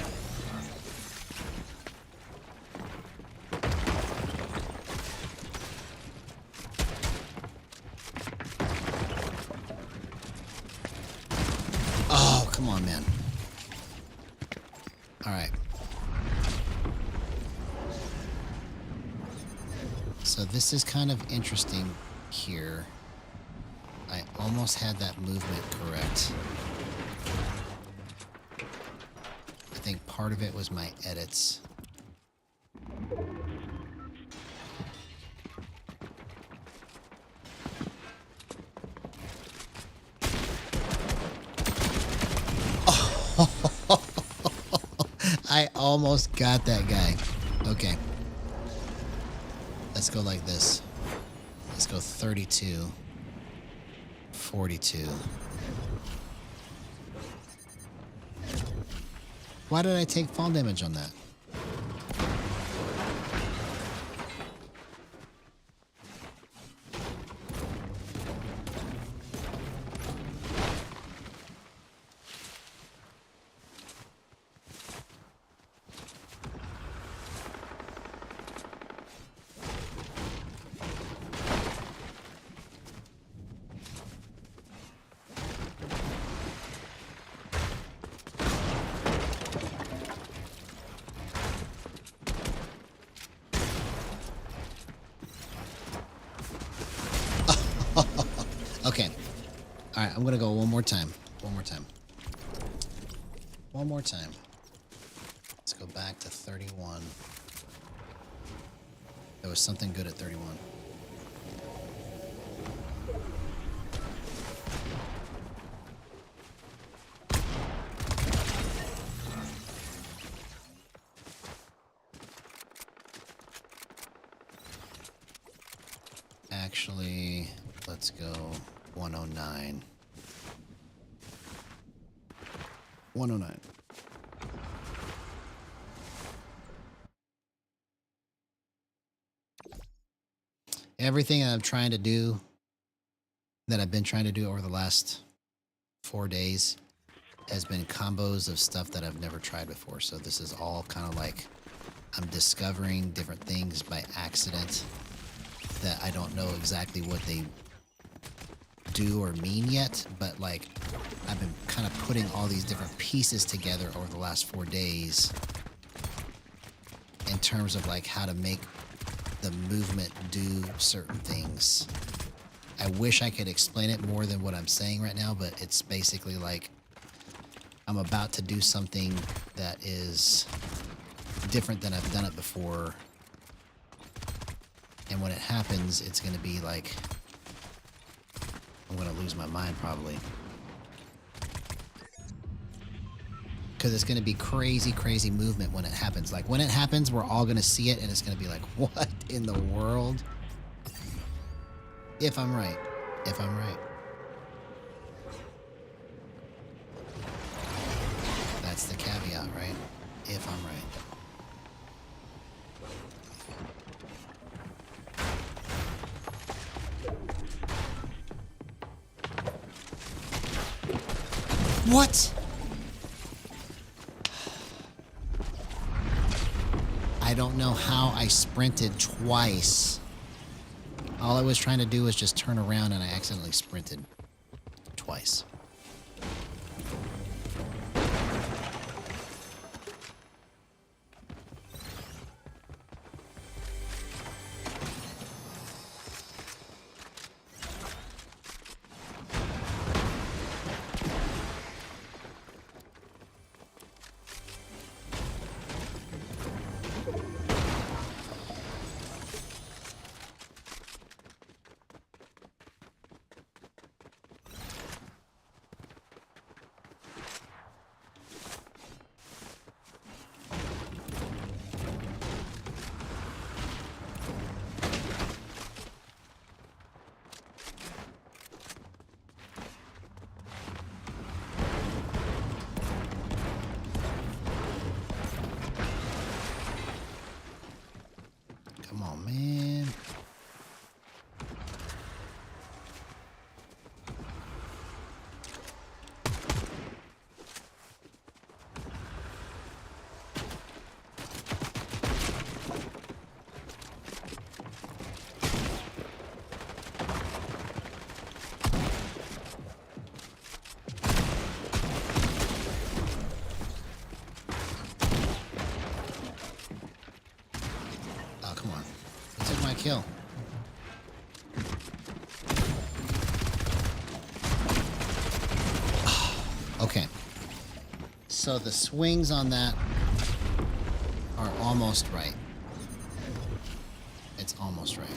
Oh, come on, man. All right. So this is kind of interesting here. I almost had that movement correct. I think part of it was my edits. Oh, I almost got that guy. Okay. Let's go like this. Let's go 32. 42. Why did I take fall damage on that? Okay. All right, I'm going to go one more time. One more time. One more time. Let's go back to 31. There was something good at 31. Actually, let's go 109. 109. Everything I'm trying to do, that I've been trying to do over the last 4 days, has been combos of stuff that I've never tried before. So this is all kind of like I'm discovering different things by accident that I don't know exactly what they do or mean yet, but like I've been kind of putting all these different pieces together over the last 4 days and terms of like how to make the movement do certain things. I wish I could explain it more than what I'm saying right now, but it's basically like I'm about to do something that is different than I've done it before. And when it happens, it's going to be like, I'm going to lose my mind probably. Because it's going to be crazy, crazy movement when it happens. Like when it happens, we're all going to see it and it's going to be like, what in the world? If I'm right. If I'm right. That's the caveat, right? If I'm right. What? I don't know how I sprinted twice. All I was trying to do was just turn around and I accidentally sprinted twice. Come on, man. Oh, come on. He took my kill. Okay. So the swings on that are almost right. It's almost right.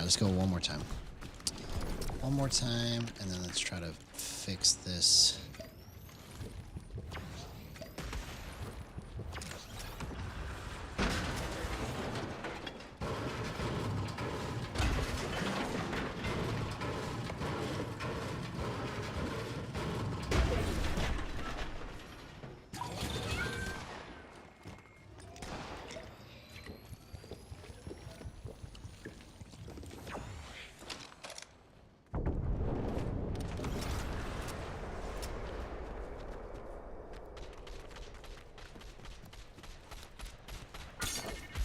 Let's go one more time. One more time, and then let's try to fix this.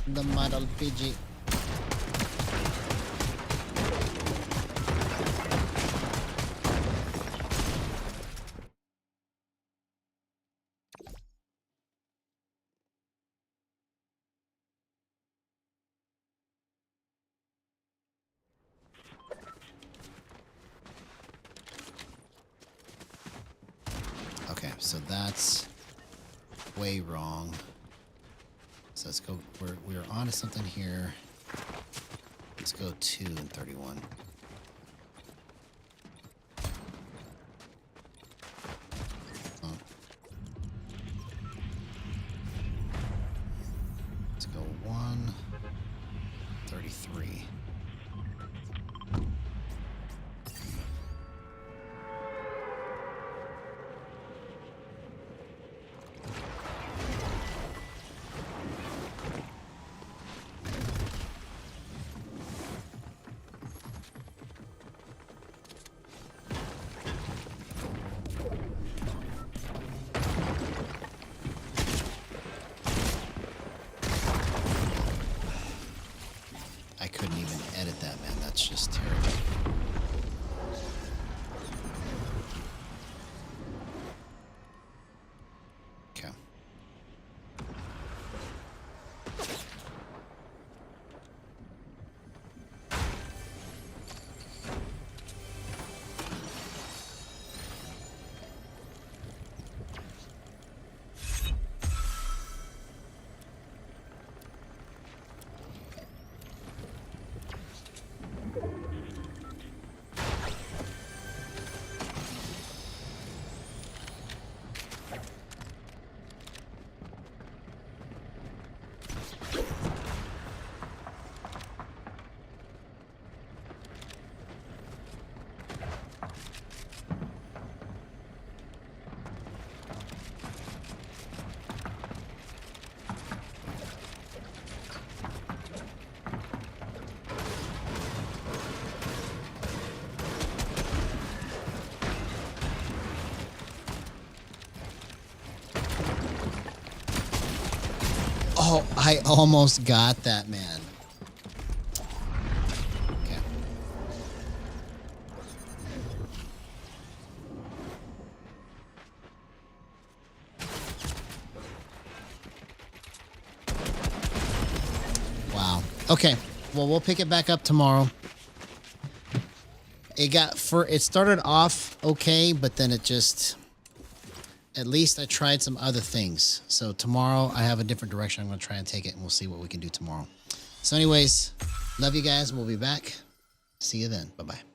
The model PG. Okay, so that's way wrong. So let's go. We're on to something here. Let's go 2 and 31. Oh. Let's go 1, 33. I couldn't even edit that, man. That's just terrible. Okay. Oh, I almost got that, man. Okay. Wow. Okay. Well, we'll pick it back up tomorrow. It started off okay, but then it just, at least I tried some other things. So tomorrow I have a different direction I'm going to try and take it, and we'll see what we can do tomorrow. So anyways, love you guys. We'll be back. See you then. Bye-bye.